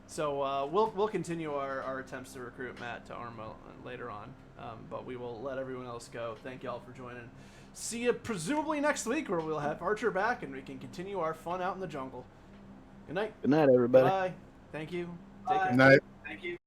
So we'll continue our attempts to recruit Matt to Arma later on, but we will let everyone else go. Thank y'all for joining. See you presumably next week, where we'll have Archer back and we can continue our fun out in the jungle. Good night. Good night, everybody. Bye. Thank you. Take care. Night. Thank you.